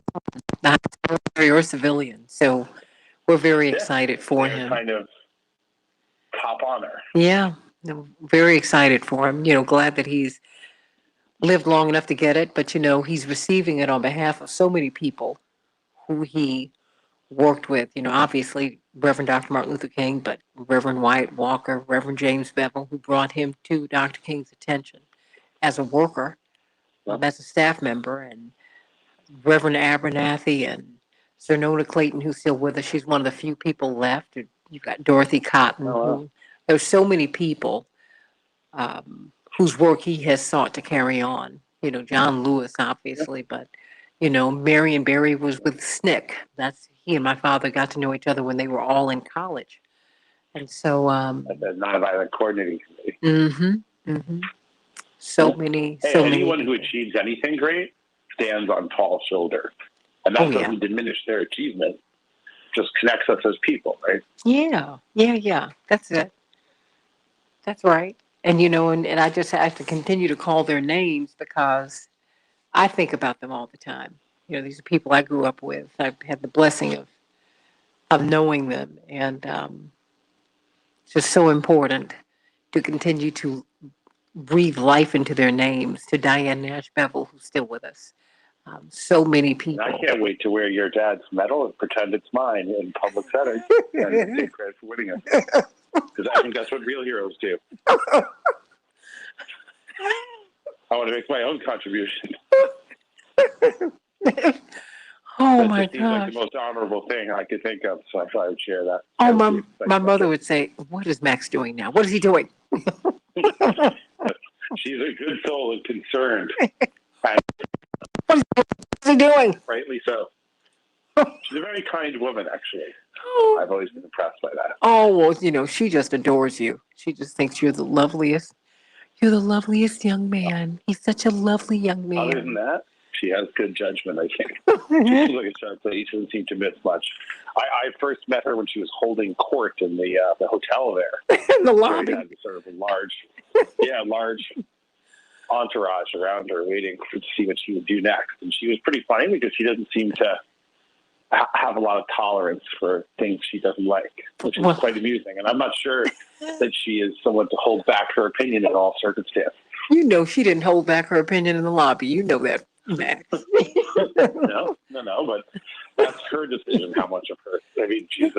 Speaker 1: a civilian, so we're very excited for him.
Speaker 13: Kind of top honor.
Speaker 1: Yeah, very excited for him. Glad that he's lived long enough to get it, but he's receiving it on behalf of so many people who he worked with, obviously Reverend Dr. Martin Luther King, but Reverend Wyatt Walker, Reverend James Bevel, who brought him to Dr. King's attention as a worker, as a staff member, and Reverend Abernathy and Sir Nona Clayton, who's still with us. She's one of the few people left. You've got Dorothy Cotton. There's so many people whose work he has sought to carry on. John Lewis, obviously, but Marion Barry was with SNCC. He and my father got to know each other when they were all in college. And so...
Speaker 13: the Nonviolent Coordinating Committee.
Speaker 1: Many...
Speaker 13: anyone who achieves anything great stands on Paul's shoulder. And that doesn't diminish their achievement. Just connects us as people, right?
Speaker 1: Yeah. That's it. That's right. And, and I just have to continue to call their names because I think about them all the time. These are people I grew up with. I've had the blessing of knowing them. And it's just so important to continue to breathe life into their names. To Diane Nash Bevel, who's still with us. So many people.
Speaker 13: And I can't wait to wear your dad's medal and pretend it's mine in public settings and take credit for winning it. Because I think that's what real heroes do. I want to make my own contribution.
Speaker 1: Oh my
Speaker 13: God! Seems like the most honorable thing I could think of, so I thought I would share that.
Speaker 1: Oh, my mother would say, "What is Max doing now? What is he doing?"
Speaker 13: She's a good soul and concerned.
Speaker 1: What is he doing?
Speaker 13: Rightly so. She's a very kind woman, actually.
Speaker 5: I've always been impressed by that.
Speaker 1: Oh, well, you know, she just adores you. She just thinks you're the loveliest. You're the loveliest young man. He's such a lovely young man.
Speaker 5: Other than that, she has good judgment, I think. She seems like a sharp lady. She doesn't seem to miss much. I first met her when she was holding court in the hotel there.
Speaker 1: In the lobby.
Speaker 5: She had sort of a large entourage around her waiting to see what she would do next. And she was pretty funny because she doesn't seem to have a lot of tolerance for things she doesn't like, which is quite amusing. And I'm not sure that she is someone to hold back her opinion in all circumstances.
Speaker 1: You know, she didn't hold back her opinion in the lobby. You know that, Max.
Speaker 5: No, but that's her decision. How much of her? I mean, she's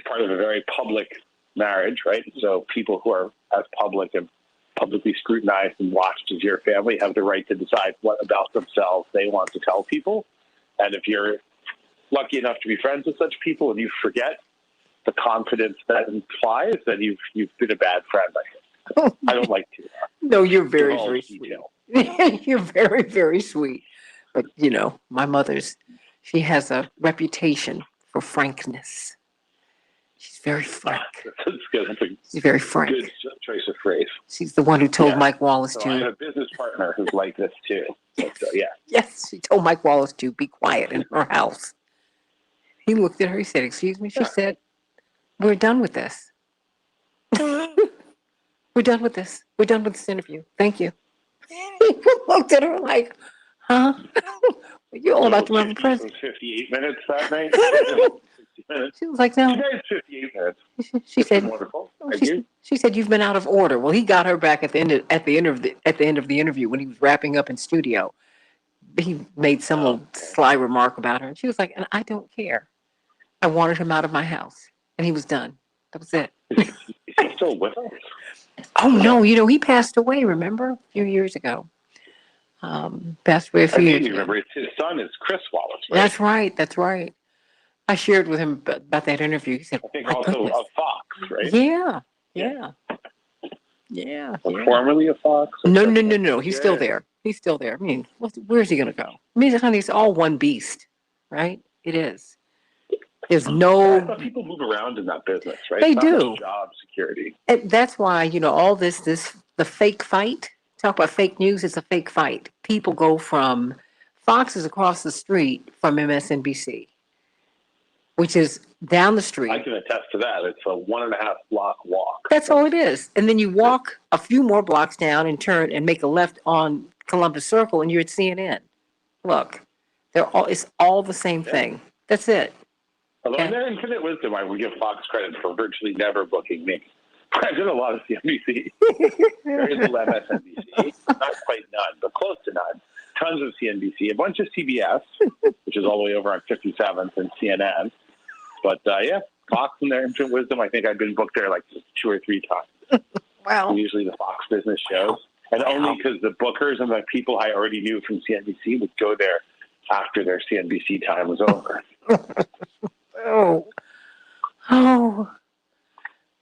Speaker 5: part of a very public marriage, right? So people who are as public and publicly scrutinized and watched as your family have the right to decide what about themselves they want to tell people. And if you're lucky enough to be friends with such people and you forget the confidence that implies, then you've been a bad friend, I think. I don't like to.
Speaker 1: No, you're very, very sweet. You're very, very sweet. But, you know, my mother's, she has a reputation for frankness. She's very frank.
Speaker 5: That's good. That's
Speaker 1: She's very frank.
Speaker 5: Good choice of phrase.
Speaker 1: She's the one who told Mike Wallace
Speaker 5: so
Speaker 1: to.
Speaker 5: I have a business partner who's like this too.
Speaker 1: Yes.
Speaker 5: So, yeah.
Speaker 1: Yes, she told Mike Wallace to be quiet in her house. He looked at her, he said, "Excuse me?" She said, "We're done with this. We're done with this. We're done with this interview. Thank you." He looked at her like, huh? You're all about to run for president.
Speaker 5: 58 minutes that night. 60 minutes.
Speaker 1: She was like, no.
Speaker 5: 58 minutes.
Speaker 1: She said,
Speaker 5: wonderful.
Speaker 1: She said, "You've been out of order." Well, he got her back at the end of the interview when he was wrapping up in studio. He made some little sly remark about her, and she was like, "And I don't care. I wanted him out of my house, and he was done. That was it."
Speaker 5: Is he still with us?
Speaker 1: Oh no, you know, he passed away, remember? A few years ago. Passed away a few years ago.
Speaker 5: Remember, his son is Chris Wallace, right?
Speaker 1: That's right. I shared with him about that interview. He said,
Speaker 5: I think also of Fox, right?
Speaker 1: Yeah.
Speaker 5: Formerly of Fox?
Speaker 1: No. He's still there. He's still there. I mean, where's he going to go? I mean, honey, it's all one beast, right? It is. There's no.
Speaker 5: I thought people move around in that business, right?
Speaker 1: They
Speaker 5: It's not
Speaker 1: do.
Speaker 5: much job security.
Speaker 1: And that's why, you know, all the fake fight, talk about fake news, it's a fake fight. People go from, Fox is across the street from MSNBC, which is down the street.
Speaker 5: I can attest to that. It's a 1.5 block walk.
Speaker 1: That's all it is. And then you walk a few more blocks down and turn and make a left on Columbus Circle and you're at CNN. Look, it's all the same thing. That's it.
Speaker 5: Although in their infinite wisdom, I would give Fox credit for virtually never booking me. I've done a lot of CNBC. Very little MSNBC. Not quite none, but close to none. Tons of CNBC. A bunch of CBS, which is all the way over on 57th and CNN. But Fox in their infinite wisdom, I think I've been booked there like 2 or 3 times.
Speaker 1: Wow.
Speaker 5: Usually the Fox business shows. And only because the bookers and the people I already knew from CNBC would go there after their CNBC time was over.
Speaker 1: Oh.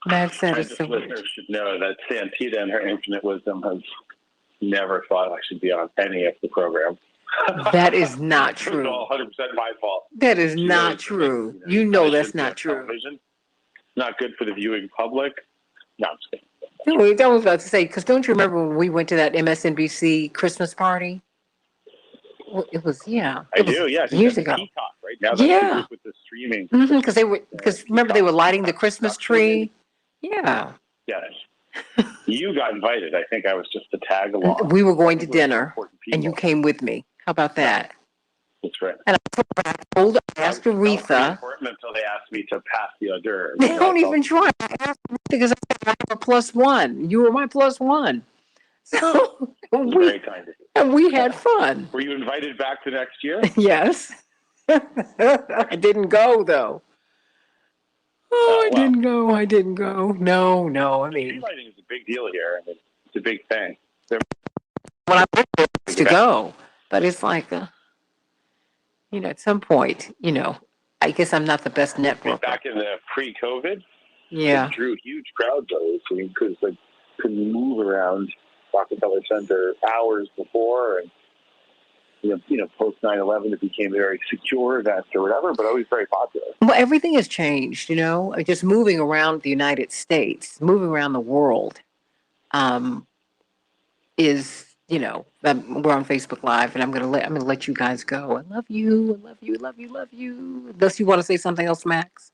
Speaker 1: Max said it's so
Speaker 5: listeners should know that Santita and her infinite wisdom has never thought I should be on any of the programs.
Speaker 1: That is not true.
Speaker 5: It's all 100% my fault.
Speaker 1: That is not true. You know that's not true.
Speaker 5: Television. Not good for the viewing public. No, I'm just kidding.
Speaker 1: No, I was about to say, because don't you remember when we went to that MSNBC Christmas party? Well, it was,
Speaker 5: I do, yeah.
Speaker 1: Years ago.
Speaker 5: Peacock, right? Now that's with the streaming.
Speaker 1: Because remember they were lighting the Christmas tree? Yeah.
Speaker 5: Yes. You got invited. I think I was just to tag along.
Speaker 1: We were going to dinner, and you came with me. How about that?
Speaker 5: That's right.
Speaker 1: And I asked Aretha.
Speaker 5: Important until they asked me to pass the hors d'oeuvres.
Speaker 1: They don't even try. I asked because I have a +1. You were my +1. So
Speaker 5: very kind of you.
Speaker 1: And we had fun.
Speaker 5: Were you invited back to next year?
Speaker 1: Yes. I didn't go though. I didn't go. No. I mean,
Speaker 5: Lighting is a big deal here. I mean, it's a big thing.
Speaker 1: When I was to go, but it's like, at some point, I guess I'm not the best networker.
Speaker 5: Back in the pre-COVID,
Speaker 1: yeah,
Speaker 5: it drew huge crowds because they couldn't move around Rockefeller Center hours before, and post 9/11, it became a very secure event or whatever, but always very popular.
Speaker 1: Well, everything has changed, just moving around the United States, moving around the world, is, we're on Facebook Live, and I'm gonna let you guys go. I love you, I love you, love you, love you. Unless you want to say something else, Max.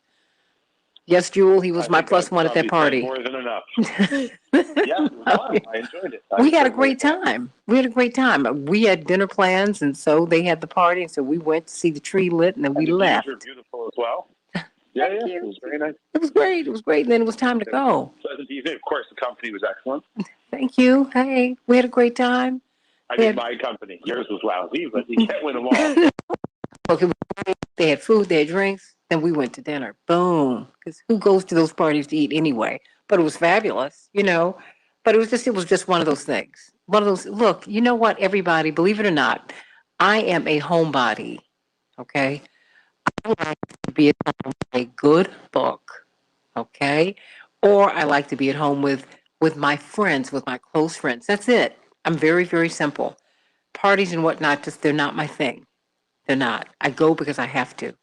Speaker 1: Yes, Jewel, he was my plus one at that party.
Speaker 5: More than enough. Yeah, it was fun. I enjoyed it.
Speaker 1: We had a great time. We had a great time. We had dinner plans, and so they had the party, and so we went to see the tree lit, and then we left.
Speaker 5: The views were beautiful as well. Yeah, it was very nice.
Speaker 1: It was great. It was great, and then it was time to go.
Speaker 5: Pleasant evening. Of course, the company was excellent.
Speaker 1: Thank you. Hey, we had a great time.
Speaker 5: I mean, my company. Yours was lousy, but you can't win them all.
Speaker 1: Okay, they had food, they had drinks, then we went to dinner. Boom. Because who goes to those parties to eat anyway? But it was fabulous, But it was just one of those things. One of those, look, you know what, everybody, believe it or not, I am a homebody, okay? I like to be at home with a good book, okay? Or I like to be at home with my friends, with my close friends. That's it. I'm very, very simple. Parties and whatnot, they're not my thing. They're not. I go because I have to.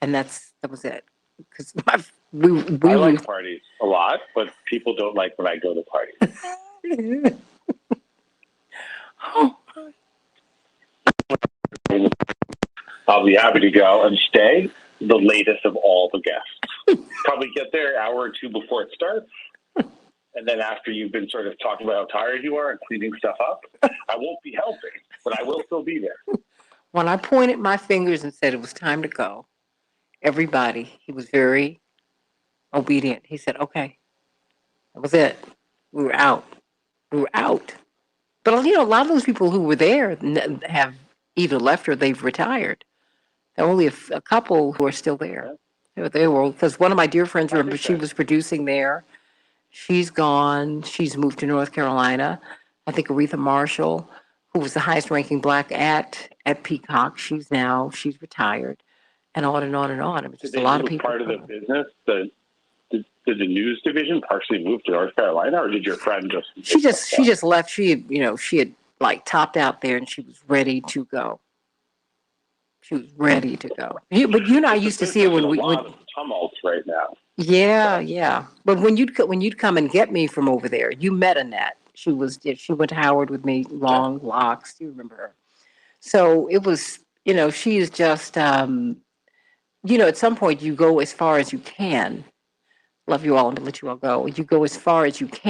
Speaker 1: And that was it. Because
Speaker 5: I like parties a lot, but people don't like when I go to parties. I'll be happy to go and stay the latest of all the guests. Probably get there an hour or two before it starts. And then after you've been sort of talking about how tired you are and cleaning stuff up, I won't be helping, but I will still be there.
Speaker 1: When I pointed my fingers and said it was time to go, everybody, he was very obedient. He said, okay, that was it. We were out. We were out. But, a lot of those people who were there have either left or they've retired. There are only a couple who are still there. They were, because one of my dear friends, remember, she was producing there. She's gone. She's moved to North Carolina. I think Aretha Marshall, who was the highest ranking Black at Peacock, she's retired, and on and on and on. It was just a lot of people.
Speaker 5: Part of the business, did the news division partially move to North Carolina, or did your friend just?
Speaker 1: She just left. She had like topped out there, and she was ready to go. She was ready to go. But I used to see her when we.
Speaker 5: A lot of tumult right now.
Speaker 1: Yeah. But when you'd come and get me from over there, you met Annette. She went to Howard with me, long locks. You remember her. So it was, she is just, at some point you go as far as you can. Love you all and let you all go. You go as far as you can.